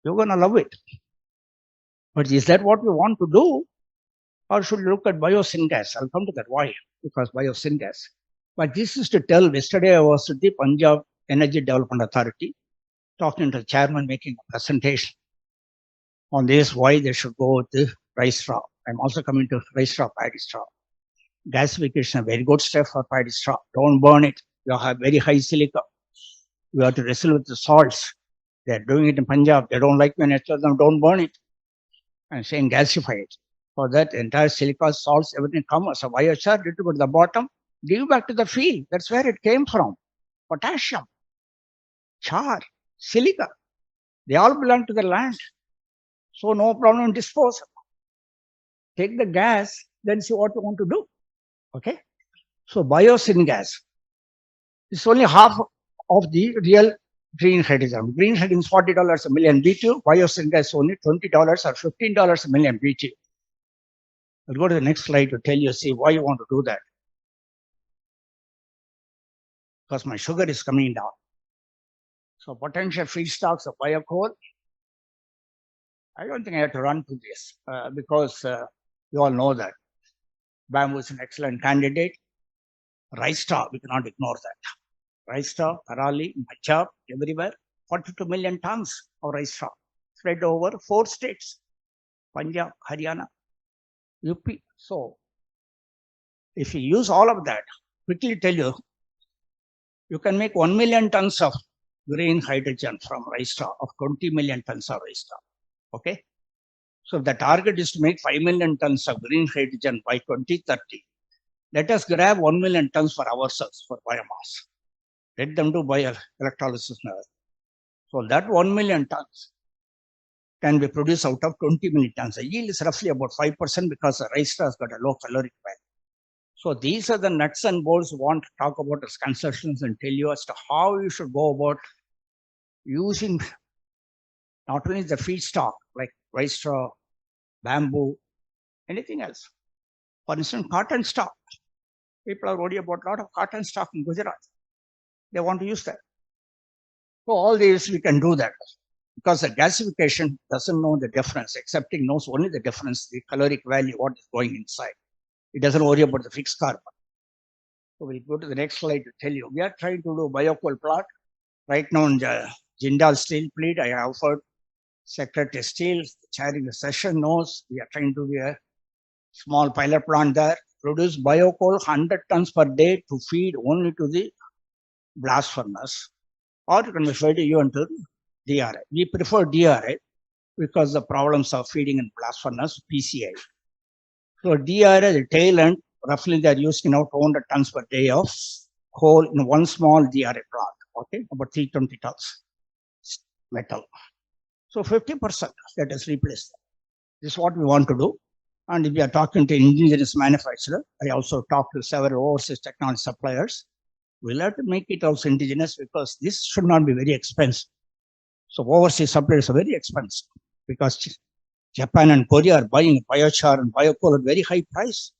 you're going to love it. But is that what we want to do? Or should we look at biosyngas? I'll come to that. Why? Because biosyngas. But this is to tell, yesterday I was at the Punjab Energy Development Authority, talking to the chairman, making a presentation on this, why they should go with the rice straw. I'm also coming to rice straw, paddy straw. Gasification, a very good step for paddy straw. Don't burn it. You have very high silica. You have to wrestle with the salts. They're doing it in Punjab. They don't like when I tell them, don't burn it. I'm saying gasify it. For that, entire silica, salts, everything come as a biochar, little bit at the bottom, give back to the field. That's where it came from. Potassium, char, silica, they all belong to the land. So no problem in disposal. Take the gas, then see what you want to do. Okay? So biosyngas is only half of the real green hydrogen. Green hydrogen is $40 a million BTU. Biosyngas is only $20 or $15 a million BTU. I'll go to the next slide to tell you, see why you want to do that. Because my sugar is coming down. So potential feedstocks of biocoal. I don't think I have to run to this because you all know that bamboo is an excellent candidate. Rice straw, we cannot ignore that. Rice straw, Karali, Punjab, everywhere, 42 million tons of rice straw spread over 4 states, Punjab, Haryana, UP. So if you use all of that, quickly tell you, you can make 1 million tons of green hydrogen from rice straw of 20 million tons of rice straw. Okay. So if the target is to make 5 million tons of green hydrogen by 2030, let us grab 1 million tons for ourselves for biomass. Let them do electrolysis now. So that 1 million tons can be produced out of 20 million tons. The yield is roughly about 5% because the rice straw has got a low caloric value. So these are the nuts and bolts we want to talk about as concessions and tell you as to how you should go about using not only the feedstock like rice straw, bamboo, anything else. For instance, cotton stock. People are worried about a lot of cotton stock in Gujarat. They want to use that. So all these we can do that because the gasification doesn't know the difference, except it knows only the difference, the caloric value, what is going inside. It doesn't worry about the fixed carbon. So we'll go to the next slide to tell you. We are trying to do biocoal plant. Right now in the Jindal Steel Plant, I have offered Secretary Steel, chairing the session knows we are trying to do a small pilot plant there, produce biocoal 100 tons per day to feed only to the blast furnace, or you can be fed even to DRI. We prefer DRI because the problems of feeding in blast furnace, PCI. So DRI, the tail end, roughly they are using now 200 tons per day of coal in one small DRI plant, okay, about 320 tons metal. So 50% that is replaced. This is what we want to do. And if we are talking to indigenous manufacturer, I also talked to several overseas technology suppliers. We'll have to make it also indigenous because this should not be very expensive. So overseas suppliers are very expensive because Japan and Korea are buying biochar and biocoal at very high price.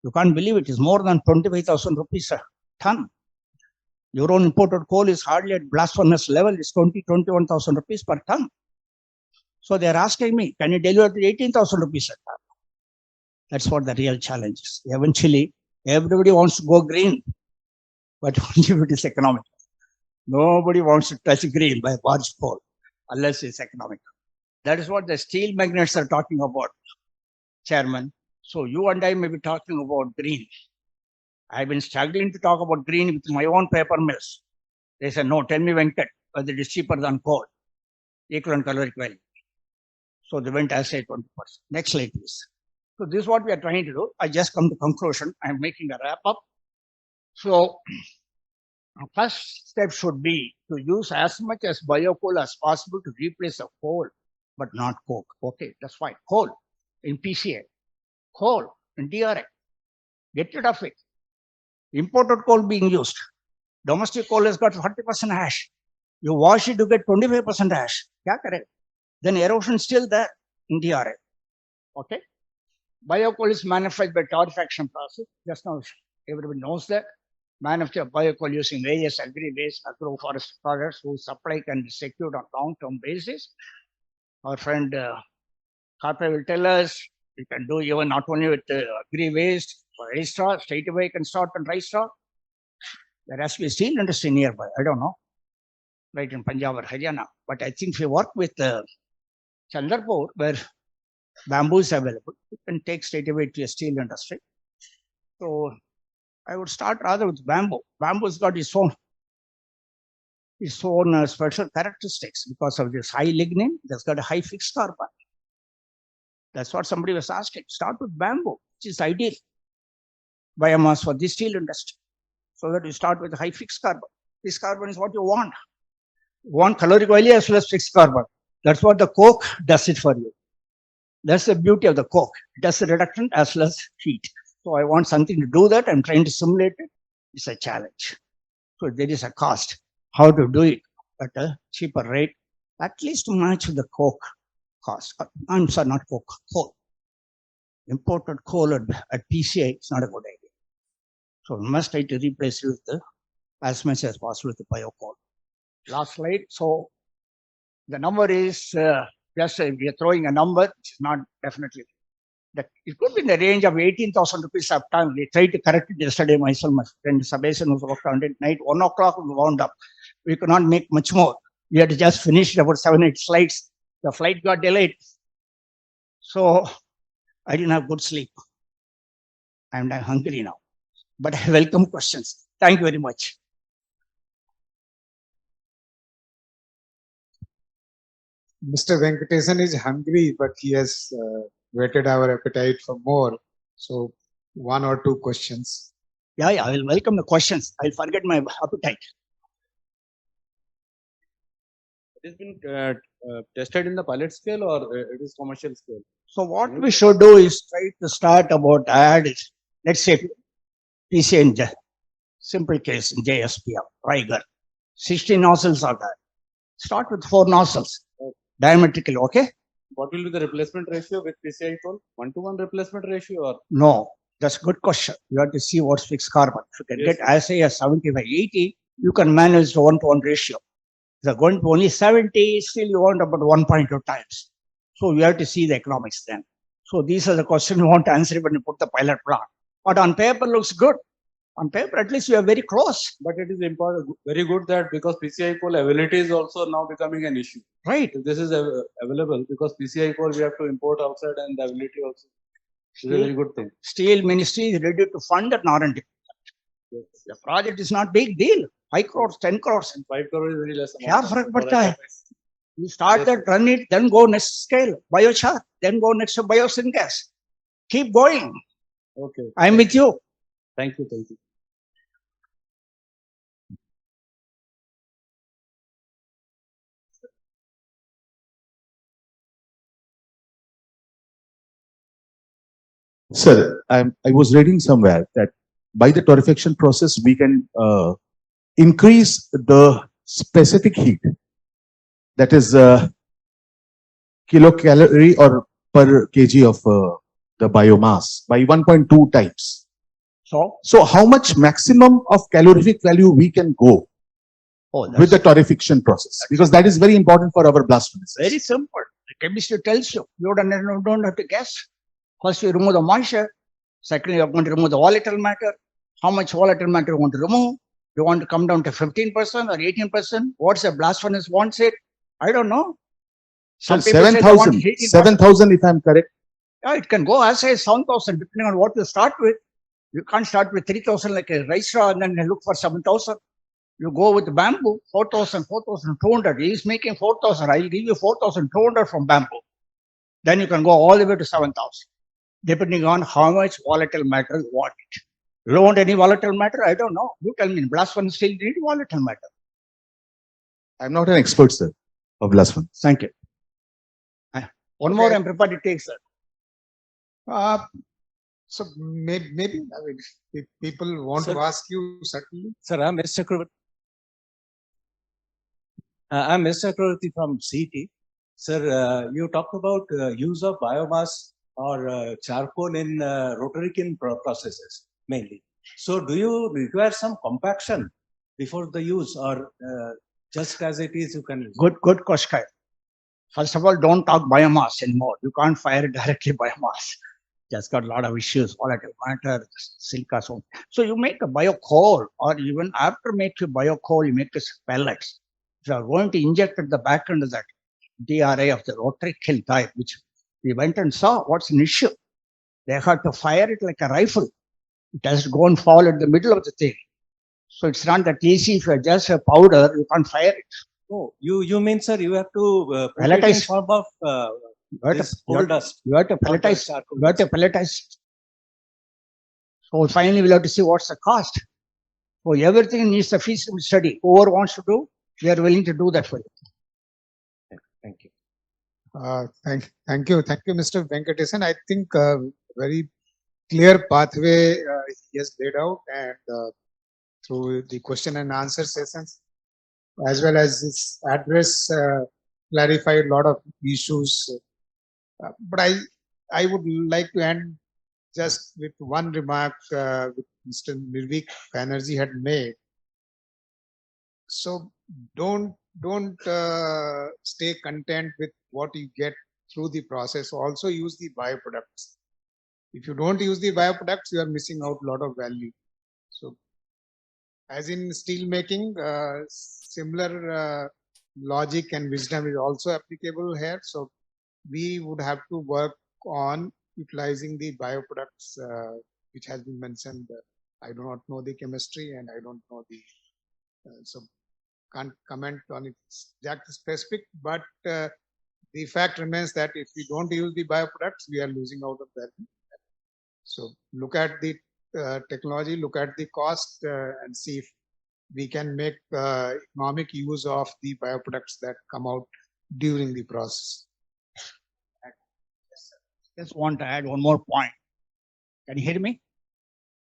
You can't believe it is more than 25,000 rupees a ton. Your own imported coal is hardly at blast furnace level, it's 21,000 rupees per ton. So they're asking me, can you deliver to 18,000 rupees a ton? That's what the real challenge is. Eventually, everybody wants to go green, but only if it is economical. Nobody wants to touch green by barge pole unless it's economical. That is what the steel magnates are talking about, Chairman. So you and I may be talking about green. I've been struggling to talk about green with my own paper mills. They said, no, tell me, Venkat, whether it is cheaper than coal, equivalent caloric value. So they went as say 20%. Next slide, please. So this is what we are trying to do. I just come to conclusion. I'm making a wrap up. So first step should be to use as much as biocoal as possible to replace the coal, but not coke. Okay, that's fine. Coal in PCA, coal in DRI. Get rid of it. Imported coal being used. Domestic coal has got 40% ash. You wash it, you get 25% ash. Yeah, correct. Then erosion is still there in DRI. Okay. Biocoal is manufactured by torrefaction process. Just now, everybody knows that. Manufacture biocoal using various agri-waste, agroforest products whose supply can be secured on long-term basis. Our friend Karpe will tell us we can do even not only with agri-waste for rice straw, straight away you can start on rice straw. There has to be a steel industry nearby. I don't know, right in Punjab or Haryana. But I think if you work with Chandrapur, where bamboo is available, you can take straight away to a steel industry. So I would start rather with bamboo. Bamboo has got its own special characteristics because of this high lignin. That's got a high fixed carbon. That's what somebody was asking. Start with bamboo, which is ideal biomass for the steel industry. So that you start with high fixed carbon. Fixed carbon is what you want. You want caloric value as well as fixed carbon. That's what the coke does it for you. That's the beauty of the coke. It does the reduction as well as heat. So I want something to do that. I'm trying to simulate it. It's a challenge. So there is a cost. How to do it at a cheaper rate, at least to match the coke cost. I'm sorry, not coke, coal. Imported coal at PCI is not a good idea. So we must try to replace it with as much as possible with the biocoal. Last slide. So the number is just we are throwing a number, which is not definitely. It could be in the range of 18,000 rupees of time. We tried to correct it yesterday myself. My friend Sabesan was worked on it. Night 1 o'clock we wound up. We could not make much more. We had to just finish about 7-8 slides. The flight got delayed. So I didn't have good sleep. I'm hungry now. But I welcome questions. Thank you very much. Mr. Venkatesan is hungry, but he has whetted our appetite for more. So, one or two questions. Yeah, I will welcome the questions. I'll forget my appetite. It has been tested in the pilot scale or it is commercial scale? So what we should do is try to start about add, let's say PCN, simple case in JSPL, Riger. 16 nozzles are there. Start with 4 nozzles, diametrically, okay? What will be the replacement ratio with PCI tool? 1-to-1 replacement ratio or? No, that's a good question. You have to see what's fixed carbon. If you can Yes, get as high as 75, 80, you can manage the 1-to-1 ratio. If you're going to only 70, still you want about 1.2 times. So you have to see the economics then. So these are the questions you want to answer when you put the pilot plant. But on paper looks good. On paper, at least you are very close. But it is important, very good that because PCI coal availability is also now becoming an issue. Right. If this is available because PCI coal we have to import outside and the availability also is a very good thing. Steel Ministry is ready to fund an R&D. Yes. The project is not big deal. 5 crores, 10 crores. And 5 crore is very less क्या amount. फर्क पड़ता है? You start that, run it, then go next scale, biochar, then go next to biosyngas. Keep going. Okay. I'm with you. Thank you. Thank you. Sir, I was reading somewhere that by the torrefaction process, we can increase the specific heat, that is kilocalorie or per kg of the biomass by 1.2 times. So how much maximum of calorific value we can go with the torrefaction process? Because that is very important for our blast furnaces. Very simple. The chemistry tells you. You don't have to guess. First, you remove the moisture. Second, you are going to remove the volatile matter. How much volatile matter you want to remove? You want to come down to 15% or 18%? What's the blast furnace wants it? I don't know. Some people say they want 7,000, 18%. 7,000 if I'm correct. Yeah, it can go as high as 7,000 depending on what you start with. You can't start with 3,000 like a rice straw and then look for 7,000. You go with bamboo, 4,000, 4,200. He is making 4,000. I'll give you 4,200 from bamboo. Then you can go all the way to 7,000, depending on how much volatile matter you want it. You don't want any volatile matter? I don't know. You tell me, blast furnace still need volatile matter. I'm not an expert, sir, of blast furnace. Thank you. One more I'm prepared to take, sir. So maybe I mean, if people want to ask you, certainly. Sir, I'm Mr. Chakravarti. I'm Mr. Chakravarti from CT. Sir, you talked about use of biomass or charcoal in rotary kiln processes mainly. So, do you require some compaction before the use, or just as it is you can use? Good question. First of all, don't talk biomass anymore. You can't fire it directly biomass. Just got a lot of issues, volatile matter, silica, so you make a bio coal, or even after making bio coal, you make this pellets. If you are going to inject at the back end of that DRI of the rotary kiln type, which we went and saw, what's an issue? They had to fire it like a rifle. It has to go and fall at the middle of the thing. So it's not that easy. If you just a powder, you can't fire it. Oh, you mean, sir, you have to put it in Pelletize. form of this coal dust. You have to pelletize. You have to pelletize. So finally, we'll have to see what's the cost. So everything needs a feasibility study. Whoever wants to do, we are willing to do that for you. Thank you. Thank you, Mr. Venkatesan. I think very clear pathway he has laid out, and through the question and answer sessions, as well as his address, clarified a lot of issues. But I would like to end just with one remark which Mr. Nirvik Banerjee had made. So don't stay content with what you get through the process. Also use the bioproducts. If you don't use the bioproducts, you are missing out a lot of value. So as in steel making, similar logic and wisdom is also applicable here. So we would have to work on utilizing the bioproducts which has been mentioned. I do not know the chemistry and I don't know the so can't comment on it exact specific, but the fact remains that if we don't use the bioproducts, we are losing out of value. So look at the technology, look at the cost, and see if we can make economic use of the bioproducts that come out during the process. Just want to add one more point. Can you hear me?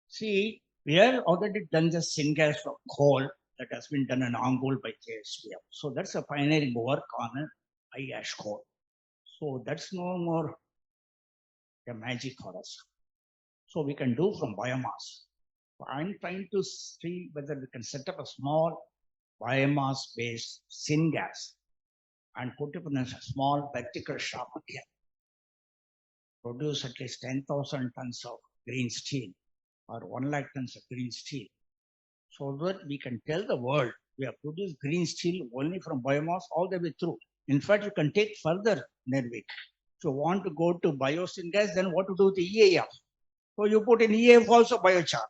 See, we have already done the syngas from coal that has been done in Angul by JSPF. So that's a pioneering work on an high ash coal. So that's no more a magic for us. So we can do from biomass. I'm trying to see whether we can set up a small biomass-based syngas and put it in a small vertical shop again. Produce at least 10,000 tons of green steel or 1 lakh tons of green steel, so that we can tell the world we have produced green steel only from biomass all the way through. In fact, you can take further, Nervik. If you want to go to biosyngas, then what to do with the EAF? So you put in EAF also biochar.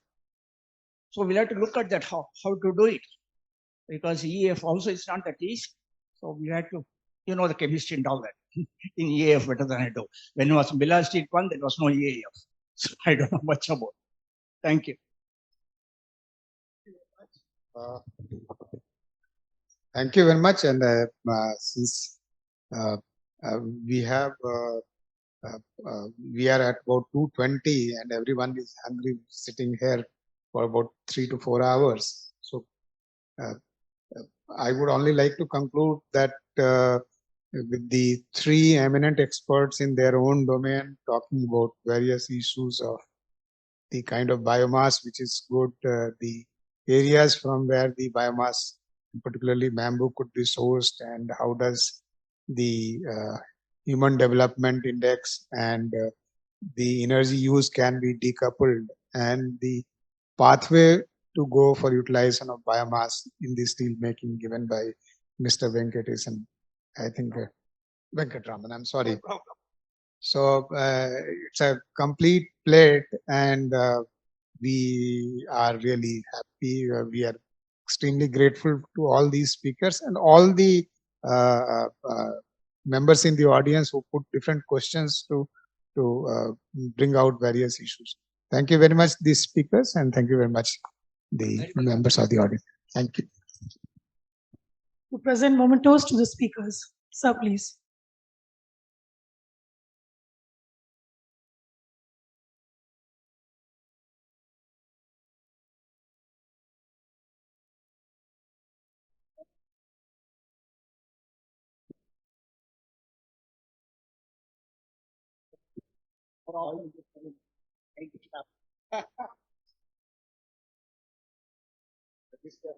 So we'll have to look at that, how to do it. Because EAF also is not that easy. So we had to, you know, the chemistry and all that. In EAF better than I do. When it was Miller Street 1, there was no EAF. So I don't know much about it. Thank you. Thank you very much. And since we have, we are at about 2:20 and everyone is hungry sitting here for about 3 to 4 hours. So I would only like to conclude that with the 3 eminent experts in their own domain talking about various issues of the kind of biomass which is good, the areas from where the biomass, particularly bamboo, could be sourced, and how does the human development index and the energy use can be decoupled, and the pathway to go for utilization of biomass in the steel making given by Mr. Venkatesh and I think Venkatraman, I'm sorry. So it's a complete plate, and we are really happy. We are extremely grateful to all these speakers and all the members in the audience who put different questions to bring out various issues. Thank you very much, these speakers, and thank you very much, the members of the audience. Thank you. To present mementos to the speakers. Sir, please.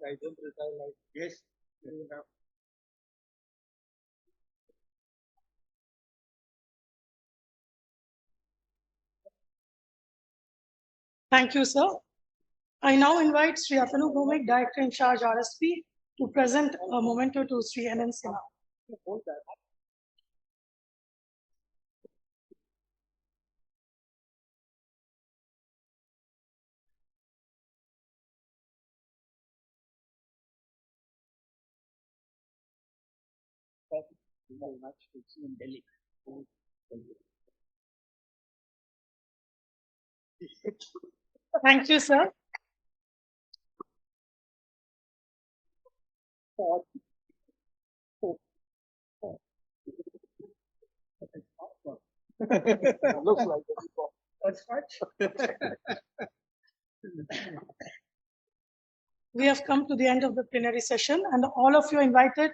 I don't retire like yes. Thank you, sir. I now invite Sri Atanu Bhumik, Director in Charge RSP, to present a memento to Sri NN Sinha. Very much to see in Delhi. Thank you, sir. Looks like that's much. We have come to the end of the plenary session, and all of you are invited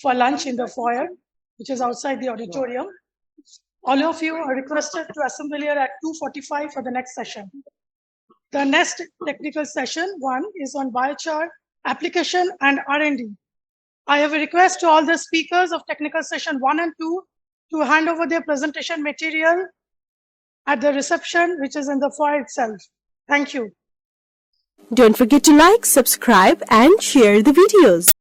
for lunch in the foyer, which is outside the auditorium. All of you are requested to assemble here at 2:45 for the next session. The next technical session 1 is on biochar application and R&D. I have a request to all the speakers of technical session 1 and 2 to hand over their presentation material at the reception, which is in the foyer itself. Thank you. Don't forget to like, subscribe, and share the videos.